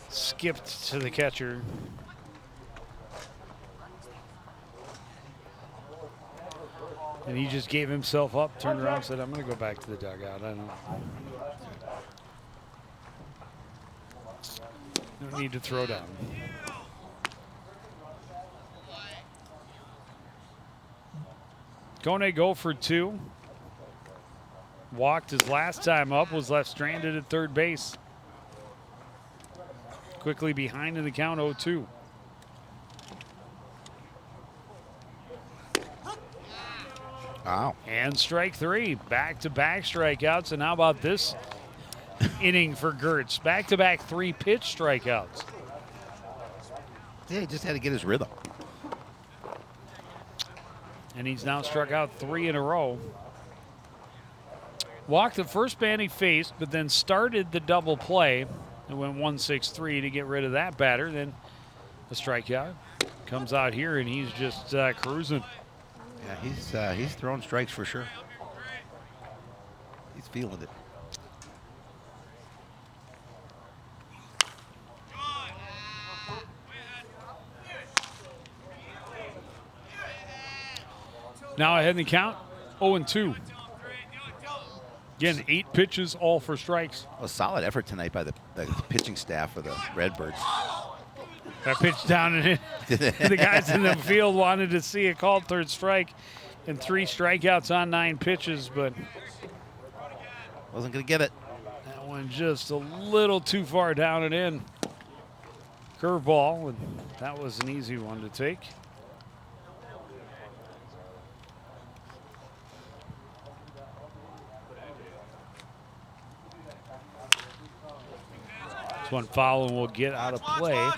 Speaker 1: skipped to the catcher. And he just gave himself up, turned around and said, I'm going to go back to the dugout. I don't need to throw down. Coon go for 2. Walked his last time up, was left stranded at third base. Quickly behind in the count, 0-2.
Speaker 2: Wow.
Speaker 1: And strike 3. Back-to-back strikeouts. And how about this inning for Gertz? Back-to-back 3-pitch strikeouts.
Speaker 2: Yeah, he just had to get his rhythm.
Speaker 1: And he's now struck out 3 in a row. Walked the first man he faced, but then started the double play and went 1-6-3 to get rid of that batter. Then a strikeout. Comes out here and he's just cruising.
Speaker 2: Yeah, he's throwing strikes for sure. He's feeling it.
Speaker 1: Now ahead in the count, 0-2. Again, 8 pitches, all for strikes.
Speaker 2: A solid effort tonight by the pitching staff of the Redbirds.
Speaker 1: That pitch down and in. The guys in the field wanted to see a called third strike and 3 strikeouts on 9 pitches, but
Speaker 2: wasn't going to get it.
Speaker 1: That one just a little too far down and in. Curveball, and that was an easy one to take. This one foul and will get out of play.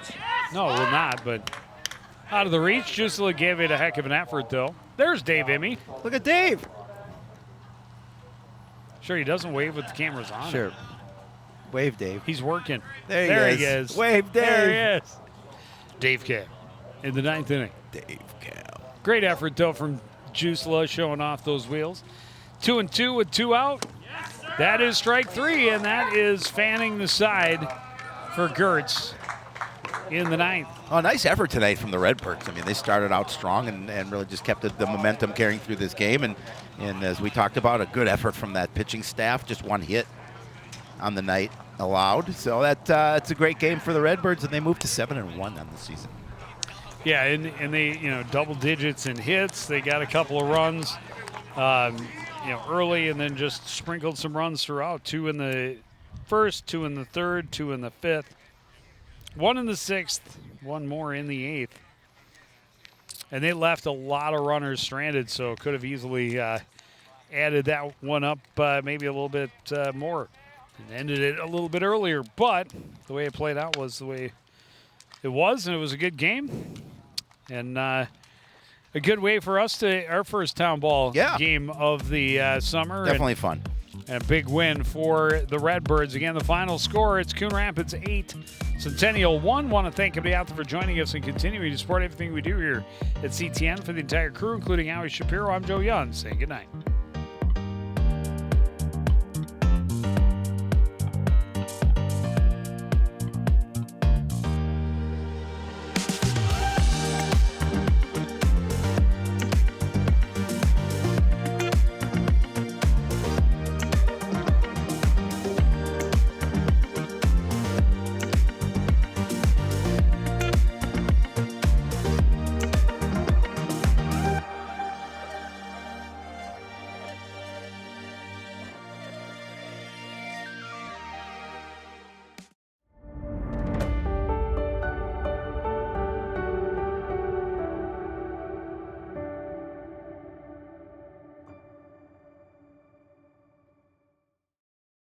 Speaker 1: No, it will not, but out of the reach. Jusela gave it a heck of an effort, though. There's Dave Emmy.
Speaker 2: Look at Dave.
Speaker 1: Sure, he doesn't wave with the cameras on.
Speaker 2: Sure. Wave, Dave.
Speaker 1: He's working.
Speaker 2: There he is. Wave, Dave.
Speaker 1: There he is. Dave Cab in the 9th inning.
Speaker 2: Dave Cab.
Speaker 1: Great effort, though, from Jusela showing off those wheels. 2-2 with 2 out. That is strike 3, and that is fanning the side for Gertz in the 9th.
Speaker 2: Oh, nice effort tonight from the Redbirds. I mean, they started out strong and really just kept the momentum carrying through this game. And as we talked about, a good effort from that pitching staff. Just 1 hit on the night allowed. So it's a great game for the Redbirds, and they moved to 7-1 on the season.
Speaker 1: Yeah, and they, double digits in hits. They got a couple of runs, early, and then just sprinkled some runs throughout. 2 in the first, 2 in the third, 2 in the 5th, 1 in the 6th, 1 more in the 8th. And they left a lot of runners stranded, so could have easily added that one up maybe a little bit more and ended it a little bit earlier. But the way it played out was the way it was, and it was a good game. And a good way for us to our first town ball game of the summer.
Speaker 2: Definitely fun.
Speaker 1: And a big win for the Redbirds. Again, the final score, it's Coon Rapids 8, Centennial 1. Want to thank everybody out there for joining us and continuing to support everything we do here at CTN. For the entire crew, including Howie Shapiro, I'm Joe Young, saying good night.